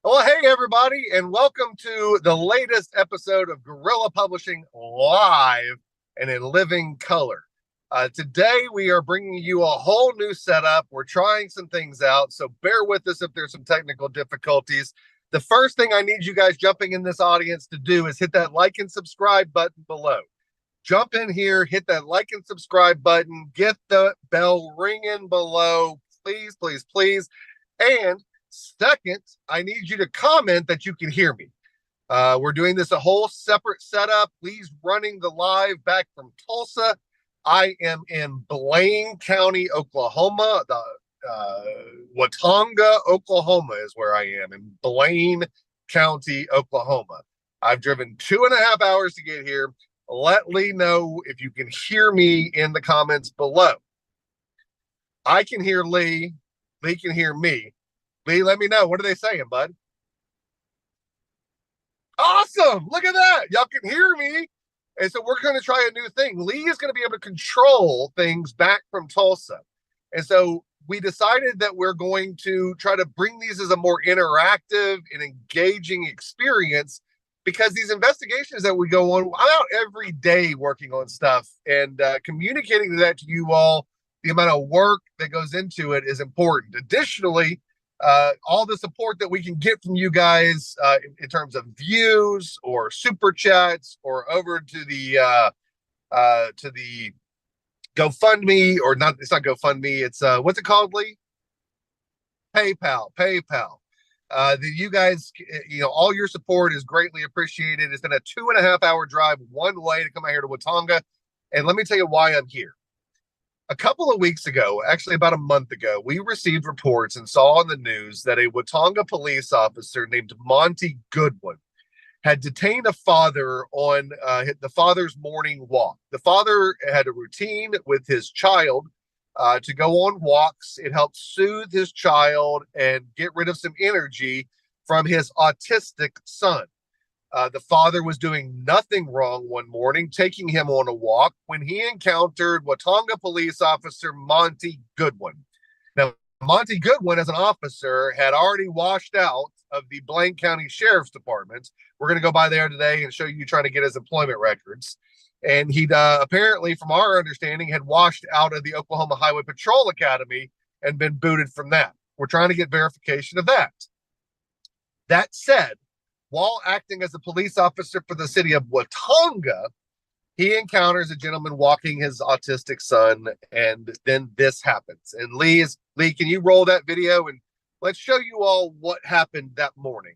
Well, hey, everybody, and welcome to the latest episode of Guerrilla Publishing live and in living color. Today, we are bringing you a whole new setup. We're trying some things out, so bear with us if there's some technical difficulties. The first thing I need you guys jumping in this audience to do is hit that like and subscribe button below. Jump in here, hit that like and subscribe button, get the bell ringing below, please, please, please. And second, I need you to comment that you can hear me. We're doing this a whole separate setup. Lee's running the live back from Tulsa. I am in Blaine County, Oklahoma. The Watonga, Oklahoma is where I am, in Blaine County, Oklahoma. I've driven 2.5 hours to get here. Let Lee know if you can hear me in the comments below. I can hear Lee. Lee can hear me. Lee, let me know. What are they saying, bud? Awesome. Look at that. Y'all can hear me. And so we're going to try a new thing. Lee is going to be able to control things back from Tulsa. And so we decided that we're going to try to bring these as a more interactive and engaging experience, because these investigations that we go on, I'm out every day working on stuff, and communicating that to you all, the amount of work that goes into it is important. Additionally, all the support that we can get from you guys in terms of views or super chats or over to the GoFundMe, or not, it's not GoFundMe, it's what's it called, Lee? PayPal. You guys, all your support is greatly appreciated. It's been a 2.5 hour drive one way to come out here to Watonga. And let me tell you why I'm here. A couple of weeks ago, actually about a month ago, we received reports and saw on the news that a Watonga police officer named Monty Goodwin had detained a father on the father's morning walk. The father had a routine with his child to go on walks. It helped soothe his child and get rid of some energy from his autistic son. The father was doing nothing wrong one morning, taking him on a walk, when he encountered Watonga police officer Monty Goodwin. Now, Monty Goodwin, as an officer, had already washed out of the Blaine County Sheriff's Department. We're going to go by there today and show you trying to get his employment records. And he'd apparently, from our understanding, had washed out of the Oklahoma Highway Patrol Academy and been booted from that. We're trying to get verification of that. That said, while acting as a police officer for the city of Watonga, he encounters a gentleman walking his autistic son, and then this happens. And Lee, can you roll that video and let's show you all what happened that morning.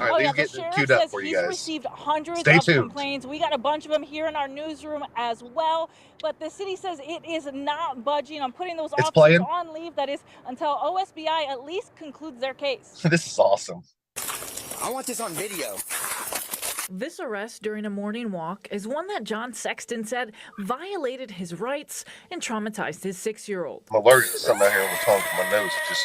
All right, the sheriff says he's received hundreds of complaints. We got a bunch of them here in our newsroom as well. But the city says it is not budging on putting those officers on leave. That is until OSBI at least concludes their case. This is awesome. I want this on video. This arrest during a morning walk is one that John Sexton said violated his rights and traumatized his 6-year-old. I'm allergic to something out here on the tongue. My nose is just...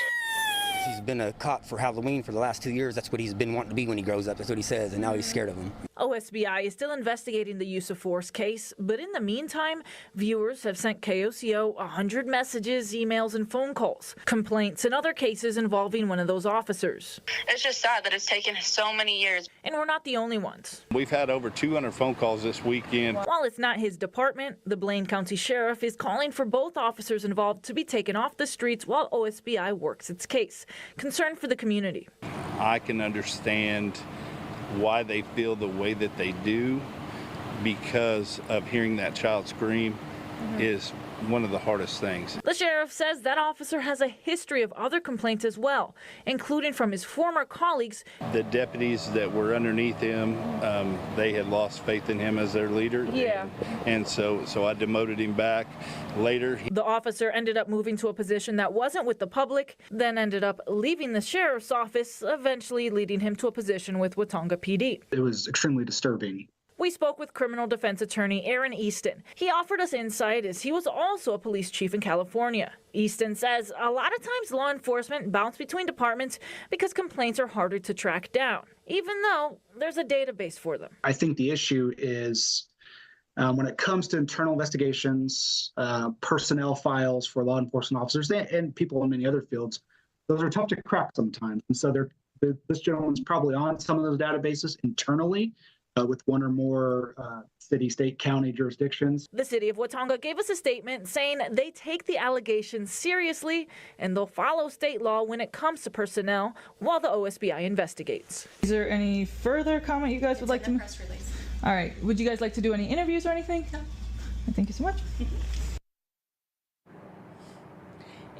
He's been a cop for Halloween for the last 2 years. That's what he's been wanting to be when he grows up. That's what he says, and now he's scared of him. OSBI is still investigating the use of force case, but in the meantime, viewers have sent KOCO 100 messages, emails, and phone calls, complaints, and other cases involving one of those officers. It's just sad that it's taken so many years. And we're not the only ones. We've had over 200 phone calls this weekend. While it's not his department, the Blaine County Sheriff is calling for both officers involved to be taken off the streets while OSBI works its case. Concern for the community. I can understand why they feel the way that they do, because of hearing that child scream is one of the hardest things. The sheriff says that officer has a history of other complaints as well, including from his former colleagues. The deputies that were underneath him, they had lost faith in him as their leader. Yeah. And so I demoted him back. Later, the officer ended up moving to a position that wasn't with the public, then ended up leaving the sheriff's office, eventually leading him to a position with Watonga PD. It was extremely disturbing. We spoke with criminal defense attorney Aaron Easton. He offered us insight as he was also a police chief in California. Easton says a lot of times law enforcement bounce between departments because complaints are harder to track down, even though there's a database for them. I think the issue is When it comes to internal investigations, personnel files for law enforcement officers and people in many other fields, those are tough to crack sometimes. And so this gentleman's probably on some of those databases internally with one or more city, state, county jurisdictions. The city of Watonga gave us a statement saying they take the allegations seriously and they'll follow state law when it comes to personnel while the OSBI investigates. Is there any further comment you guys would like to make? Press release. All right. Would you guys like to do any interviews or anything? No. Thank you so much.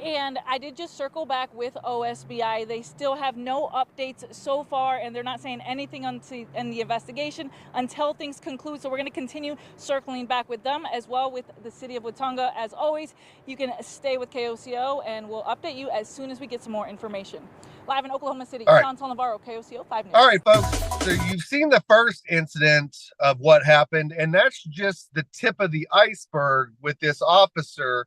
And I did just circle back with OSBI. They still have no updates so far, and they're not saying anything in the investigation until things conclude. So we're going to continue circling back with them as well with the city of Watonga. As always, you can stay with KOCO, and we'll update you as soon as we get some more information. Live in Oklahoma City, Chantal Navarro, KOCO 5 News. All right, folks. So you've seen the first incident of what happened, and that's just the tip of the iceberg with this officer.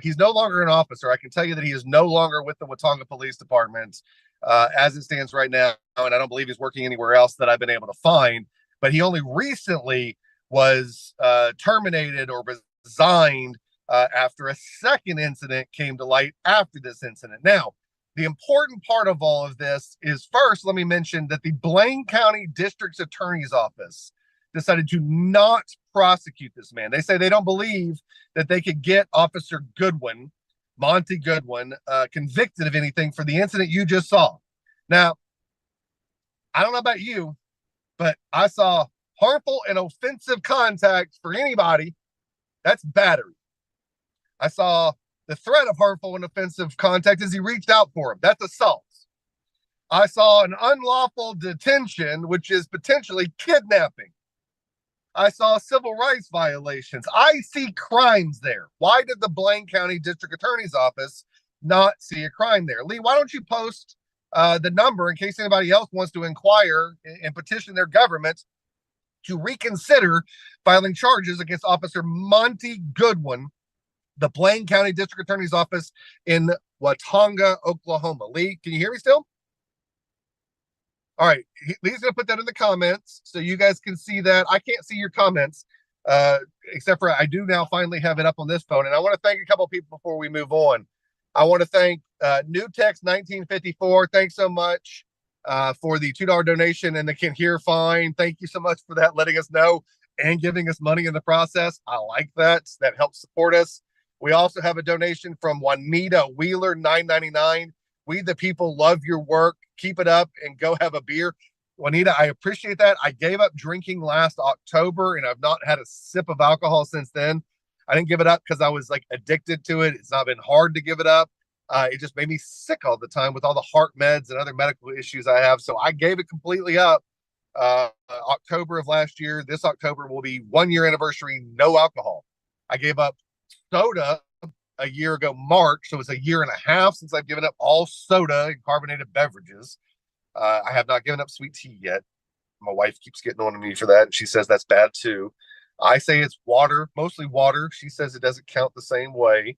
He's no longer an officer. I can tell you that he is no longer with the Watonga Police Department as it stands right now, and I don't believe he's working anywhere else that I've been able to find. But he only recently was terminated or resigned after a second incident came to light after this incident. Now, the important part of all of this is, first, let me mention that the Blaine County District Attorney's Office decided to not prosecute this man. They say they don't believe that they could get Officer Goodwin, Monty Goodwin, convicted of anything for the incident you just saw. Now, I don't know about you, but I saw harmful and offensive contact for anybody. That's battery. I saw the threat of harmful and offensive contact as he reached out for him. That's assault. I saw an unlawful detention, which is potentially kidnapping. I saw civil rights violations. I see crimes there. Why did the Blaine County District Attorney's Office not see a crime there? Lee, why don't you post the number in case anybody else wants to inquire and petition their government to reconsider filing charges against Officer Monty Goodwin, the Blaine County District Attorney's Office in Watonga, Oklahoma. Lee, can you hear me still? All right, Lee's going to put that in the comments so you guys can see that. I can't see your comments, except for I do now finally have it up on this phone. And I want to thank a couple of people before we move on. I want to thank New Text 1954. Thanks so much for the $2 donation and the Can Hear Fine. Thank you so much for that, letting us know and giving us money in the process. I like that. That helps support us. We also have a donation from Juanita Wheeler, $9.99. We the people love your work. Keep it up and go have a beer. Juanita, I appreciate that. I gave up drinking last October and I've not had a sip of alcohol since then. I didn't give it up because I was like addicted to it. It's not been hard to give it up. It just made me sick all the time with all the heart meds and other medical issues I have. So I gave it completely up. October of last year. This October will be 1 year anniversary, no alcohol. I gave up soda a year ago, March. So it's a year and a half since I've given up all soda and carbonated beverages. I have not given up sweet tea yet. My wife keeps getting on me for that. And she says that's bad too. I say it's water, mostly water. She says it doesn't count the same way.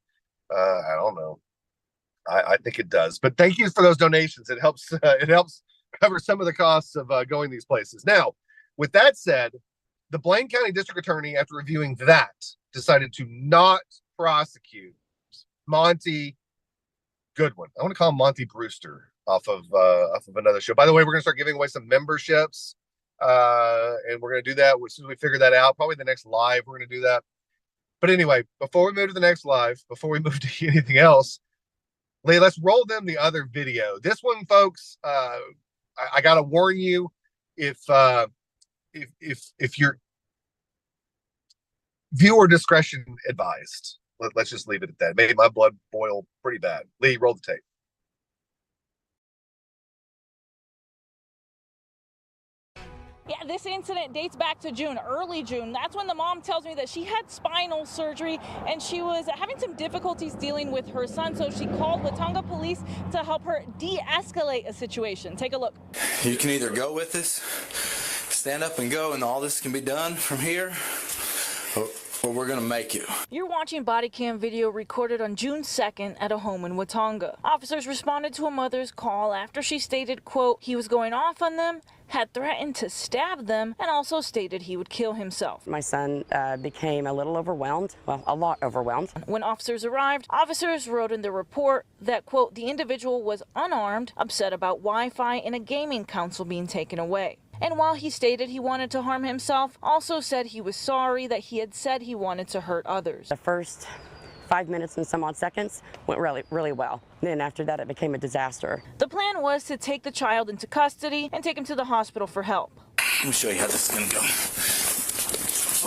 I don't know. I think it does. But thank you for those donations. It helps cover some of the costs of going these places. Now, with that said, the Blaine County District Attorney, after reviewing that, decided to not prosecute Monty Goodwin. I want to call him Monty Brewster off of another show. By the way, we're going to start giving away some memberships, and we're going to do that as soon as we figure that out. Probably the next live, we're going to do that. But anyway, before we move to the next live, before we move to anything else, Lee, let's roll them the other video. This one, folks, I got to warn you, if you're viewer discretion advised. Let's just leave it at that. Made my blood boil pretty bad. Lee, roll the tape. Yeah, this incident dates back to June, early June. That's when the mom tells me that she had spinal surgery and she was having some difficulties dealing with her son. So she called Watonga police to help her de-escalate a situation. Take a look. You can either go with us, stand up and go, and all this can be done from here, or we're going to make you. You're watching body cam video recorded on June 2nd at a home in Watonga. Officers responded to a mother's call after she stated, quote, he was going off on them had threatened to stab them and also stated he would kill himself. My son became a little overwhelmed, well, a lot overwhelmed. When officers arrived, officers wrote in the report that, quote, the individual was unarmed, upset about Wi-Fi and a gaming console being taken away. And while he stated he wanted to harm himself, also said he was sorry that he had said he wanted to hurt others. The first 5 minutes and some odd seconds went really well. Then after that, it became a disaster. The plan was to take the child into custody and take him to the hospital for help. Let me show you how this is gonna go.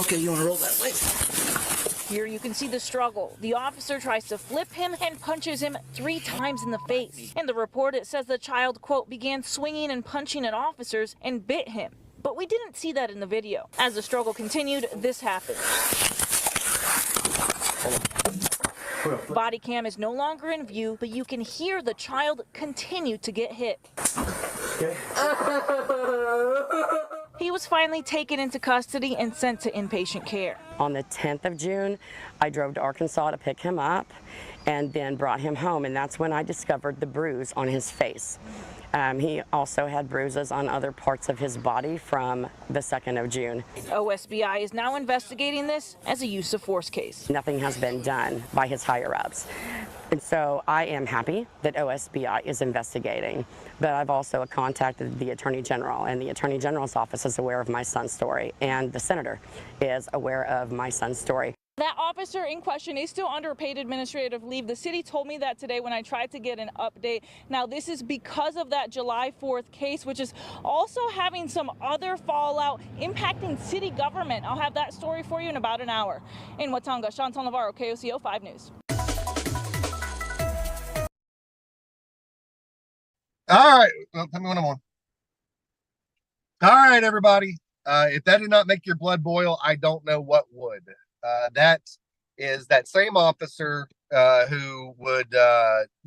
Okay, you wanna roll that way? Here you can see the struggle. The officer tries to flip him and punches him 3 times in the face. In the report, it says the child, quote, began swinging and punching at officers and bit him. But we didn't see that in the video. As the struggle continued, this happened. Body cam is no longer in view, but you can hear the child continue to get hit. He was finally taken into custody and sent to inpatient care. On the 10th of June, I drove to Arkansas to pick him up and then brought him home, and that's when I discovered the bruise on his face. He also had bruises on other parts of his body from the 2nd of June. OSBI is now investigating this as a use of force case. Nothing has been done by his higher-ups. And so I am happy that OSBI is investigating, but I've also contacted the Attorney General, and the Attorney General's office is aware of my son's story, and the Senator is aware of my son's story. That officer in question is still under paid administrative leave. The city told me that today when I tried to get an update. Now, this is because of that July 4th case, which is also having some other fallout impacting city government. I'll have that story for you in about an hour. In Watonga, Chantal Navarro, KOCO 5 News. All right. Well, tell me when I'm on. All right, everybody. If that did not make your blood boil, I don't know what would. That is that same officer who would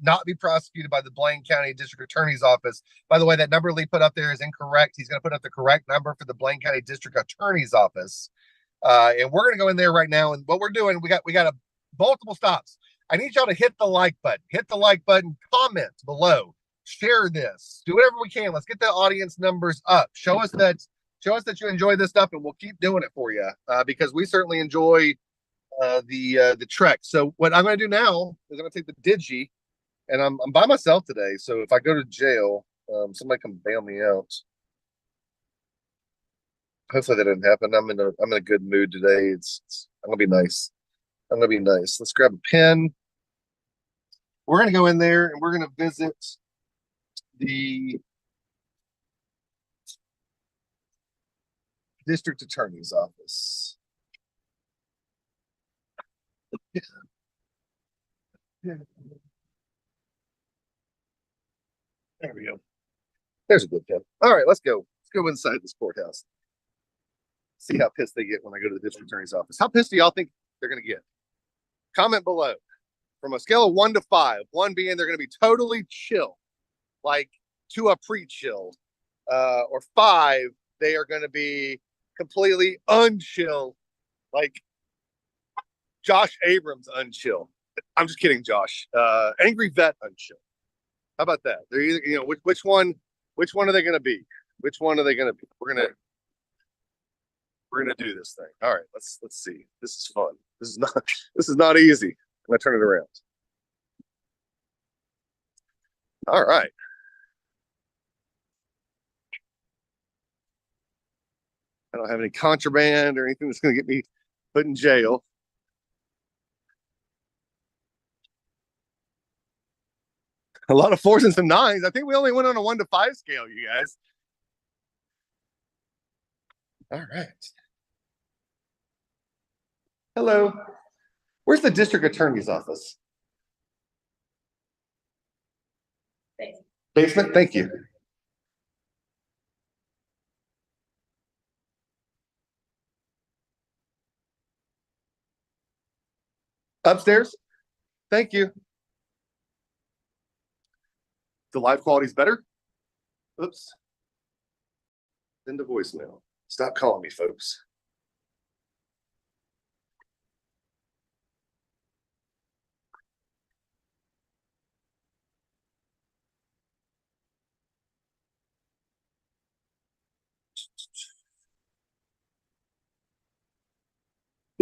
not be prosecuted by the Blaine County District Attorney's Office. By the way, that number Lee put up there is incorrect. He's going to put up the correct number for the Blaine County District Attorney's Office. And we're going to go in there right now. And what we're doing, we got a multiple stops. I need y'all to hit the like button. Hit the like button. Comment below. Share this. Do whatever we can. Let's get the audience numbers up. Show us that you enjoy this stuff, and we'll keep doing it for you because we certainly enjoy the trek. So what I'm going to do now is I'm going to take the Digi, and I'm by myself today. So if I go to jail, somebody can bail me out. Hopefully that didn't happen. I'm in a good mood today. I'm gonna be nice. I'm gonna be nice. Let's grab a pen. We're gonna go in there and we're gonna visit the district attorney's office. There we go. There's a good pen. All right, let's go. Let's go inside this courthouse. See how pissed they get when I go to the district attorney's office. How pissed do y'all think they're going to get? Comment below. From a scale of 1 to 5, 1 being they're going to be totally chill, like to a pre-chill, or 5, they are going to be completely unchill, like Josh Abrams unchill. I'm just kidding, Josh. Angry vet unchill. How about that? They're either, which one are they going to be? Which one are they going to be? We're gonna do this thing. All right, let's see. This is fun. This is not easy. I'm gonna turn it around. All right. I don't have any contraband or anything that's gonna get me put in jail. A lot of 4s and some 9s. I think we only went on a 1 to 5 scale, you guys. All right. Hello. Where's the district attorney's office? Basement? Thank you. Upstairs? Thank you. The live quality is better? Oops. Send a voicemail. Stop calling me, folks.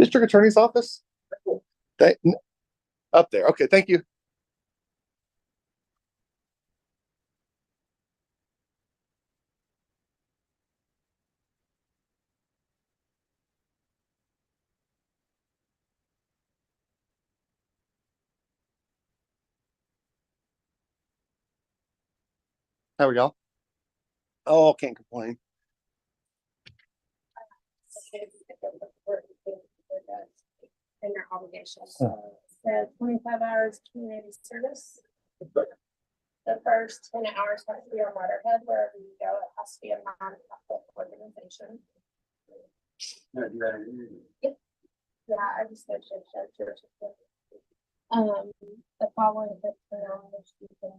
District Attorney's Office? Up there. Okay, thank you. How are y'all? Oh, can't complain. And your obligations. The 25 hours community service. The first 10 hours has to be on letterhead wherever you go. It has to be a non-profit organization. Yep. Yeah, I just said church. The following 15 hours you can.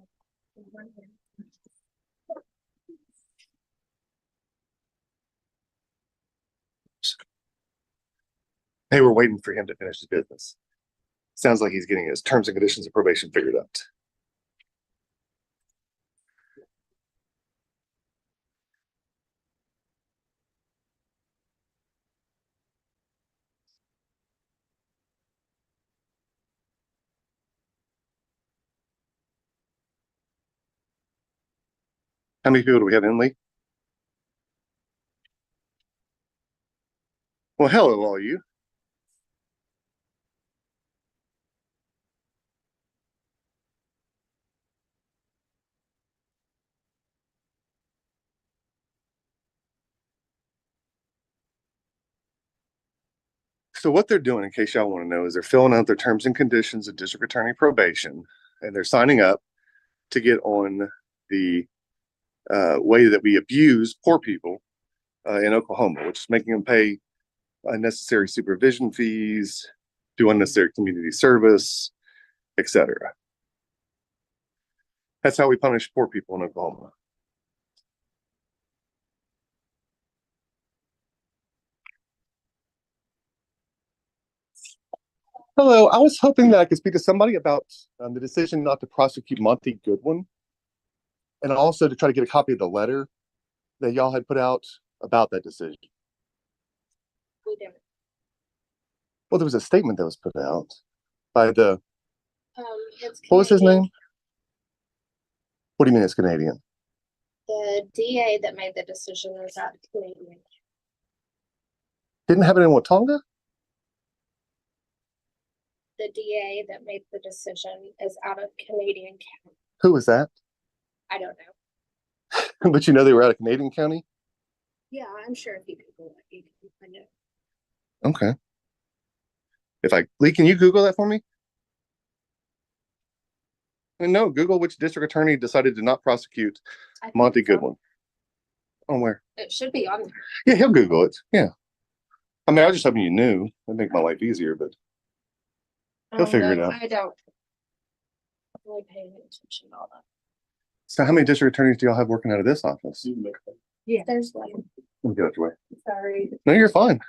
Hey, we're waiting for him to finish his business. Sounds like he's getting his terms and conditions of probation figured out. How many people do we have in, Lee? Well, hello, all you. So what they're doing, in case y'all want to know, is they're filling out their terms and conditions of district attorney probation, and they're signing up to get on the way that we abuse poor people in Oklahoma, which is making them pay unnecessary supervision fees, do unnecessary community service, etc. That's how we punish poor people in Oklahoma. Hello, I was hoping that I could speak to somebody about the decision not to prosecute Monty Goodwin, and also to try to get a copy of the letter that y'all had put out about that decision. We didn't. Well, there was a statement that was put out by the, It's what was his Canadian. name? What do you mean it's Canadian? The DA that made the decision was out of Canadian. Didn't have it in Watonga? The DA that made the decision is out of Canadian County. Who was that? I don't know. But you know they were out of Canadian County? Yeah, I'm sure if you Google it, you can find it. Okay. Lee, can you Google that for me? No, Google which district attorney decided to not prosecute Monty Goodwin. On where? It should be on there. Yeah, he'll Google it. Yeah. I mean, I was just hoping you knew. That'd make my life easier, but he'll figure it out. I don't really pay attention to all that. So how many district attorneys do y'all have working out of this office? Yeah, there's one. Let me get out your way. Sorry. No, you're fine.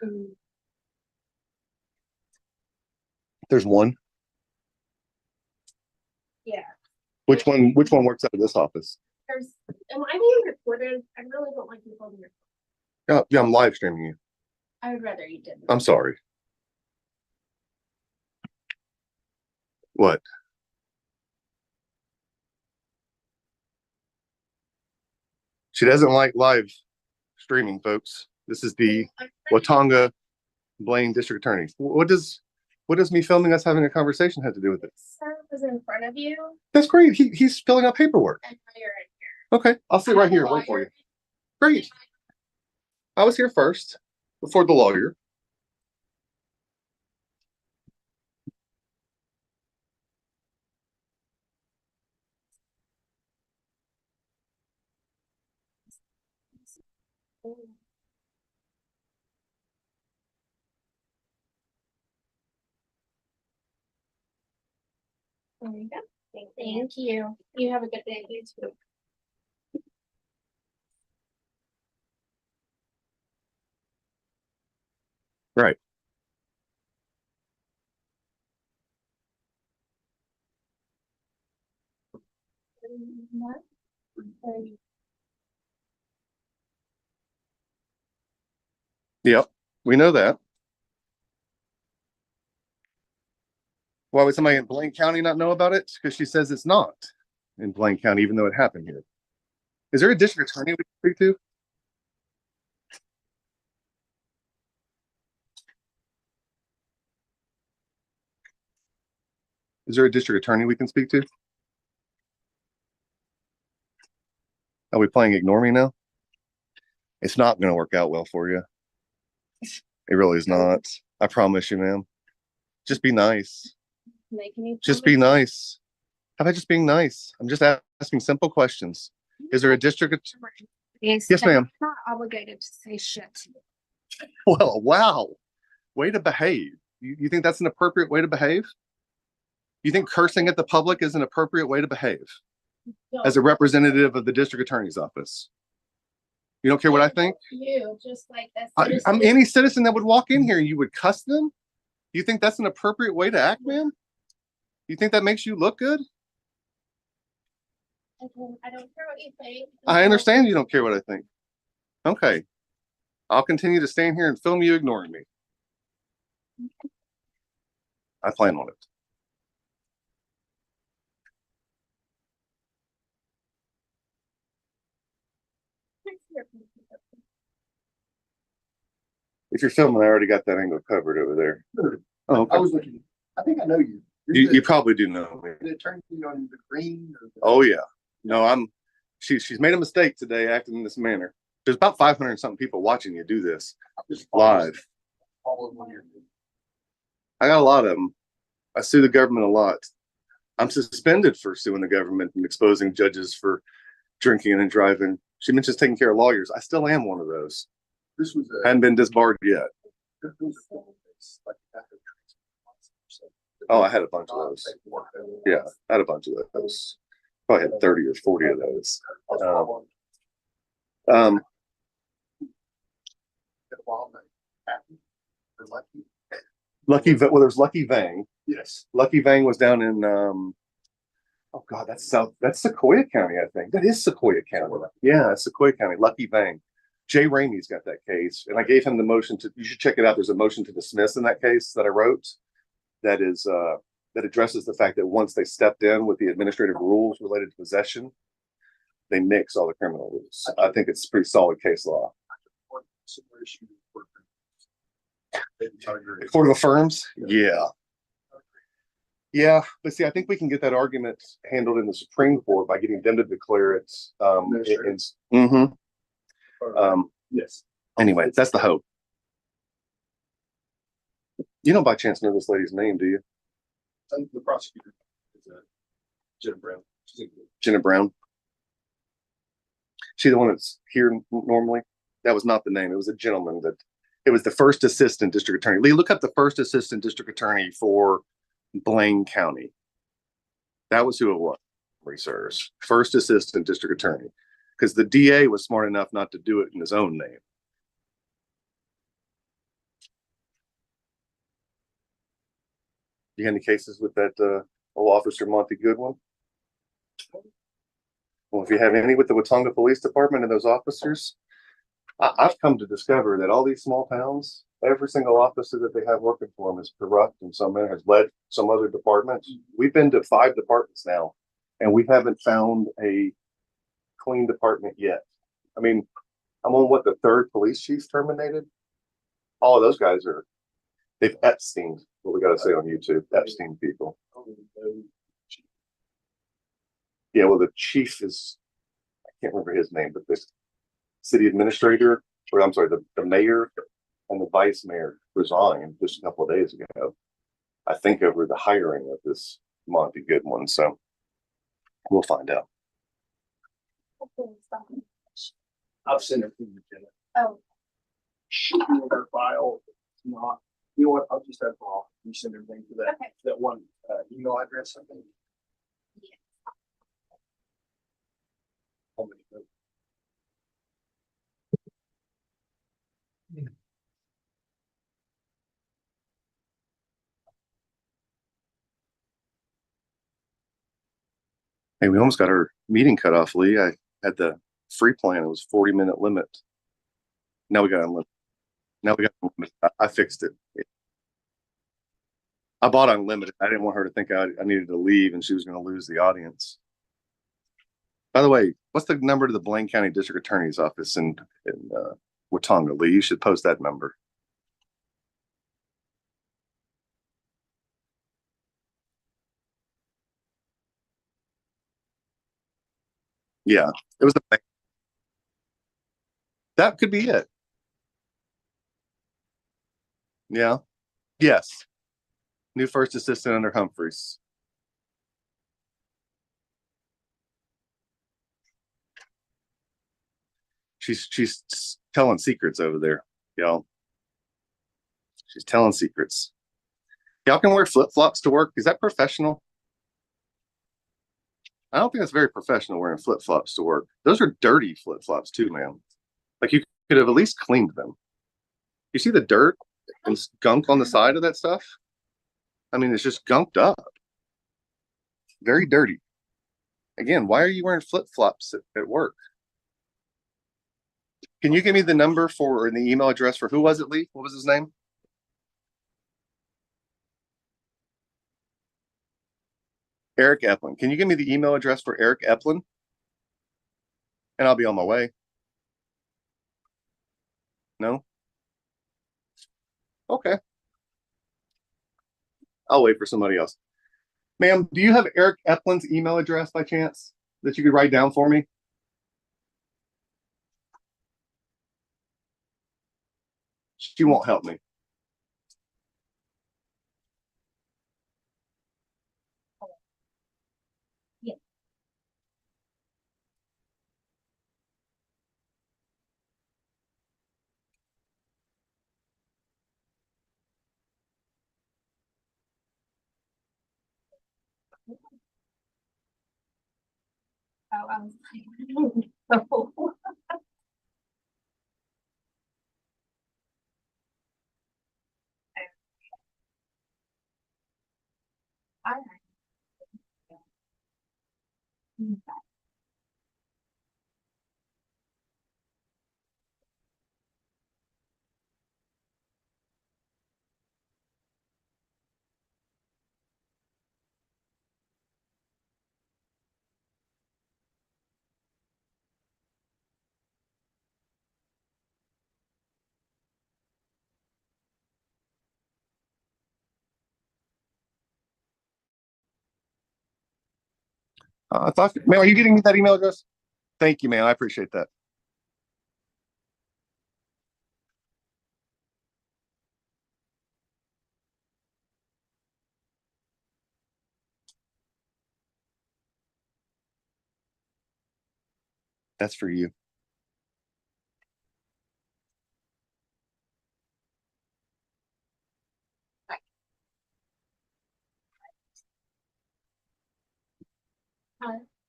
There's one. Yeah. Which one works out of this office? Am I being recorded? I really don't like people being recorded. Yeah, I'm live streaming you. I would rather you didn't. I'm sorry. What? She doesn't like live streaming, folks. This is the Watonga Blaine District Attorney. What does me filming us having a conversation have to do with it? Sir was in front of you. That's great. He's filling out paperwork. And now you're in here. Okay, I'll sit right here and wait for you. Great. I was here first before the lawyer. There you go. Thank you. You have a good day. You too. Right. Yep, we know that. Why would somebody in Blaine County not know about it? Because she says it's not in Blaine County, even though it happened here. Is there a district attorney we can speak to? Is there a district attorney we can speak to? Are we playing ignore me now? It's not going to work out well for you. It really is not. I promise you, ma'am. Just be nice. Just be nice. How about just being nice? I'm just asking simple questions. Is there a district? Yes, ma'am. Not obligated to say shit. Well, wow. Way to behave. You think that's an appropriate way to behave? You think cursing at the public is an appropriate way to behave as a representative of the district attorney's office? You don't care what I think? You, just like that. I'm any citizen that would walk in here and you would cuss them? You think that's an appropriate way to act, ma'am? You think that makes you look good? I don't care what you think. I understand you don't care what I think. Okay. I'll continue to stand here and film you ignoring me. I plan on it. If you're filming, I already got that angle covered over there. Oh, okay. I was looking. I think I know you. You probably do know me. The attorney on the green. Oh yeah. No, she's made a mistake today acting in this manner. There's about 500 something people watching you do this live. I got a lot of them. I sue the government a lot. I'm suspended for suing the government and exposing judges for drinking and driving. She mentions taking care of lawyers. I still am one of those. This was hadn't been disbarred yet. Oh, I had a bunch of those. Yeah, I had a bunch of those. Probably had 30 or 40 of those. Lucky, well, there's Lucky Vang. Yes. Lucky Vang was down in, oh God, that's Sequoia County, I think. That is Sequoia County. Yeah, it's Sequoia County, Lucky Vang. Jay Ramey's got that case, and I gave him the motion to, you should check it out. There's a motion to dismiss in that case that I wrote that is, that addresses the fact that once they stepped in with the administrative rules related to possession, they nix all the criminal rules. I think it's pretty solid case law. Court of Affirms? Yeah. Yeah, but see, I think we can get that argument handled in the Supreme Court by getting them to declare it. Yes. Anyway, that's the hope. You don't by chance know this lady's name, do you? The prosecutor is Jenna Brown. Jenna Brown. She the one that's here normally? That was not the name. It was a gentleman that, it was the first assistant district attorney. Lee, look up the first assistant district attorney for Blaine County. That was who it was. Research. First assistant district attorney. Because the DA was smart enough not to do it in his own name. You had any cases with that old officer Monty Goodwin? Well, if you have any with the Watonga Police Department and those officers, I've come to discover that all these small towns, every single officer that they have working for them is corrupt in some manner, has led some other departments. We've been to 5 departments now, and we haven't found a clean department yet. I mean, I'm on what, the 3rd police chief terminated? All of those guys are, they've Epsteined, what we got to say on YouTube, Epstein people. Yeah, well, the chief is, I can't remember his name, but this city administrator, or I'm sorry, the mayor and the vice mayor resigned just a couple of days ago. I think over the hiring of this Monty Goodwin. So we'll find out. I've sent her to Jenna. Oh. Shoot me her file. Not, you know what? I'll just have off. You send everything to that that one email address. I think. Hey, we almost got our meeting cut off, Lee. I had the free plan. It was 40-minute limit. Now we got unlimited. Now we got unlimited. I fixed it. I bought unlimited. I didn't want her to think I needed to leave and she was going to lose the audience. By the way, what's the number to the Blaine County District Attorney's office in Watonga, Lee? You should post that number. Yeah, it was that could be it. Yeah. Yes. New first assistant under Humphreys. She's telling secrets over there, y'all. She's telling secrets. Y'all can wear flip-flops to work. Is that professional? I don't think that's very professional wearing flip-flops to work. Those are dirty flip-flops too, man. Like you could have at least cleaned them. You see the dirt and gunk on the side of that stuff? I mean, it's just gunked up. Very dirty. Again, why are you wearing flip-flops at work? Can you give me the number for and the email address for who was it, Lee? What was his name? Eric Eplin. Can you give me the email address for Eric Eplin? And I'll be on my way. No? Okay. I'll wait for somebody else. Ma'am, do you have Eric Eplin's email address by chance that you could write down for me? She won't help me. Yeah. Oh, I was like, I don't know. All right. I thought, ma'am, are you getting me that email address? Thank you, ma'am. I appreciate that. That's for you.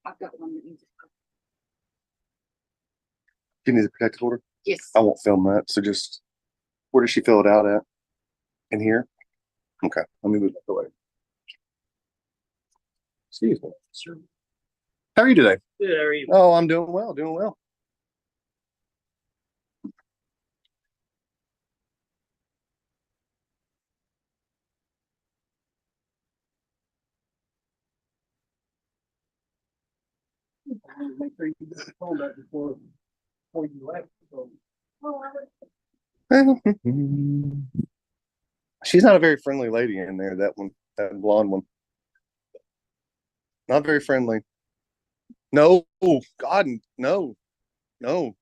I've got one that needs to go. Do you need a protective order? Yes. I won't film that. So just, where does she fill it out at? In here? Okay. Let me move that away. Excuse me. Sure. How are you today? Good, how are you? Oh, I'm doing well, doing well. Make sure you get the phone back before you left. So. She's not a very friendly lady in there, that one, that blonde one. Not very friendly. No, God, no, no.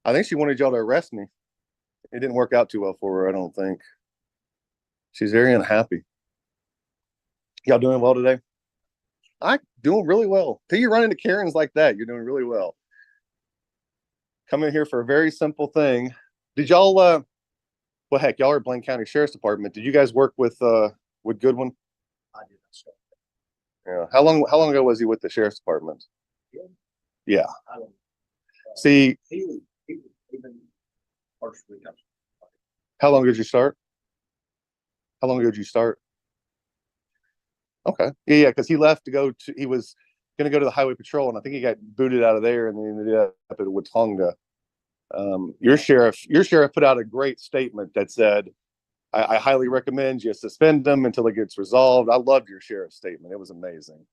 I think she wanted y'all to arrest me. It didn't work out too well for her, I don't think. She's very unhappy. Y'all doing well today? I'm doing really well. Till you run into Karens like that, you're doing really well. Come in here for a very simple thing. Did y'all, well, heck, y'all are Blaine County Sheriff's Department. Did you guys work with Goodwin? I did not start. Yeah. How long ago was he with the Sheriff's Department? Yeah. I don't know. See, He was even partially. how long did you start? How long ago did you start? Okay. Yeah, because he left to go to, he was going to go to the Highway Patrol, and I think he got booted out of there and then ended up at Watonga. Your sheriff put out a great statement that said, I highly recommend you suspend them until it gets resolved. I loved your sheriff's statement. It was amazing.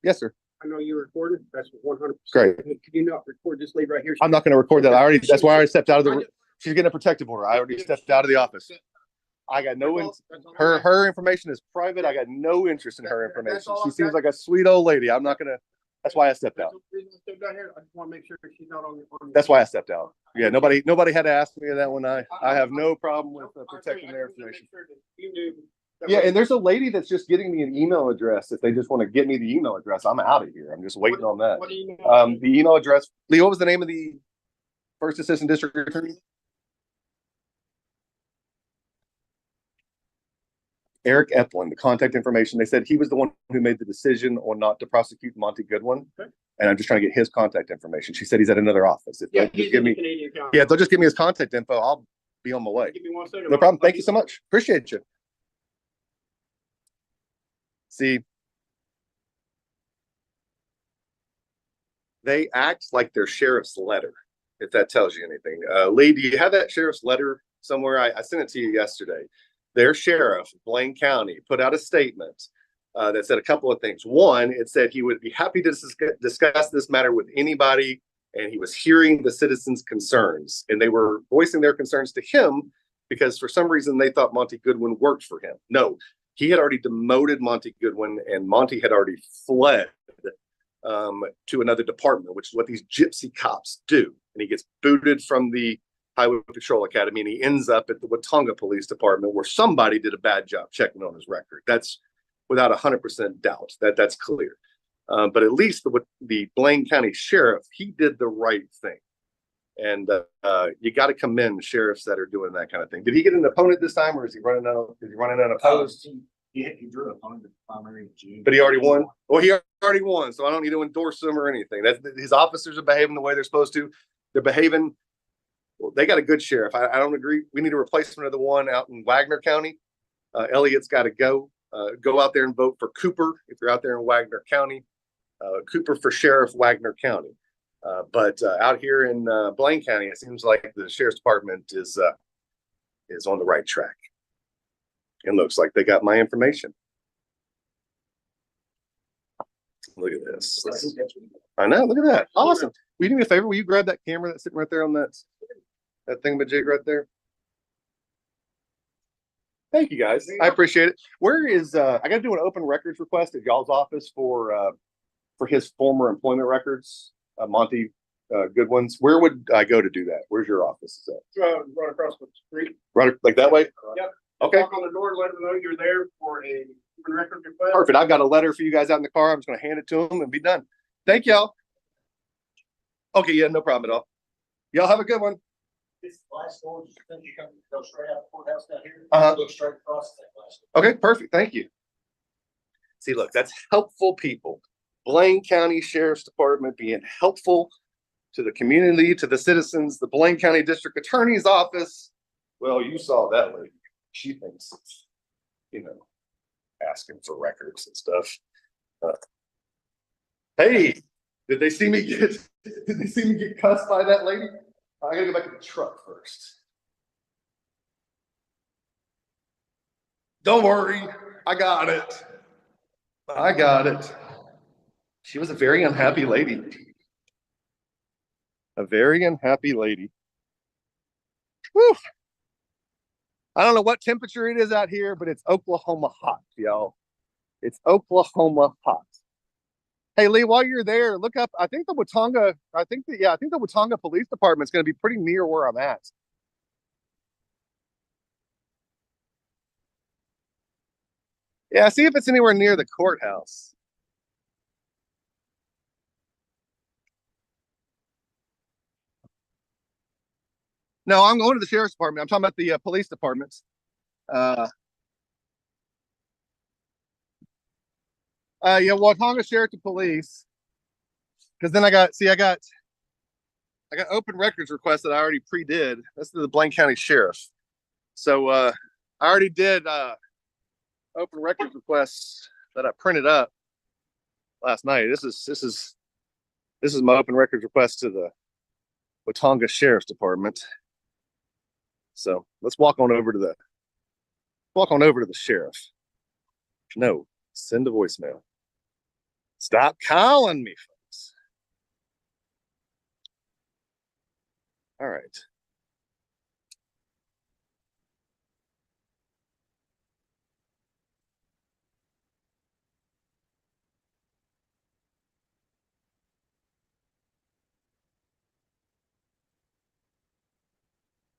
Yes, sir. I know you recorded. That's 100%. Great. Can you not record this lady right here? I'm not going to record that. That's why I already stepped out of the. She's getting a protective order. I already stepped out of the office. I got her information is private. I got no interest in her information. She seems like a sweet old lady. I'm not going to. That's why I stepped out. I just want to make sure she's not on. That's why I stepped out. Yeah, nobody had to ask me that one. I have no problem with protecting their information. Yeah, and there's a lady that's just getting me an email address. If they just want to get me the email address, I'm out of here. I'm just waiting on that. The email address. Lee, what was the name of the first assistant district attorney? Eric Epplin, the contact information. They said he was the one who made the decision on not to prosecute Monty Goodwin. Okay. And I'm just trying to get his contact information. She said he's at another office. If they'll just give me, they'll just give me his contact info. I'll be on my way. No problem. Thank you so much. Appreciate you. See, they act like their sheriff's letter, if that tells you anything. Lee, do you have that sheriff's letter somewhere? I sent it to you yesterday. Their sheriff, Blaine County, put out a statement that said a couple of things. One, it said he would be happy to discuss this matter with anybody, and he was hearing the citizens' concerns. And they were voicing their concerns to him because for some reason they thought Monty Goodwin worked for him. No, he had already demoted Monty Goodwin, and Monty had already fled to another department, which is what these gypsy cops do. And he gets booted from the Highway Patrol Academy, and he ends up at the Watonga Police Department, where somebody did a bad job checking on his record. That's without 100% doubt. That's clear. But at least the Blaine County Sheriff, he did the right thing. And you got to commend sheriffs that are doing that kind of thing. Did he get an opponent this time, or is he running out? Is he running unopposed? He drew an opponent primary in June. But he already won. Well, he already won, so I don't need to endorse him or anything. His officers are behaving the way they're supposed to. They're behaving. Well, they got a good sheriff. I don't agree. We need a replacement of the one out in Wagner County. Elliott's got to go. Go out there and vote for Cooper if you're out there in Wagner County. Cooper for sheriff, Wagner County. But out here in Blaine County, it seems like the sheriff's department is on the right track. It looks like they got my information. Look at this. I know. Look at that. Awesome. Will you do me a favor? Will you grab that camera that's sitting right there on that thingamajig right there? Thank you, guys. I appreciate it. Where is I got to do an open records request at y'all's office for his former employment records, Monty Goodwin's. Where would I go to do that? Where's your office? Is that right across the street? Right, like that way? Yep. Okay. Knock on the door, let them know you're there for a open record request. Perfect. I've got a letter for you guys out in the car. I'm just going to hand it to them and be done. Thank y'all. Okay, yeah, no problem at all. Y'all have a good one. This last door, you go straight out the courthouse down here. Look straight across that last door. Okay, perfect. Thank you. See, look, that's helpful people. Blaine County Sheriff's Department being helpful to the community, to the citizens. The Blaine County District Attorney's Office. Well, you saw that lady. She thinks, asking for records and stuff. Hey, did they see me get cussed by that lady? I gotta go back to the truck first. Don't worry, I got it. I got it. She was a very unhappy lady. A very unhappy lady. Whew. I don't know what temperature it is out here, but it's Oklahoma hot, y'all. It's Oklahoma hot. Hey, Lee, while you're there, look up. I think the Watonga Police Department is going to be pretty near where I'm at. Yeah, see if it's anywhere near the courthouse. No, I'm going to the sheriff's department. I'm talking about the police departments. Yeah, Watonga Sheriff to Police. Because then I got open records requests that I already pre-did. That's the Blaine County Sheriff. So I already did open records requests that I printed up last night. This is my open records request to the Watonga Sheriff's Department. So let's walk on over to the Walk on over to the sheriff. No, send a voicemail. Stop calling me, folks. All right.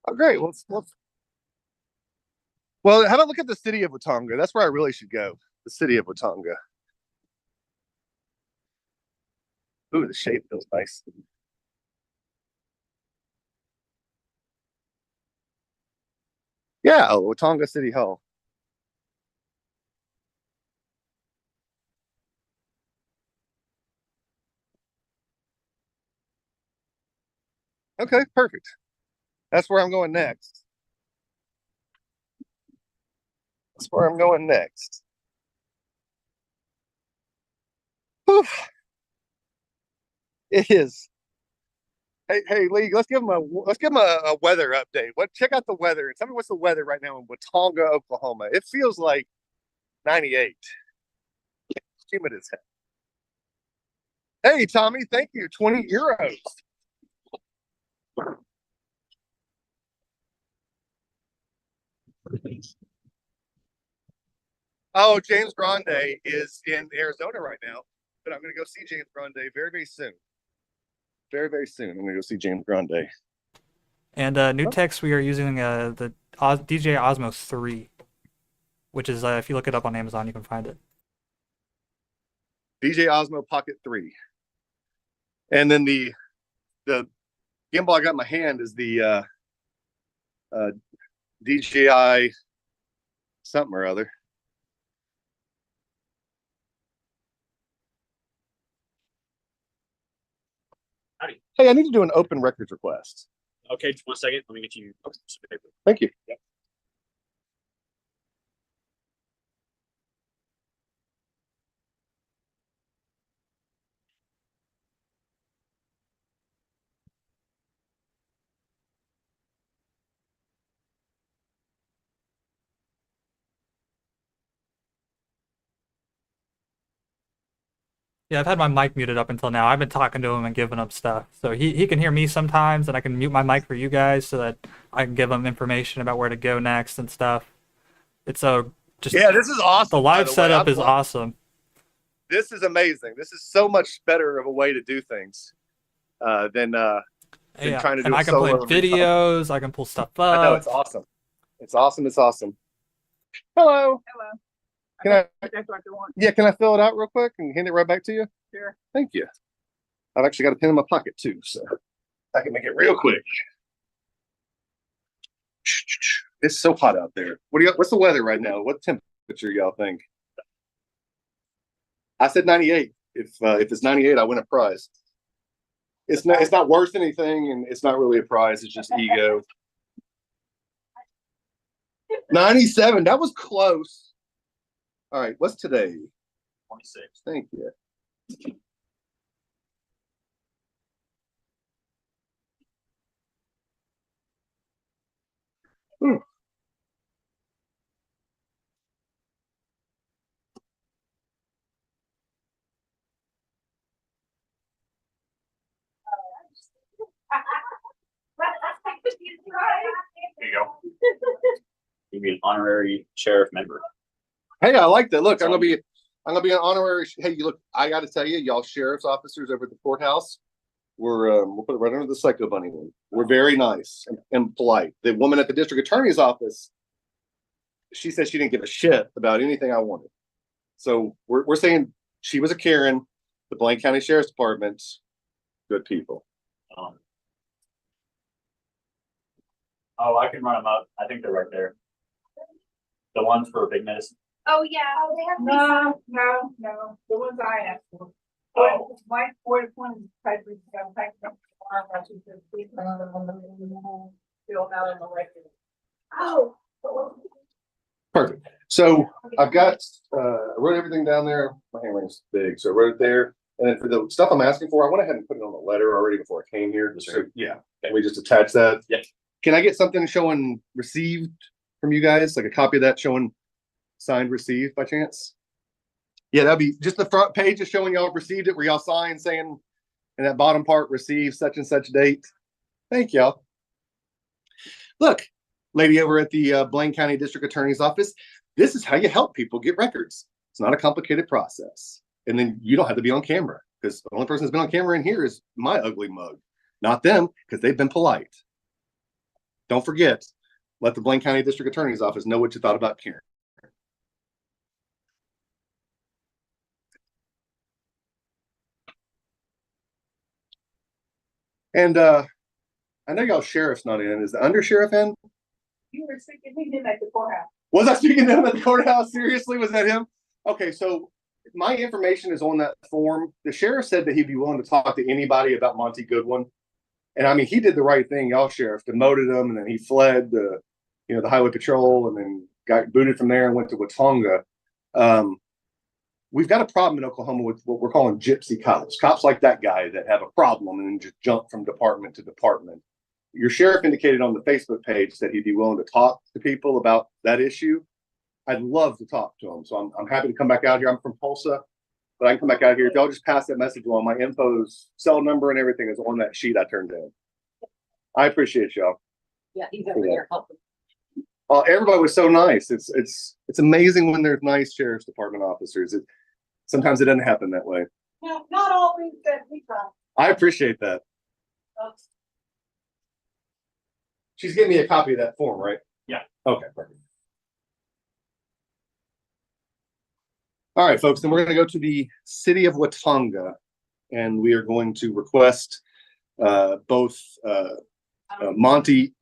Oh, great. Well, how about look at the city of Watonga? That's where I really should go. The city of Watonga. Ooh, the shape feels nice. Yeah, Watonga City Hall. Okay, perfect. That's where I'm going next. That's where I'm going next. Whew. It is. Hey, Lee, let's give him a weather update. Check out the weather. Tell me what's the weather right now in Watonga, Oklahoma. It feels like 98. Humid as hell. Hey, Tommy, thank you. 20 euros. Oh, James Grande is in Arizona right now, but I'm going to go see James Grande very, very soon. Very, very soon. I'm going to go see James Grande. And new text, we are using the DJ Osmo 3, which is, if you look it up on Amazon, you can find it. DJ Osmo Pocket 3. And then the gimbal I got in my hand is the DJI something or other. Howdy. Hey, I need to do an open records request. Okay, just 1 second. Let me get you some paper. Thank you. Yep. Yeah, I've had my mic muted up until now. I've been talking to him and giving him stuff. So he can hear me sometimes, and I can mute my mic for you guys so that I can give him information about where to go next and stuff. It's just yeah, this is awesome. The live setup is awesome. This is amazing. This is so much better of a way to do things than trying to do. And I can play videos. I can pull stuff up. I know, it's awesome. It's awesome. It's awesome. Hello. Hello. Can I? That's what I want. Yeah, can I fill it out real quick and hand it right back to you? Sure. Thank you. I've actually got a pen in my pocket too, so I can make it real quick. It's so hot out there. What's the weather right now? What temperature y'all think? I said 98. If it's 98, I win a prize. It's not worth anything, and it's not really a prize. It's just ego. 97. That was close. All right, what's today? 26. Thank you. Ooh. There you go. You'll be an honorary sheriff member. Hey, I like that. Look, I'm gonna be an honorary. Hey, look, I got to tell you, y'all sheriff's officers over at the courthouse, we'll put it right under the Psycho Bunny one. We're very nice and polite. The woman at the district attorney's office, she said she didn't give a shit about anything I wanted. So we're saying she was a Karen. The Blaine County Sheriff's Department, good people. Oh, I can run them up. I think they're right there. The ones for Big Medicine. Oh, yeah. Oh, they have No. The ones I asked for. Oh. My fourth one is Piper's got back up tomorrow. I should just fill out on the record. Oh. Perfect. So I've got, I wrote everything down there. My handwriting's big, so I wrote it there. And then for the stuff I'm asking for, I went ahead and put it on the letter already before I came here. Just so, yeah. Can we just attach that? Yep. Can I get something showing received from you guys, like a copy of that showing signed received by chance? Yeah, that'd be just the front page is showing y'all received it, where y'all signed saying in that bottom part, received such and such date. Thank y'all. Look, lady over at the Blaine County District Attorney's Office, this is how you help people get records. It's not a complicated process. And then you don't have to be on camera, because the only person that's been on camera in here is my ugly mug, not them, because they've been polite. Don't forget, let the Blaine County District Attorney's Office know what you thought about Karen. And I know y'all sheriff's not in. Is the undersheriff in? You were speaking to him at the courthouse. Was I speaking to him at the courthouse? Seriously, was that him? Okay, so my information is on that form. The sheriff said that he'd be willing to talk to anybody about Monty Goodwin. And I mean, he did the right thing, y'all sheriff, demoted him, and then he fled the highway patrol, and then got booted from there and went to Watonga. We've got a problem in Oklahoma with what we're calling gypsy cops like that guy that have a problem and then just jump from department to department. Your sheriff indicated on the Facebook page that he'd be willing to talk to people about that issue. I'd love to talk to him. So I'm happy to come back out here. I'm from Tulsa, but I can come back out here. If y'all just pass that message along, my info's cell number and everything is on that sheet I turned in. I appreciate y'all. Yeah, he's over there helping. Everybody was so nice. It's amazing when there's nice sheriff's department officers. Sometimes it doesn't happen that way. No, not always, but we try. I appreciate that. She's giving me a copy of that form, right? Yeah. Okay, perfect. All right, folks, then we're going to go to the city of Watonga, and we are going to request both Monty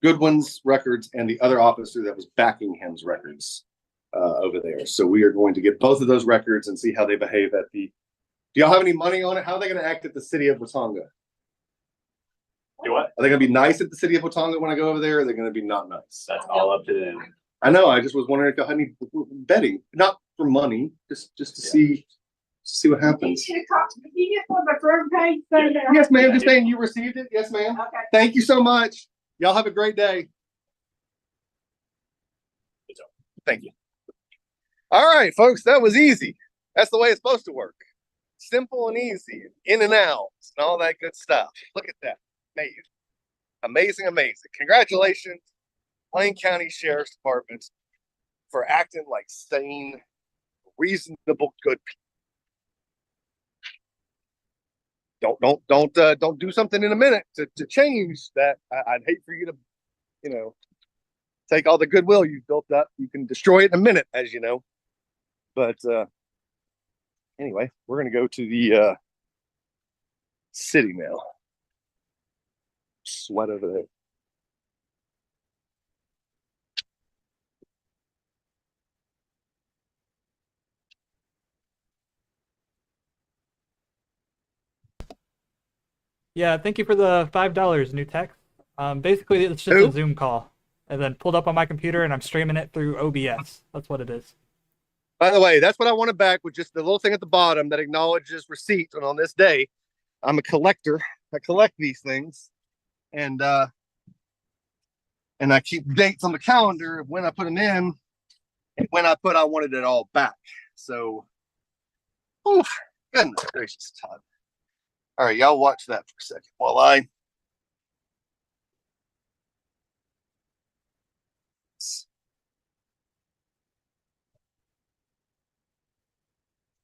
Goodwin's records and the other officer that was backing him's records over there. So we are going to get both of those records and see how they behave at the. Do y'all have any money on it? How are they going to act at the city of Watonga? Do what? Are they going to be nice at the city of Watonga when I go over there? Or are they going to be not nice? That's all up to them. I know. I just was wondering if y'all had any betting, not for money, just to see what happens. Did you get on the front page? Yes, ma'am. Just saying you received it. Yes, ma'am. Okay. Thank you so much. Y'all have a great day. Thank you. All right, folks, that was easy. That's the way it's supposed to work. Simple and easy, in and out, and all that good stuff. Look at that. Amazing. Amazing, amazing. Congratulations, Blaine County Sheriff's Department, for acting like sane, reasonable, good people. Don't do something in a minute to change that. I'd hate for you to, take all the goodwill you've built up. You can destroy it in a minute, as you know. But anyway, we're going to go to the city now. Sweat over there. Yeah, thank you for the $5, new tech. Basically, it's just a Zoom call, and then pulled up on my computer, and I'm streaming it through OBS. That's what it is. By the way, that's what I wanted back, with just the little thing at the bottom that acknowledges receipt. And on this day, I'm a collector. I collect these things, and I keep dates on the calendar of when I put them in, and when I wanted it all back. So, oh, goodness gracious, Todd. All right, y'all watch that for a second while I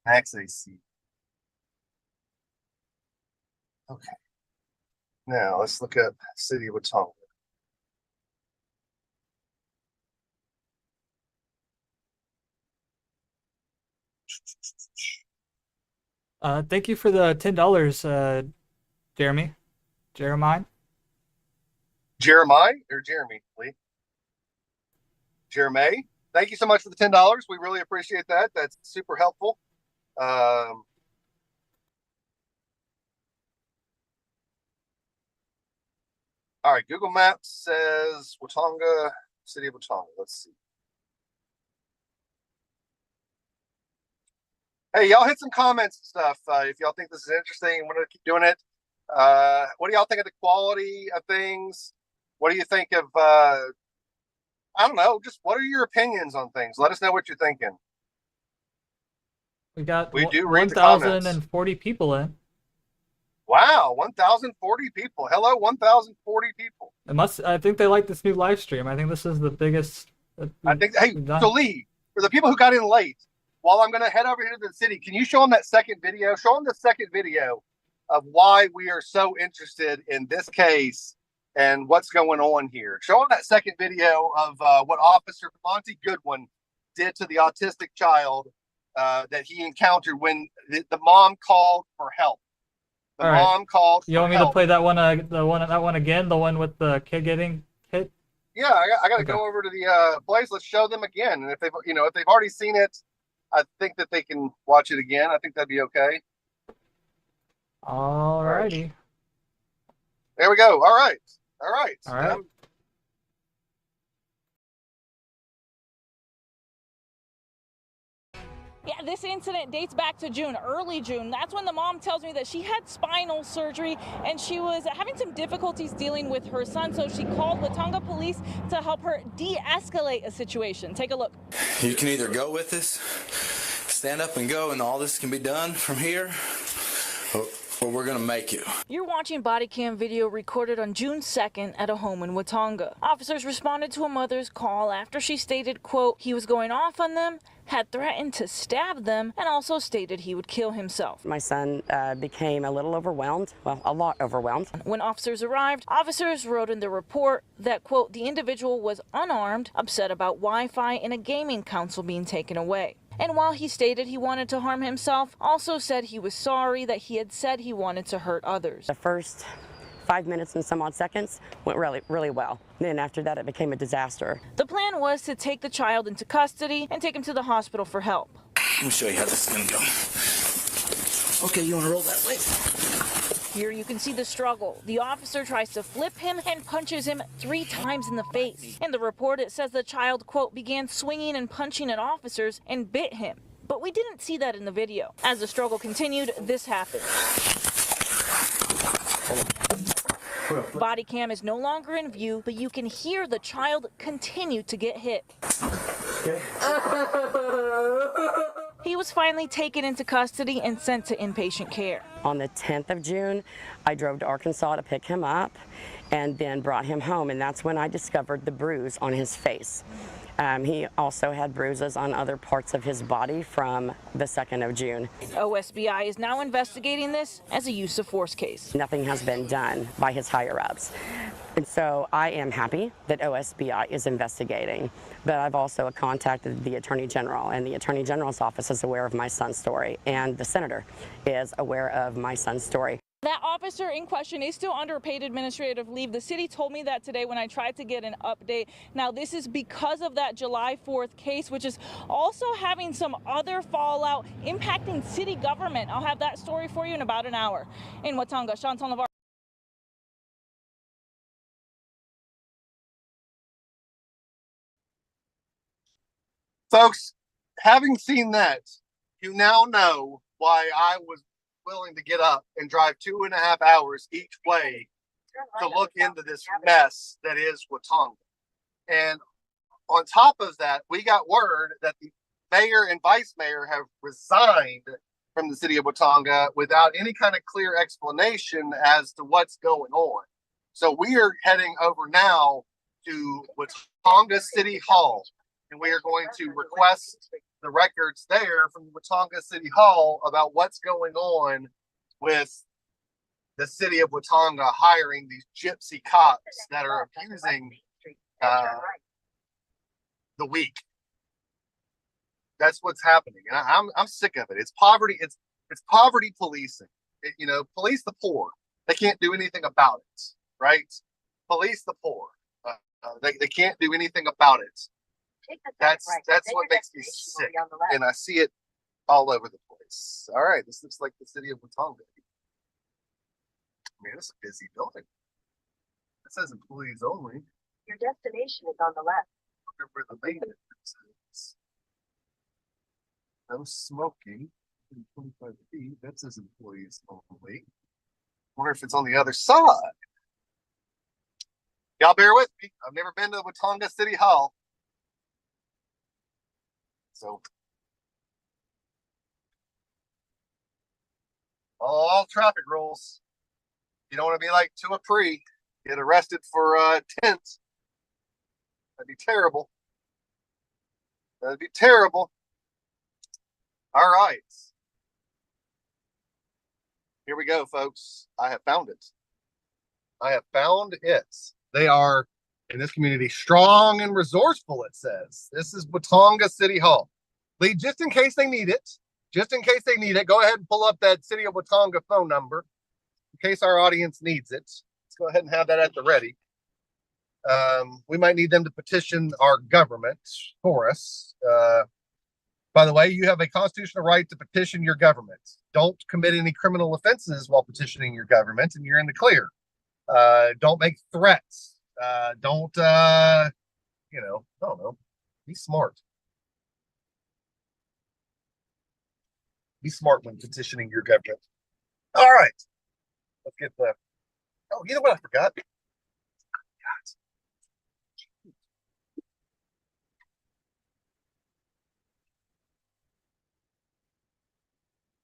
max AC. Okay. Now let's look at City of Watonga. Thank you for the $10, Jeremy. Jeremiah? Jeremiah or Jeremy, Lee? Jeremy, thank you so much for the $10. We really appreciate that. That's super helpful. All right, Google Maps says Watonga, City of Watonga. Let's see. Hey, y'all hit some comments and stuff if y'all think this is interesting and want to keep doing it. What do y'all think of the quality of things? What do you think of I don't know. Just what are your opinions on things? Let us know what you're thinking. We got We do read the comments. 1,040 people in. Wow, 1,040 people. Hello, 1,040 people. I think they like this new live stream. I think this is the biggest. I think. Hey, so Lee, for the people who got in late, while I'm going to head over here to the city, can you show them that second video? Show them the second video of why we are so interested in this case and what's going on here. Show them that second video of what Officer Monty Goodwin did to the autistic child that he encountered when the mom called for help. The mom called. You want me to play that one? That one again? The one with the kid getting hit? Yeah, I got to go over to the place. Let's show them again. And if they've already seen it, I think that they can watch it again. I think that'd be okay. Alrighty. There we go. All right. Yeah, this incident dates back to June, early June. That's when the mom tells me that she had spinal surgery and she was having some difficulties dealing with her son. So she called Watonga police to help her de-escalate a situation. Take a look. You can either go with us, stand up and go, and all this can be done from here, or we're going to make you. You're watching body cam video recorded on June 2nd at a home in Watonga. Officers responded to a mother's call after she stated, quote, he was going off on them, had threatened to stab them, and also stated he would kill himself. My son became a little overwhelmed, well, a lot overwhelmed. When officers arrived, officers wrote in the report that, quote, the individual was unarmed, upset about Wi-Fi and a gaming console being taken away. And while he stated he wanted to harm himself, also said he was sorry that he had said he wanted to hurt others. The first 5 minutes and some odd seconds went really well. Then after that, it became a disaster. The plan was to take the child into custody and take him to the hospital for help. Let me show you how this is going to go. Okay, you want to roll that way? Here you can see the struggle. The officer tries to flip him and punches him 3 times in the face. In the report, it says the child, quote, began swinging and punching at officers and bit him. But we didn't see that in the video. As the struggle continued, this happened. Body cam is no longer in view, but you can hear the child continue to get hit. He was finally taken into custody and sent to inpatient care. On the 10th of June, I drove to Arkansas to pick him up and then brought him home, and that's when I discovered the bruise on his face. He also had bruises on other parts of his body from the 2nd of June. OSBI is now investigating this as a use of force case. Nothing has been done by his higher-ups. And so I am happy that OSBI is investigating, but I've also contacted the Attorney General, and the Attorney General's office is aware of my son's story, and the Senator is aware of my son's story. That officer in question is still under paid administrative leave. The city told me that today when I tried to get an update. Now, this is because of that July 4th case, which is also having some other fallout impacting city government. I'll have that story for you in about an hour. In Watonga, Chantal Navarro. Folks, having seen that, you now know why I was willing to get up and drive 2.5 hours each way to look into this mess that is Watonga. And on top of that, we got word that the mayor and vice mayor have resigned from the city of Watonga without any kind of clear explanation as to what's going on. So we are heading over now to Watonga City Hall, and we are going to request the records there from Watonga City Hall about what's going on with the city of Watonga hiring these gypsy cops that are abusing the weak. That's what's happening, and I'm sick of it. It's poverty. It's poverty policing. Police the poor. They can't do anything about it, right? Police the poor. They can't do anything about it. That's what makes me sick, and I see it all over the place. All right, this looks like the city of Watonga. Man, it's a busy building. It says employees only. Your destination is on the left. Wonder where the maintenance is. No smoking. 25 feet. That says employees only. Wonder if it's on the other side. Y'all bear with me. I've never been to Watonga City Hall. So all traffic rules. You don't want to be like to a pre, get arrested for tent. That'd be terrible. That'd be terrible. All right. Here we go, folks. I have found it. I have found it. They are in this community strong and resourceful, it says. This is Watonga City Hall. Lee, just in case they need it, go ahead and pull up that City of Watonga phone number in case our audience needs it. Let's go ahead and have that at the ready. We might need them to petition our government for us. By the way, you have a constitutional right to petition your government. Don't commit any criminal offenses while petitioning your government, and you're in the clear. Don't make threats. Don't, I don't know. Be smart. Be smart when petitioning your government. All right. Let's get the. Oh, you know what I forgot?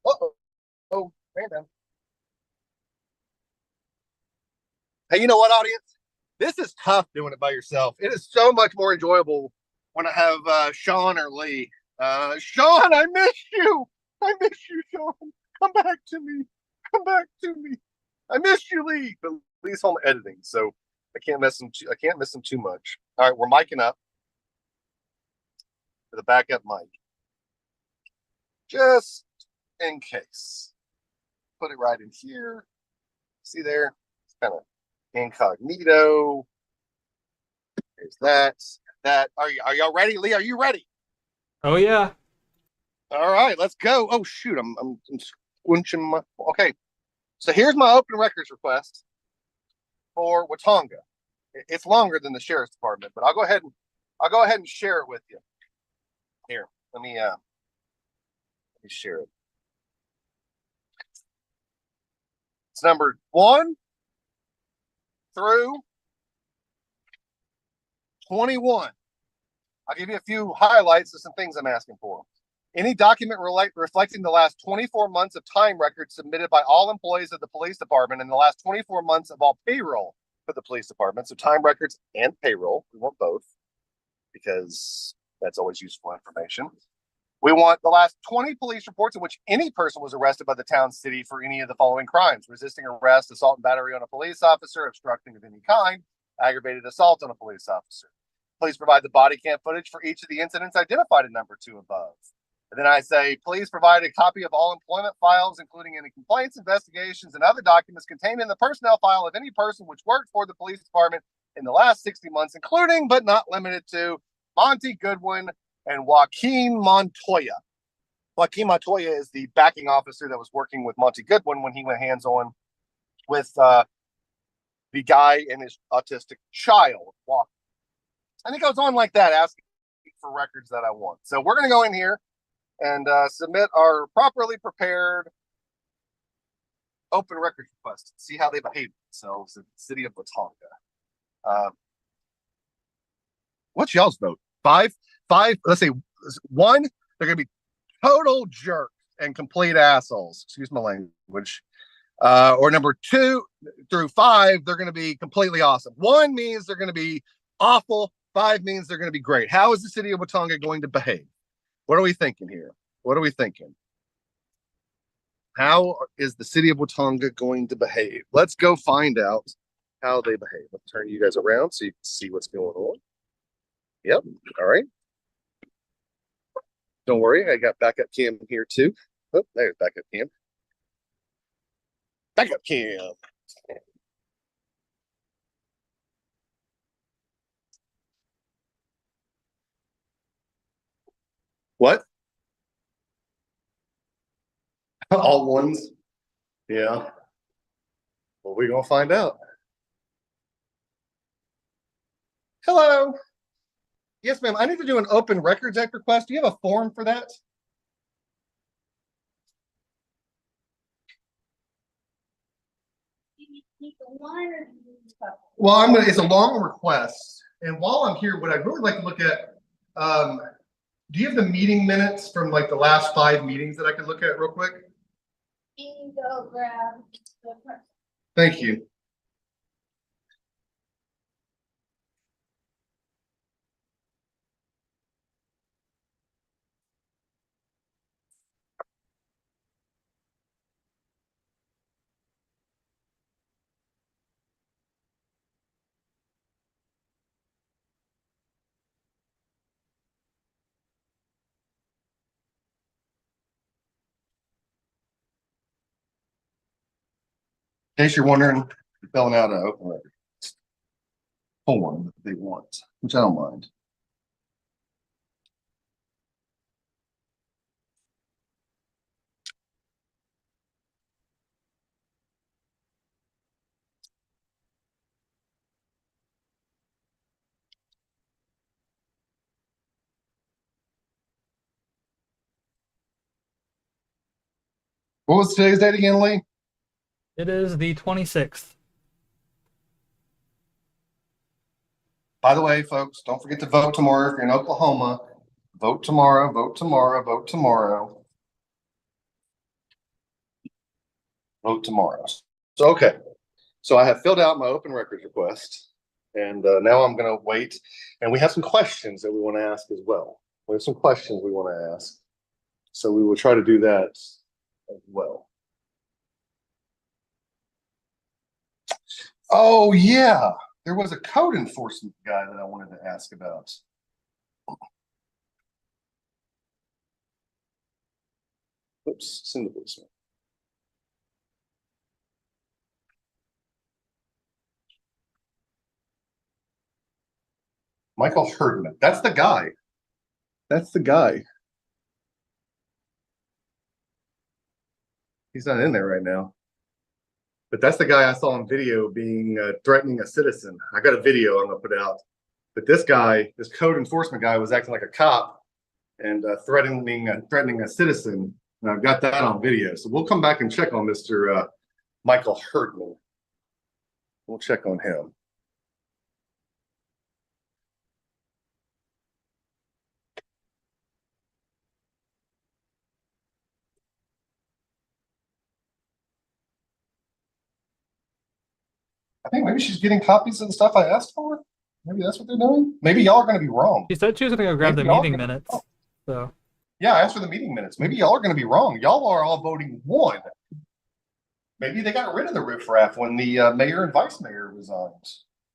Uh-oh. Oh, man. Hey, you know what, audience? This is tough doing it by yourself. It is so much more enjoyable when I have Sean or Lee. Sean, I miss you. I miss you, Sean. Come back to me. Come back to me. I miss you, Lee. But Lee's home editing, so I can't miss him. I can't miss him too much. All right, we're micing up for the backup mic, just in case. Put it right in here. See there? It's kind of incognito. There's that. Are y'all ready, Lee? Are you ready? Oh yeah. All right, let's go. Oh shoot, I'm squinching my. Okay, so here's my open records request for Watonga. It's longer than the sheriff's department, but I'll go ahead and share it with you. Here, let me share it. It's numbered 1 through 21. I'll give you a few highlights of some things I'm asking for. Any document reflecting the last 24 months of time records submitted by all employees of the police department in the last 24 months of all payroll for the police department. So time records and payroll. We want both because that's always useful information. We want the last 20 police reports in which any person was arrested by the town city for any of the following crimes: resisting arrest, assault and battery on a police officer, obstructing of any kind, aggravated assault on a police officer. Please provide the body cam footage for each of the incidents identified in number 2 above. And then I say, please provide a copy of all employment files, including any complaints, investigations, and other documents contained in the personnel file of any person which worked for the police department in the last 60 months, including but not limited to Monty Goodwin and Joaquin Montoya. Joaquin Montoya is the backing officer that was working with Monty Goodwin when he went hands-on with the guy and his autistic child. And it goes on like that, asking for records that I want. So we're going to go in here and submit our properly prepared open records request. See how they behave themselves in the city of Watonga. What's y'all's vote? 5? Let's say 1. They're going to be total jerks and complete assholes. Excuse my language. Or number 2 through 5, they're going to be completely awesome. 1 means they're going to be awful. 5 means they're going to be great. How is the city of Watonga going to behave? What are we thinking here? What are we thinking? How is the city of Watonga going to behave? Let's go find out how they behave. Let's turn you guys around so you can see what's going on. Yep. All right. Don't worry. I got backup cam here too. Oh, there's backup cam. Backup cam. What? All ones? Yeah. Well, we're going to find out. Hello. Yes, ma'am. I need to do an open records act request. Do you have a form for that? Well, it's a long request. And while I'm here, what I'd really like to look at, Do you have the meeting minutes from like the last 5 meetings that I could look at real quick? You can go grab the. Thank you. In case you're wondering, filling out an open record form that they want, which I don't mind. What was today's date again, Lee? It is the 26th. By the way, folks, don't forget to vote tomorrow if you're in Oklahoma. Vote tomorrow, vote tomorrow, vote tomorrow. Vote tomorrow. So, okay. So I have filled out my open records request, and now I'm going to wait. And we have some questions that we want to ask as well. We have some questions we want to ask. So we will try to do that as well. Oh, yeah. There was a code enforcement guy that I wanted to ask about. Oops, send the voicemail. Michael Herdman. That's the guy. That's the guy. He's not in there right now. But that's the guy I saw on video being threatening a citizen. I got a video I'm gonna put out. But this guy, this code enforcement guy, was acting like a cop and threatening a citizen. And I've got that on video. So we'll come back and check on Mr. Michael Herdman. We'll check on him. I think maybe she's getting copies of the stuff I asked for. Maybe that's what they're doing. Maybe y'all are going to be wrong. She said she was going to go grab the meeting minutes. So yeah, I asked for the meeting minutes. Maybe y'all are going to be wrong. Y'all are all voting one. Maybe they got rid of the riffraff when the mayor and vice mayor resigned.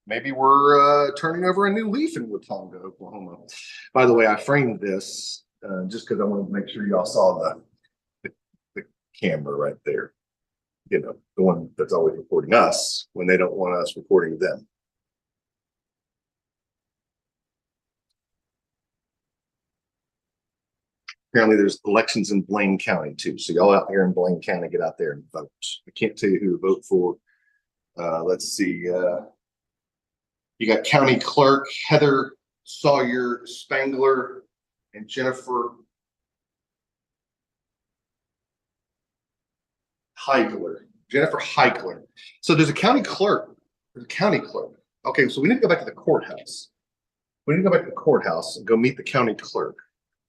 Maybe we're turning over a new leaf in Watonga, Oklahoma. By the way, I framed this just because I wanted to make sure y'all saw the camera right there. You know, the one that's always recording us when they don't want us recording them. Apparently there's elections in Blaine County too. So y'all out here in Blaine County, get out there and vote. I can't tell you who to vote for. Let's see. You got County Clerk Heather Sawyer Spangler and Jennifer Jennifer Heigler. So there's a county clerk. There's a county clerk. Okay, so we need to go back to the courthouse. We need to go back to the courthouse and go meet the county clerk.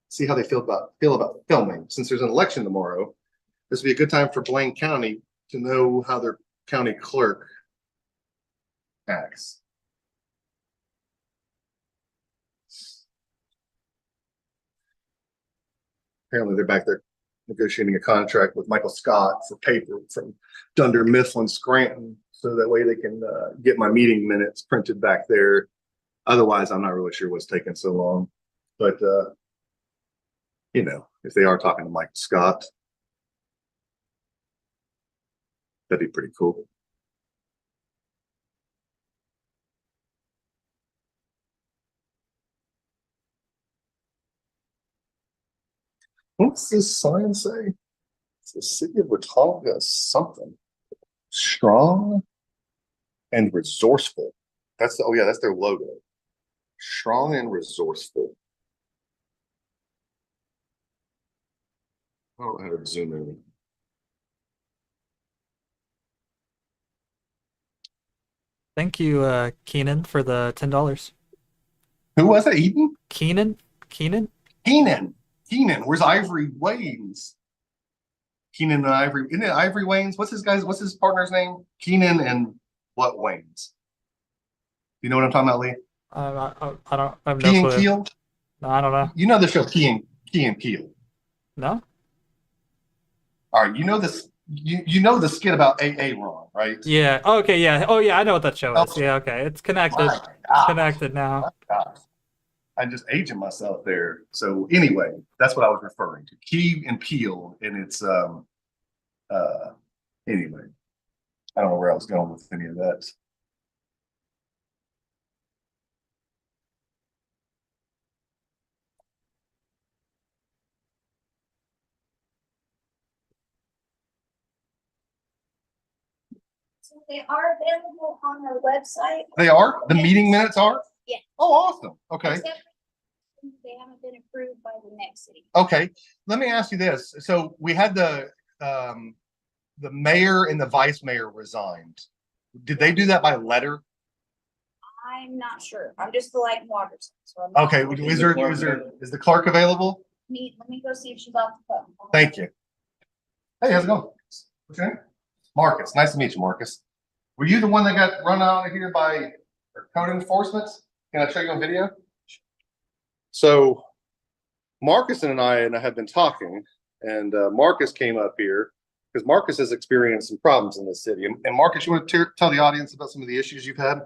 See how they feel about filming. Since there's an election tomorrow, this would be a good time for Blaine County to know how their county clerk acts. Apparently they're back there negotiating a contract with Michael Scott for paper from Dunder Mifflin Scranton, so that way they can get my meeting minutes printed back there. Otherwise, I'm not really sure what's taking so long. But you know, if they are talking to Mike Scott, that'd be pretty cool. What's this sign say? It's the city of Watonga something. Strong and resourceful. That's the, oh yeah, that's their logo. Strong and resourceful. I don't know how to zoom in. Thank you, Keenan, for the $10. Who was it? Eden? Keenan? Keenan. Where's Ivory Waynes? Keenan and Ivory. Isn't it Ivory Waynes? What's his partner's name? Keenan and what Waynes? You know what I'm talking about, Lee? I don't. I have no Key and clue. Keel? No, I don't know. You know the show Key and Keel. No. All right, you know this. You know the skit about Ron, right? Yeah. Okay. Yeah. Oh, yeah. I know what that show is. Yeah. Okay. It's connected. It's connected now. I'm just aging myself there. So anyway, that's what I was referring to. Key and Peele, and it's anyway. I don't know where I was going with any of that. So they are available on our website. They are? The meeting minutes are? Yeah. Oh, awesome. Okay. Except they haven't been approved by the next city. Okay. Let me ask you this. So we had the mayor and the vice mayor resigned. Did they do that by letter? I'm not sure. I'm just the light and water. So I'm Okay. Is the clerk available? Let me go see if she's off the phone. Thank you. Hey, how's it going? Okay. Marcus, nice to meet you, Marcus. Were you the one that got run out of here by code enforcement? Can I show you a video? So Marcus and I have been talking, and Marcus came up here because Marcus has experienced some problems in this city. And Marcus, you want to tell the audience about some of the issues you've had?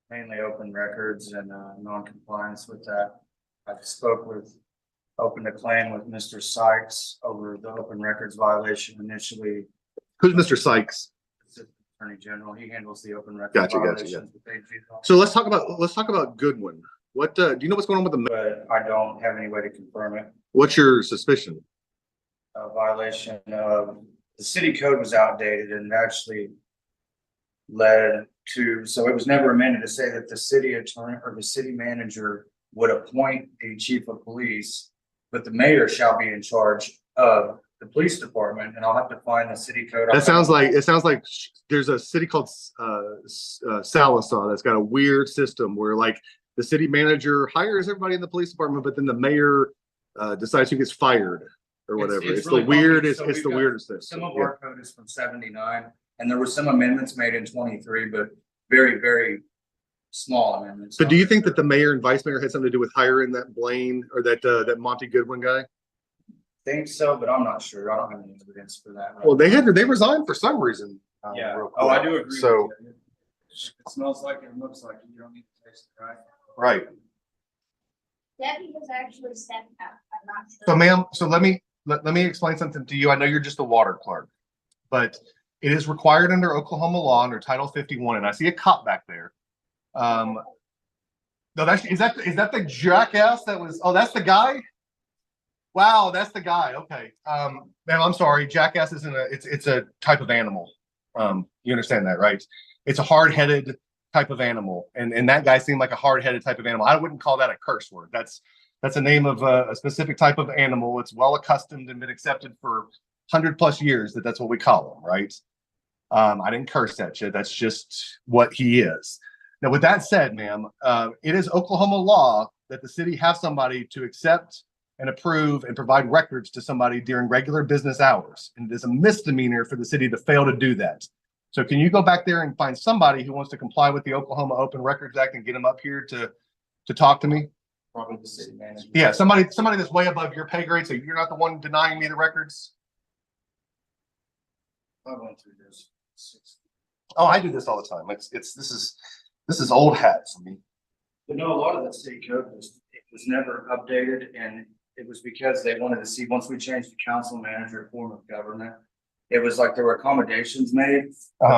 Mainly open records and non-compliance with that. I spoke with, opened a claim with Mr. Sykes over the open records violation initially. Who's Mr. Sykes? Attorney General. He handles the open records. Gotcha. So let's talk about Goodwin. What do you know what's going on with the? But I don't have any way to confirm it. What's your suspicion? A violation of the city code was outdated and actually led to, so it was never amended to say that the city attorney or the city manager would appoint a chief of police, but the mayor shall be in charge of the police department. And I'll have to find the city code. It sounds like there's a city called Sallisaw that's got a weird system where like the city manager hires everybody in the police department, but then the mayor decides who gets fired or whatever. It's really the weirdest. It's the weirdest thing. Some of our code is from '79, and there were some amendments made in '23, but very, very small amendments. So, do you think that the mayor and vice mayor had something to do with hiring that Blaine or that Monty Goodwin guy? Think so, but I'm not sure. I don't have any evidence for that. Well, they resigned for some reason. Yeah. Oh, I do agree. So with you. It smells like it, looks like it. You don't need to taste it, right? Right. Debbie was actually sent out. I'm not sure. So, ma'am, so let me explain something to you. I know you're just a water clerk, but it is required under Oklahoma law under Title 51, and I see a cop back there. No, is that the jackass that was? Oh, that's the guy. Wow, that's the guy. Okay, ma'am, I'm sorry. Jackass isn't it's a type of animal. You understand that, right? It's a hard-headed type of animal, and that guy seemed like a hard-headed type of animal. I wouldn't call that a curse word. That's a name of a specific type of animal. It's well accustomed and been accepted for 100+ years that's what we call them, right? I didn't curse that shit. That's just what he is. Now, with that said, ma'am, it is Oklahoma law that the city have somebody to accept and approve and provide records to somebody during regular business hours. And it is a misdemeanor for the city to fail to do that. So can you go back there and find somebody who wants to comply with the Oklahoma Open Records Act and get them up here to talk to me? Probably the city manager. Yeah, somebody that's way above your pay grade, so you're not the one denying me the records. I went through this. Oh, I do this all the time. This is old hat for me. You know, a lot of the city code was never updated, and it was because they wanted to see, once we changed the council manager form of government, it was like there were accommodations made,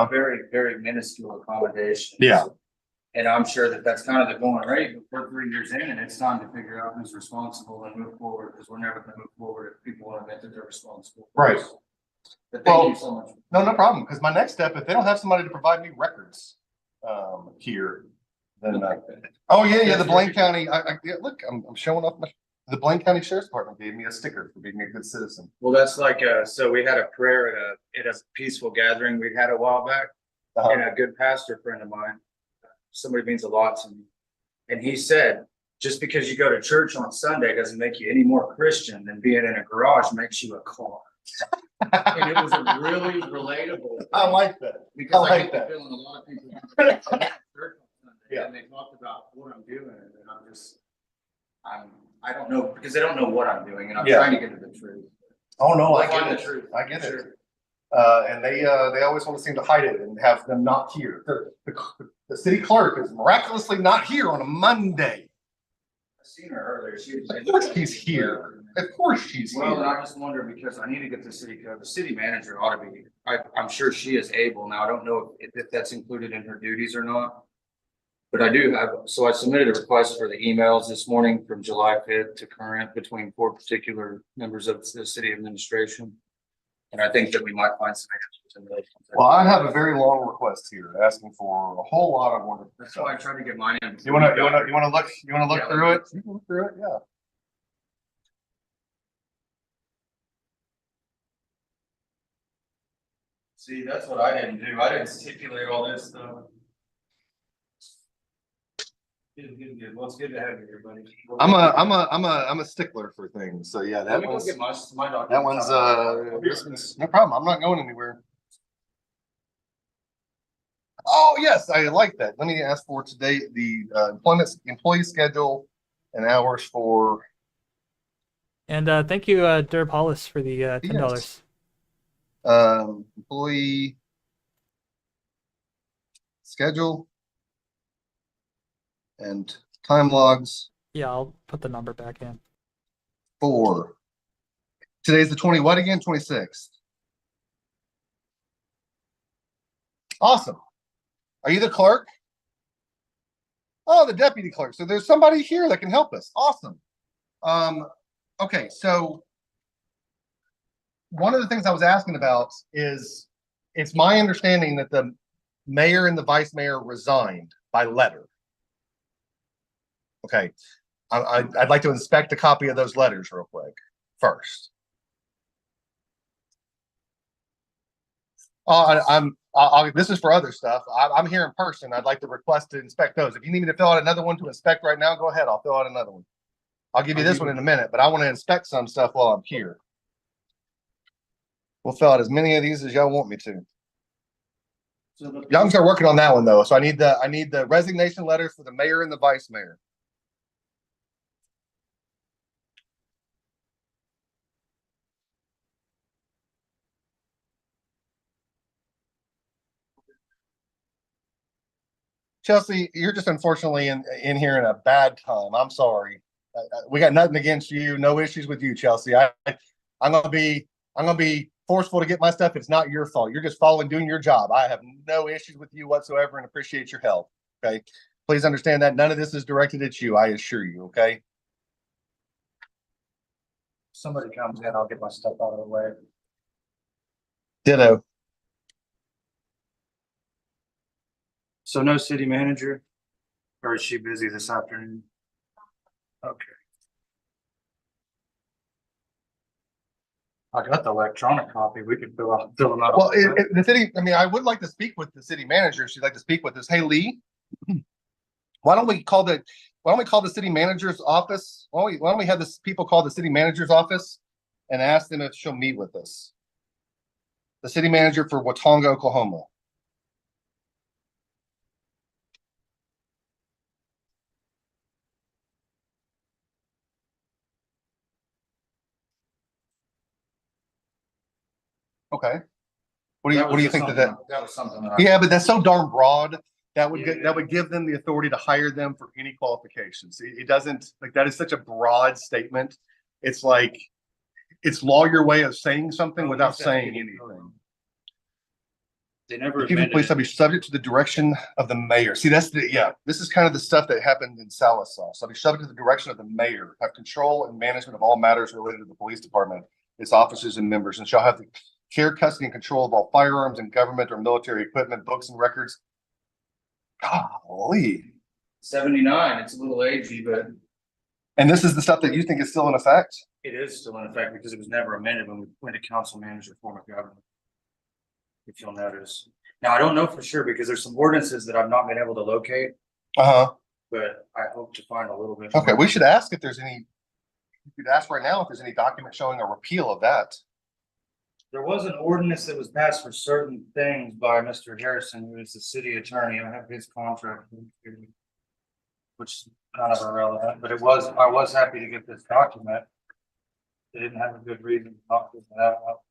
very, very minuscule accommodations. Yeah. And I'm sure that that's kind of the going rate, but we're 3 years in and it's time to figure out who's responsible and move forward, because we're never going to move forward if people want to admit that they're responsible. Right. But thank you so much. No problem. Because my next step, if they don't have somebody to provide me records here, then oh yeah, the Blaine County. Yeah, look, I'm showing off the Blaine County Sheriff's Department gave me a sticker for being a good citizen. Well, that's like so we had a prayer at a peaceful gathering we had a while back, and a good pastor friend of mine, somebody means a lot to me, and he said, just because you go to church on Sunday doesn't make you any more Christian than being in a garage makes you a car. And it was a really relatable. I like that. Because I like that. feeling a lot of people go to church on Sunday, Yeah. and they talked about what I'm doing, and I don't know, because they don't know what I'm doing, and I'm Yeah. trying to get to the truth. Oh no, I Find get the it. truth. I get it. Sure. And they always want to seem to hide it and have them not here. The city clerk is miraculously not here on a Monday. I seen her earlier. Of course she's here. Of course she's Well, here. and I just wonder, because I need to get the city code, the city manager ought to be, I'm sure she is able. Now, I don't know if that's included in her duties or not. But I do have, so I submitted a request for the emails this morning from July 5th to current between 4 particular members of the city administration. And I think that we might find some answers in those. Well, I have a very long request here asking for a whole lot of wonderful That's stuff. why I tried to get mine in. You wanna look Yeah, through it? You can look through it, yeah. See, that's what I didn't do. I didn't stipulate all this stuff. Good. Well, it's good to have you here, buddy. I'm a stickler for things. So yeah, Let me go get my document. that one's this one's no problem. I'm not going anywhere. Oh yes, I like that. Let me ask for today the employee schedule and hours for. And thank you, Derb Hollis, for the $10. Employee schedule and time logs Yeah, I'll put the number back in. for today's the 20 what again? 26th. Awesome. Are you the clerk? Oh, the deputy clerk. So there's somebody here that can help us. Awesome. Okay, so one of the things I was asking about is it's my understanding that the mayor and the vice mayor resigned by letter. Okay, I'd like to inspect a copy of those letters real quick first. This is for other stuff. I'm here in person. I'd like to request to inspect those. If you need me to fill out another one to inspect right now, go ahead. I'll fill out another one. I'll give you this one in a minute, but I want to inspect some stuff while I'm here. We'll fill out as many of these as y'all want me to. So Y'all can start working on that one though. So I need the resignation letters for the mayor and the vice mayor. Chelsea, you're just unfortunately in here in a bad time. I'm sorry. We got nothing against you. No issues with you, Chelsea. I'm gonna be forceful to get my stuff. It's not your fault. You're just doing your job. I have no issues with you whatsoever and appreciate your help. Okay. Please understand that none of this is directed at you. I assure you. Okay. somebody comes in, I'll get my stuff out of the way. Ditto. So no city manager? Or is she busy this afternoon? Okay. I got the electronic copy. We could fill them out. Well, the city, I mean, I would like to speak with the city manager. If she'd like to speak with us. Hey, Lee, why don't we call the city manager's office? Why don't we have this people call the city manager's office and ask them if she'll meet with us? The city manager for Watonga, Oklahoma. Okay. What do you think that was something. Yeah, but that's so darn broad. That would give them the authority to hire them for any qualifications. It doesn't, like, that is such a broad statement. It's like it's lawyer way of saying something without saying anything. They never. The people shall be subject to the direction of the mayor. See, this is kind of the stuff that happened in Sallisaw. So be subject to the direction of the mayor, have control and management of all matters related to the police department, its officers and members, and shall have the care, custody, and control of all firearms and government or military equipment, books, and records. Golly. 79. It's a little agey, but. And this is the stuff that you think is still in effect? It is still in effect because it was never amended when we went to council manager form of government. If you'll notice. Now, I don't know for sure because there's some ordinances that I've not been able to locate. Uh-huh. but I hope to find a little bit. Okay, more. we should ask if there's any, you could ask right now if there's any document showing a repeal of that. There was an ordinance that was passed for certain things by Mr. Harrison, who is the city attorney. I have his contract, which is kind of irrelevant, but I was happy to get this document. They didn't have a good reason to not give that up.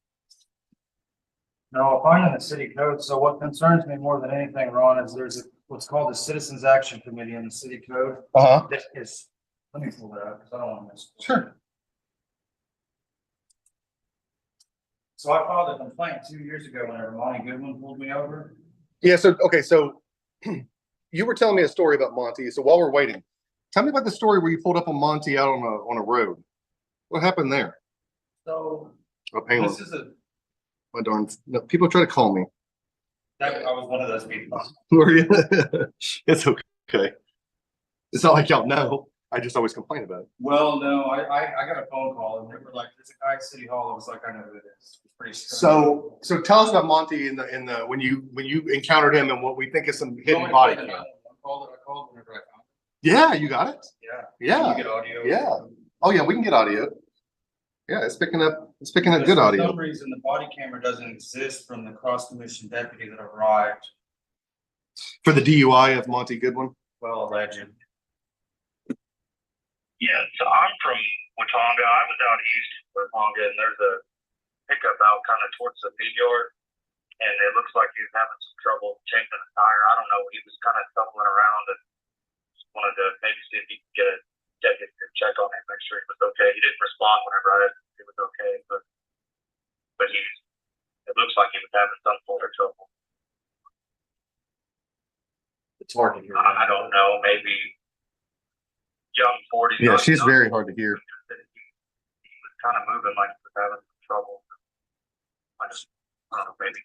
No, I'll find in the city code. So what concerns me more than anything, Ron, is there's what's called the Citizens Action Committee in the city code. That is, let me pull that up because I don't want to miss. Sure. So I filed a complaint 2 years ago whenever Monty Goodwin pulled me over. Yeah, so, okay, so you were telling me a story about Monty. So while we're waiting, tell me about the story where you pulled up on Monty out on a road. What happened there? So this is my darn, no, people try to call me. I was one of those people. Were you? It's okay. It's not like y'all know. I just always complain about it. Well, no, I got a phone call and they were like, "There's a guy at City Hall." I was like, "I know who it is." It's pretty strange. So tell us about Monty in the when you encountered him and what we think is some hidden body cam. I called whenever I found Yeah, you got it. Yeah. Yeah. You get audio. Yeah. Oh yeah, we can get audio. Yeah, it's picking up good audio. For some reason, the body camera doesn't exist from the cross commission deputy that arrived. For the DUI of Monty Goodwin? Well, alleged. Yeah, so I'm from Watonga. I was out east of Watonga, and there's a pickup out kind of towards the feed yard, and it looks like he was having some trouble changing a tire. I don't know. He was kind of stumbling around and just wanted to maybe see if he could get a deputy to check on him, make sure he was okay. He didn't respond whenever I asked if he was okay, but it looks like he was having some sort of trouble. It's hard to hear. I don't know, maybe young 40s. Yeah, she's very hard to hear. He was kind of moving like he was having some trouble. I don't know, maybe.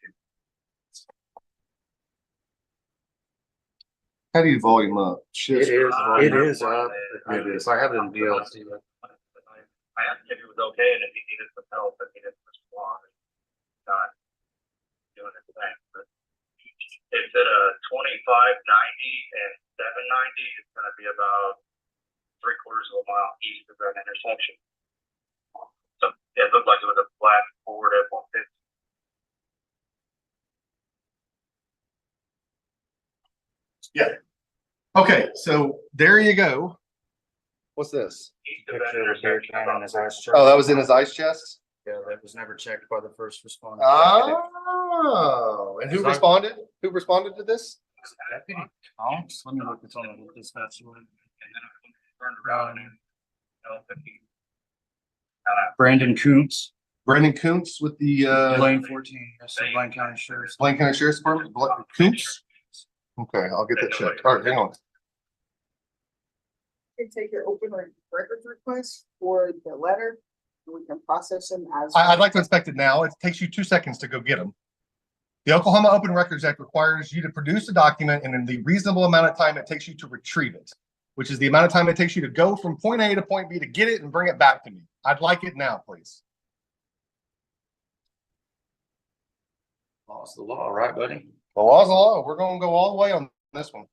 How do you volume up? Shit. It is up. It is. I have it in VLC. I asked if he was okay and if he needed some help, and he didn't respond. Not doing his thing, but it's at a 2590 and 790. It's going to be about 3/4 of a mile east of that intersection. So it looked like it was a black Ford F-150. Yeah. Okay, so there you go. What's this? Oh, that was in his ice chest? Yeah, that was never checked by the first responder. Oh, and who responded? Who responded to this? Deputy Counts. Let me look. It's on the dispatch line. And then I turned around and Brandon Kuntz. Brandon Kuntz with the Blaine 14. Yes, so Blaine County Sheriff's. Blaine County Sheriff's Department. Kuntz. Okay, I'll get that checked. All right, hang on. You can take your open records request for the letter, and we can process them as. I'd like to inspect it now. It takes you 2 seconds to go get them. The Oklahoma Open Records Act requires you to produce a document and in the reasonable amount of time it takes you to retrieve it, which is the amount of time it takes you to go from point A to point B to get it and bring it back to me. I'd like it now, please. Law's the law, right, buddy? The law's the law. We're going to go all the way on this one.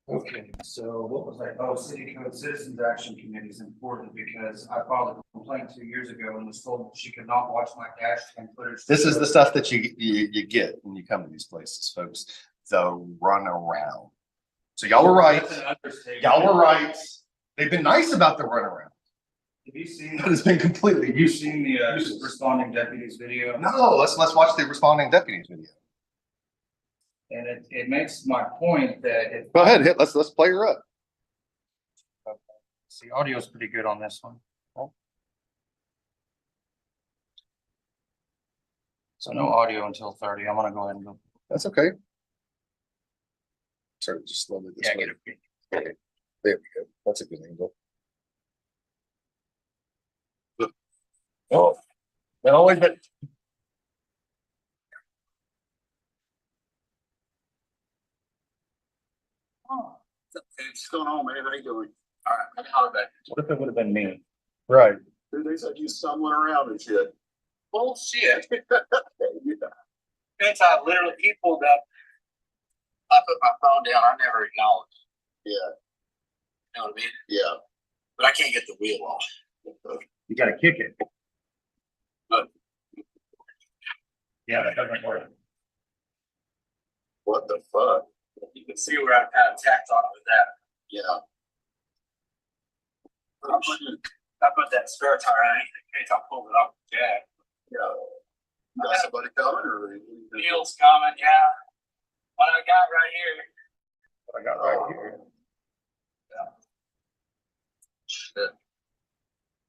Okay, so what was that? Oh, City Code Citizens Action Committee is important because I filed a complaint 2 years ago and was told she could not watch my dash cam footage. This is the stuff that you get when you come to these places, folks. The run around. So y'all were right. Y'all were right. They've been nice about the run around. Have you seen? But it's been completely. Have you seen the responding deputies video? No, let's watch the responding deputies video. And it makes my point that if go ahead, let's play her up. Okay. See, audio is pretty good on this one. Oh. So no audio until 30. I'm gonna go ahead and go. That's okay. Sorry, just slowly this way. Okay. There we go. That's a good angle. Oh, that always been. Oh, what's going on, man? How you doing? All right, how about? What if it would have been me? Right. They said you stumbling around and shit. Bullshit. Yeah. Since I literally he pulled up I put my phone down. I never acknowledge. Yeah. You know what I mean? Yeah. But I can't get the wheel off. You gotta kick it. But Yeah, that doesn't work. What the fuck? you can see where I kind of tapped on it with that. Yeah. I put that spare tire on it in case I pull it off the jack. Yeah. You got somebody coming or? Wheels coming, yeah. What I got right here. What I got right here. Shit.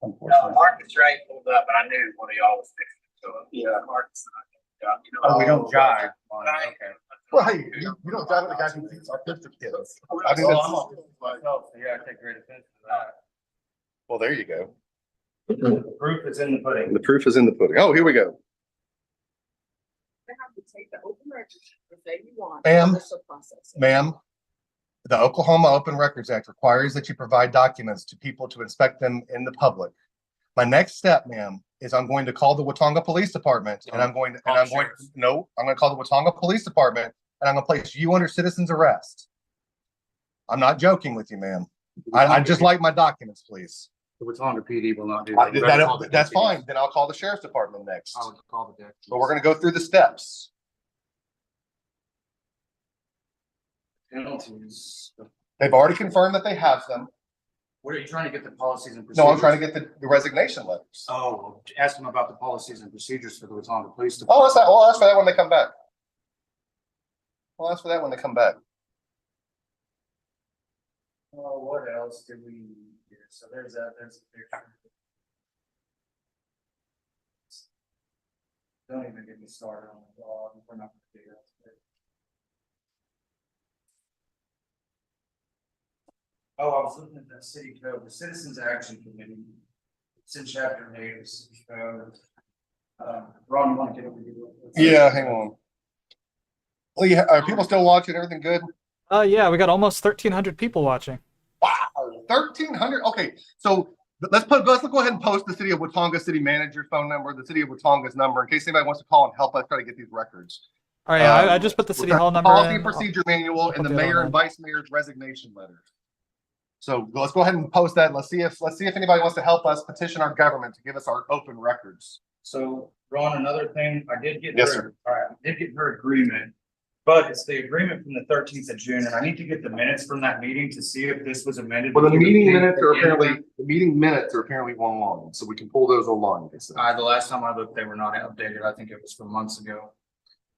No, Marcus Ray pulled up, and I knew one of y'all was fixing it. So yeah, Marcus. You know, Oh, we don't jive on it, okay. Right, you don't drive with a guy who teaches autistic kids. I mean, Oh, that's, I'm on myself, so yeah, I take great offense to that. well, there you go. The proof is in the pudding. The proof is in the pudding. Oh, here we go. They have to take the open records if they want. Ma'am. Initial process. Ma'am, the Oklahoma Open Records Act requires that you provide documents to people to inspect them in the public. My next step, ma'am, is I'm going to call the Watonga Police Department and I'm going to call the Watonga Police Department and I'm going to place you under citizen's arrest. I'm not joking with you, ma'am. I just like my documents, please. The Watonga PD will not do that. That's fine. Then I'll call the sheriff's department next. I would call the deputy. But we're going to go through the steps. Penalties. They've already confirmed that they have them. What are you trying to get the policies and procedures? No, I'm trying to get the resignation letters. Oh, well, ask them about the policies and procedures for the Watonga Police Oh, Department. we'll ask for that when they come back. We'll ask for that when they come back. Oh, what else did we get? So there's that, there's a picture. Don't even get me started on the dog. We're not gonna do that today. Oh, I was looking at that city code, the Citizens Action Committee. It's in chapter 8 of the city code. Ron, you want to get over here? Yeah, hang on. Well, yeah, are people still watching? Everything good? Yeah, we got almost 1,300 people watching. Wow, 1,300. Okay, so let's go ahead and post the city of Watonga city manager's phone number, the city of Watonga's number, in case anybody wants to call and help us try to get these records. All right, I just put the city hall number policy in. procedure manual and the the mayor other and vice mayor's resignation letters. So let's go ahead and post that. Let's see if anybody wants to help us petition our government to give us our open records. So, Ron, another thing, I did get Yes, her, sir. all right, I did get her agreement, but it's the agreement from the 13th of June, and I need to get the minutes from that meeting to see if this was amended. Well, the meeting minutes are apparently online, so we can pull those online. The last time I looked, they were not updated. I think it was from months ago.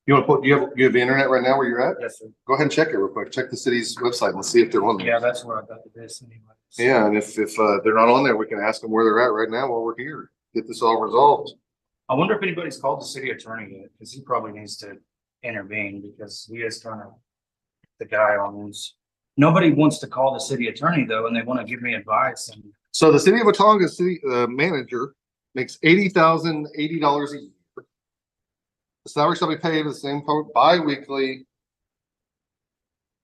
You want to put? You have the internet right now where you're at? Yes, sir. Go ahead and check it real quick. Check the city's website and let's see if they're on there. Yeah, that's where I got this anyway. Yeah, and if they're not on there, we can ask them where they're at right now while we're here. Get this all resolved. I wonder if anybody's called the city attorney yet, because he probably needs to intervene because he is kind of the guy on this. Nobody wants to call the city attorney though, and they want to give me advice. And So the city of Watonga city manager makes $80,080 a year. The salary shall be paid the same bi-weekly.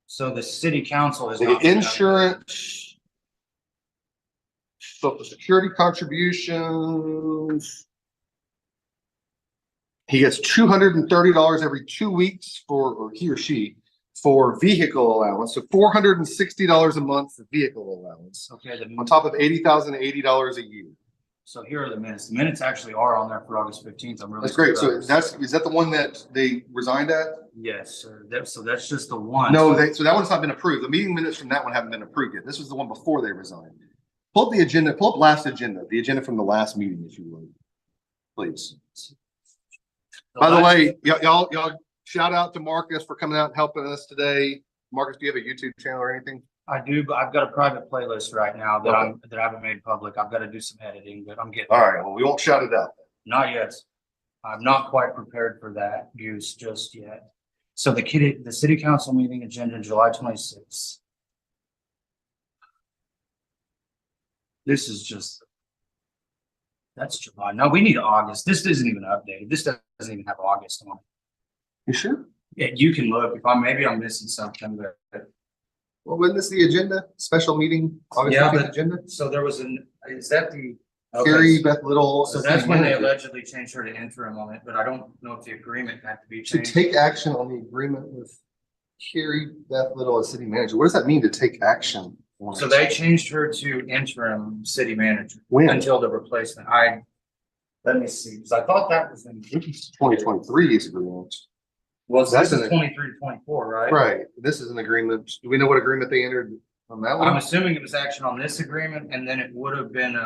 so the city council is The not. insurance, social security contributions. He gets $230 every 2 weeks or he or she, for vehicle allowance. So $460 a month for vehicle allowance. Okay, On top of $80,080 a year. so here are the minutes. The minutes actually are on there for August 15th. I'm really. That's great. So surprised. is that the one that they resigned at? Yes, sir. So that's just the one. No, so that one's not been approved. The meeting minutes from that one haven't been approved yet. This was the one before they resigned. Pull up the agenda, pull up last agenda, the agenda from the last meeting, if you would, please. By the way, y'all shout out to Marcus for coming out and helping us today. Marcus, do you have a YouTube channel or anything? I do, but I've got a private playlist right now that I haven't made public. I've got to do some editing, but I'm getting. All right, well, we won't shout it out. Not yet. I'm not quite prepared for that use just yet. So the city council meeting agenda, July 26th. This is just. That's July. No, we need August. This isn't even updated. This doesn't even have August on it. You sure? Yeah, you can look. Maybe I'm missing something, but. Well, wasn't this the agenda? Special meeting? August 15th agenda? So there was is that the? Carrie Beth Little. So that's when they allegedly changed her to interim on it, but I don't know if the agreement had to be To changed. take action on the agreement with. Carrie Beth Little as city manager. What does that mean to take action? So they changed her to interim city manager. When? Until the replacement. Let me see, because I thought that was in. 2023 agreement. Well, so That's this is an- 23-24, right? Right. This is an agreement. Do we know what agreement they entered on that one? I'm assuming it was action on this agreement, and then it would have been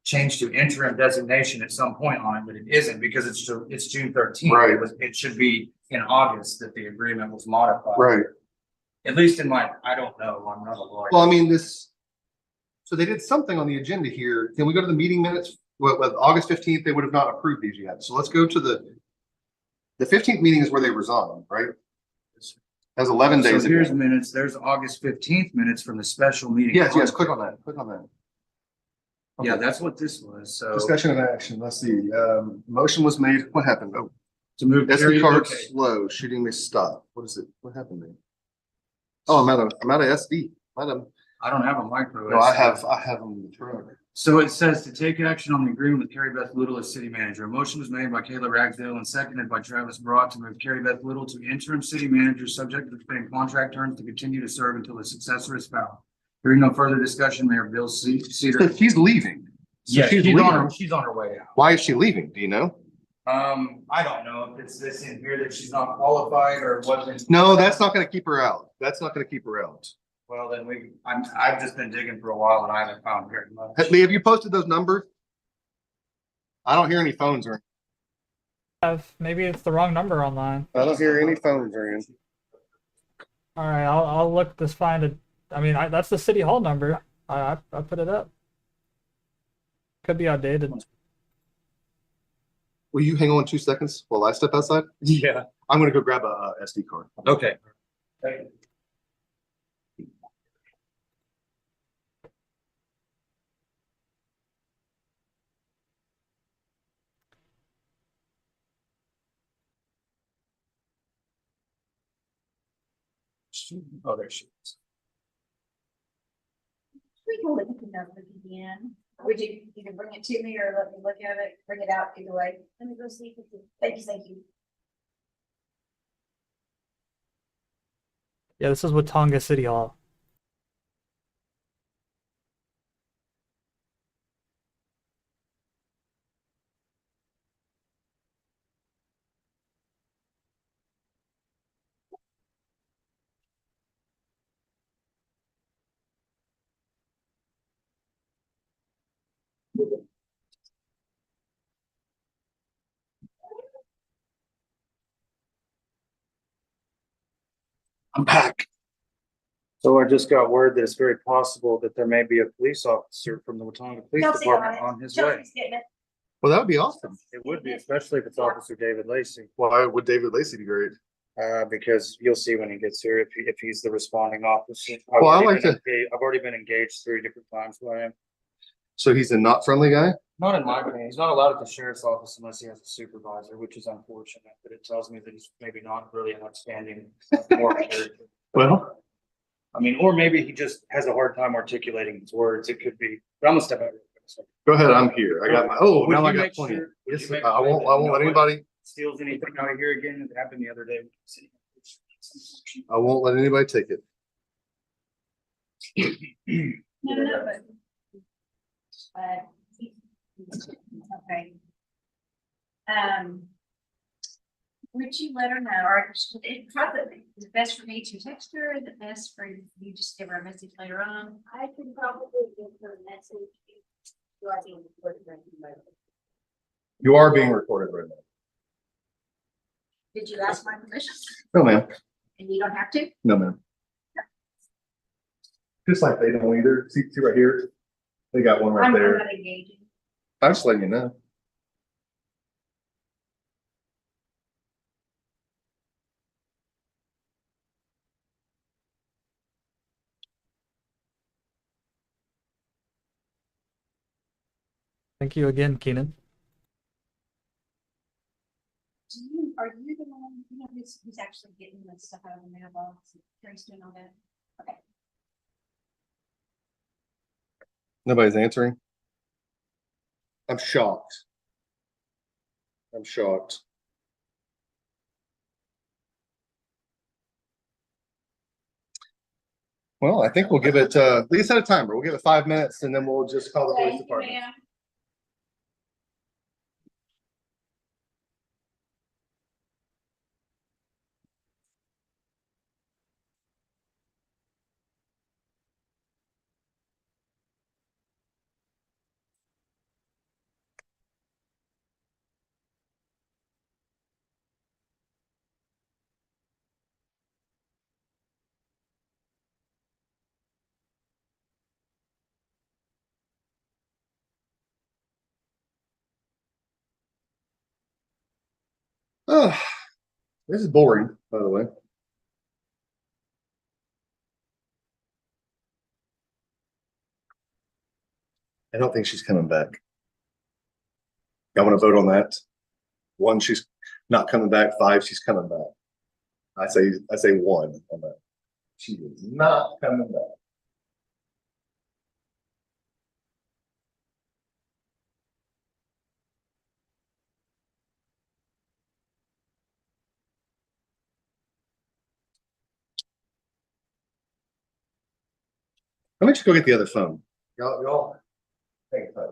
changed to interim designation at some point on it, but it isn't because it's June 13th. Right. It should be in August that the agreement was modified. Right. At least in my, I don't know, I'm not a lawyer. Well, I mean, so they did something on the agenda here. Can we go to the meeting minutes? With August 15th, they would have not approved these yet. So let's go to the 15th meeting is where they resigned, right? That's 11 days So here's ago. minutes, there's August 15th minutes from the special meeting. Yes, click on that. Yeah, Okay. that's what this was, so. Discussion of action. Let's see. Motion was made. What happened? Oh, To move. SD card Okay. slow. Shooting may stop. What is it? What happened there? Oh, I'm out of SD. I don't have a micro. No, I SD. have them in the truck. So it says to take action on the agreement with Carrie Beth Little as city manager. A motion was made by Kayla Ragsdale and seconded by Travis Broad to move Carrie Beth Little to interim city manager, subject to the same contract terms to continue to serve until a successor is found. Hearing no further discussion, Mayor Bill Cedar. So she's leaving. So Yeah, she's leaving. on her way out. Why is she leaving? Do you know? I don't know if it's this in here that she's not qualified or wasn't. No, that's not going to keep her out. That's not going to keep her out. Well, then I've just been digging for a while and I haven't found very much. Lee, have you posted those numbers? I don't hear any phones ringing. Maybe it's the wrong number online. I don't hear any phones ringing. All right, I'll look to find it. I mean, that's the city hall number. I put it up. Could be outdated. Will you hang on 2 seconds while I step outside? Yeah. I'm going to go grab a SD card. Okay. Oh, there she is. We can look at the number again. Would you can bring it to me or let me look at it, bring it out either way? Let me go see if it's, thank you. Yeah, this is Watonga City Hall. I'm back. So I just got word that it's very possible that there may be a police officer from the Watonga Police Chelsea Department got it. on his way. Chelsea's getting it. Well, that would be awesome. It would be, especially if it's Officer David Lacey. Why would David Lacey be great? Because you'll see when he gets here, if he's the responding officer. Well, I like to. I've already been engaged 3 different times by him. So he's a not friendly guy? Not in my opinion. He's not allowed at the sheriff's office unless he has a supervisor, which is unfortunate, but it tells me that he's maybe not really an outstanding moral character. Well, I mean, or maybe he just has a hard time articulating his words. It could be, but I'm gonna step out. go ahead. I'm here. I got my, Would now you I got make 20. sure- would Yes, you make I sure won't that let nobody anybody, steals anything out of here again. It happened the other day. I won't let anybody take it. No, but. Okay. Would you let her know, or it probably is it best for me to text her, is it best for you just give her a message later on? I can probably give her a message. You are being recorded right now. You are being recorded right now. Did you ask my permission? No, ma'am. And you don't have to? No, ma'am. Just like they don't either. See right here? They got one right I'm there. not engaging. I'm just letting you know. Thank you again, Keenan. Are you the one, who's actually getting the stuff out of the mailbox? Terry's doing all that? Okay. Nobody's answering. I'm shocked. I'm shocked. Well, I think we'll give it, Lisa set a timer. We'll give it 5 minutes and then we'll just call the police department. Oh, this is boring, by the way. I don't think she's coming back. Y'all want to vote on that? 1, she's not coming back. 5, she's coming back. I say 1 on that. She is not coming back. Let me just go get the other phone. Y'all. Thanks, bud.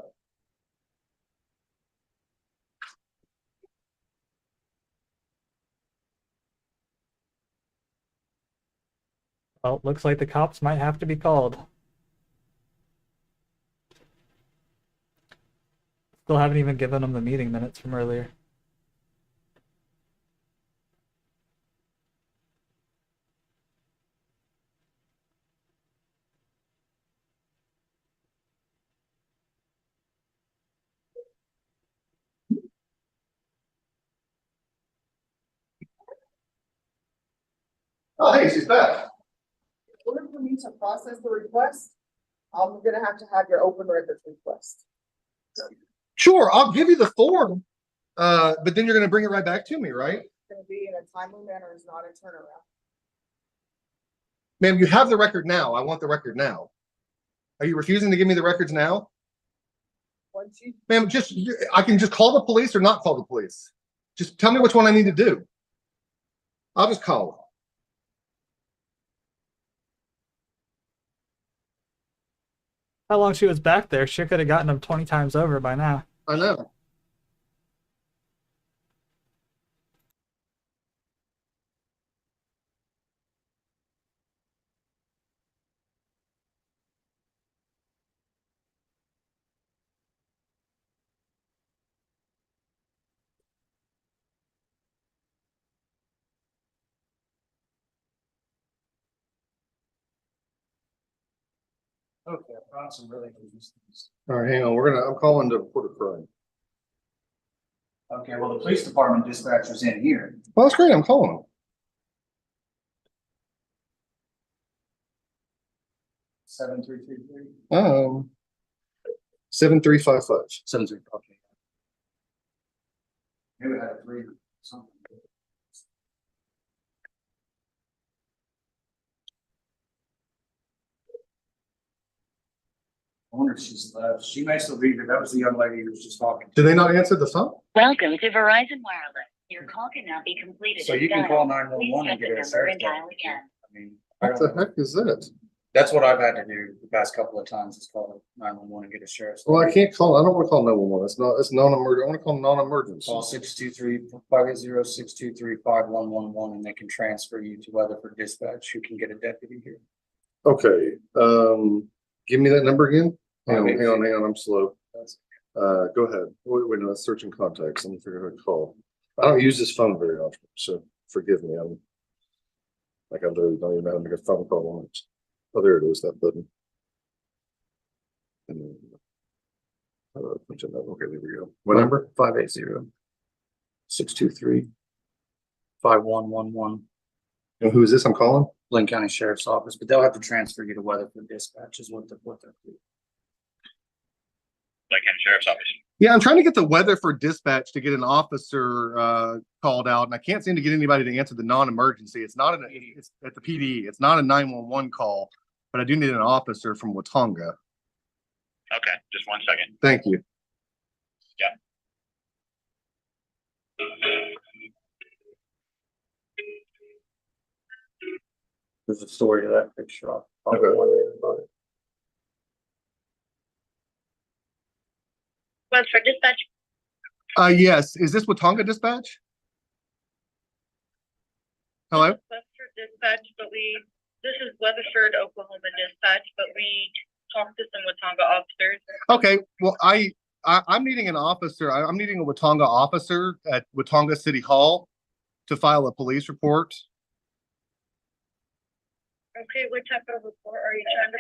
Well, looks like the cops might have to be called. Still haven't even given them the meeting minutes from earlier. Oh, hey, she's back. In order for me to process the request, I'm gonna have to have your open records request. Sure, I'll give you the form, but then you're going to bring it right back to me, right? It's gonna be in a timely manner, is not a turnaround. Ma'am, you have the record now. I want the record now. Are you refusing to give me the records now? Once you, Ma'am, I can just call the police or not call the police. Just tell me which one I need to do. I'll just call them. How long she was back there, she could have gotten them 20 times over by now. I know. Okay, I found some really interesting. All right, hang on. I'm calling to report a crime. Okay, well, the police department dispatcher's in here. Well, that's great. I'm calling them. 7333. 7355. 73. Okay. Maybe I had a 3 or something. I wonder if she's left. She may still be here. That was the young lady who was just talking. Did they not answer the phone? Welcome to Verizon Wireless. Your call cannot be completed. So you can call 911 and get a sheriff's dial again. I mean, What the heck is that? that's what I've had to do the past couple of times is call 911 and get a sheriff's. Well, I can't call. I don't want to call 911. It's non-emergency. I want to call non-emergency. Call 623-580-623-5111 and they can transfer you to Weatherford Dispatch. You can get a deputy here. Okay. Give me that number again. Hang on. I'm slow. Go ahead. Wait, no, that's searching contacts. Let me figure out who to call. I don't use this phone very often, so forgive me. I literally don't even know how to make a phone call on it. Oh, there it is, that button. And then, okay, there we go. What number? 580-623-5111. And who is this I'm calling? Lynn County Sheriff's Office, but they'll have to transfer you to Weatherford Dispatch is what they're doing. Lake County Sheriff's Office. Yeah, I'm trying to get the Weatherford Dispatch to get an officer called out, and I can't seem to get anybody to answer the non-emergency. It's at the PD. It's not a 911 call, but I do need an officer from Watonga. Okay, just 1 second. Thank you. Yeah. There's a story to that picture. What's for dispatch? Yes. Is this Watonga Dispatch? Hello? Weatherford Dispatch, but this is Weatherford, Oklahoma Dispatch, but we talked to some Watonga officers. Okay. Well, I'm needing an officer. I'm needing a Watonga officer at Watonga City Hall to file a police report. Okay, what type of report are you trying to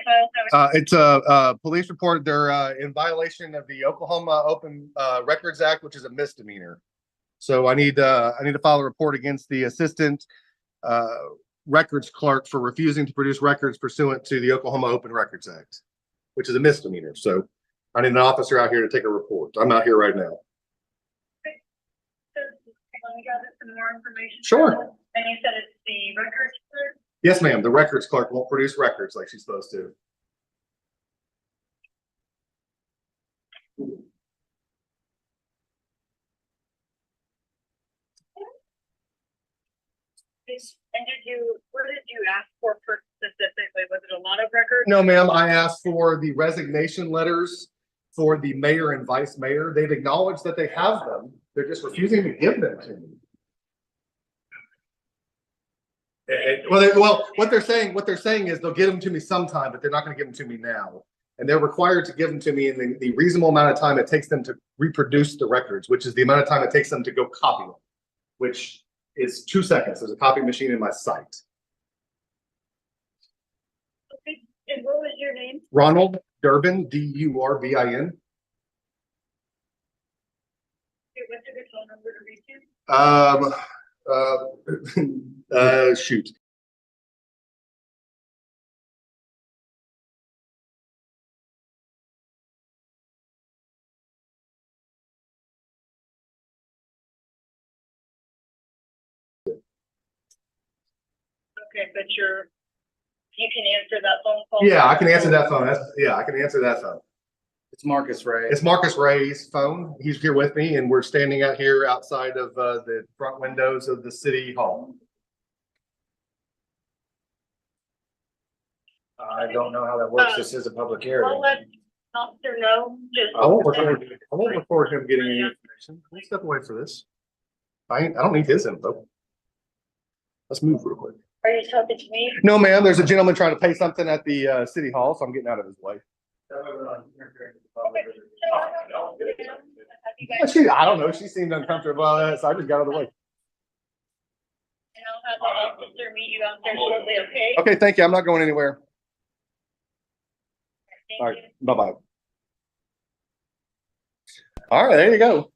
file? It's a police report. They're in violation of the Oklahoma Open Records Act, which is a misdemeanor. So I need to file a report against the assistant records clerk for refusing to produce records pursuant to the Oklahoma Open Records Act, which is a misdemeanor. So I need an officer out here to take a report. I'm not here right now. Okay. So let me gather some more information. Sure. And you said it's the records clerk? Yes, ma'am. The records clerk won't produce records like she's supposed to. And what did you ask for specifically? Was it a lot of records? No, ma'am. I asked for the resignation letters for the mayor and vice mayor. They've acknowledged that they have them. They're just refusing to give them to me. Well, what they're saying is they'll give them to me sometime, but they're not going to give them to me now. And they're required to give them to me in the reasonable amount of time it takes them to reproduce the records, which is the amount of time it takes them to go copy them, which is 2 seconds. There's a copy machine in my site. Okay. And what was your name? Ronald Durbin, Durbin. Okay, what's a good phone number to reach you? Shoot. Okay, but you can answer that phone call? Yeah, I can answer that phone. I can answer that phone. It's Marcus Ray. It's Marcus Ray's phone. He's here with me, and we're standing out here outside of the front windows of the city hall. I don't know how that works. This is a public I'll hearing. let officer know. I won't record him getting any information. Let me step away for this. I don't need his info. Let's move real quick. Are you talking to me? No, ma'am. There's a gentleman trying to pay something at the city hall, so I'm getting out of his way. I don't know. She seemed uncomfortable about that, so I just got out of the way. And I'll have the officer meet you out there shortly, okay? Okay, thank you. I'm not going anywhere. All right, bye-bye. All right, there you go.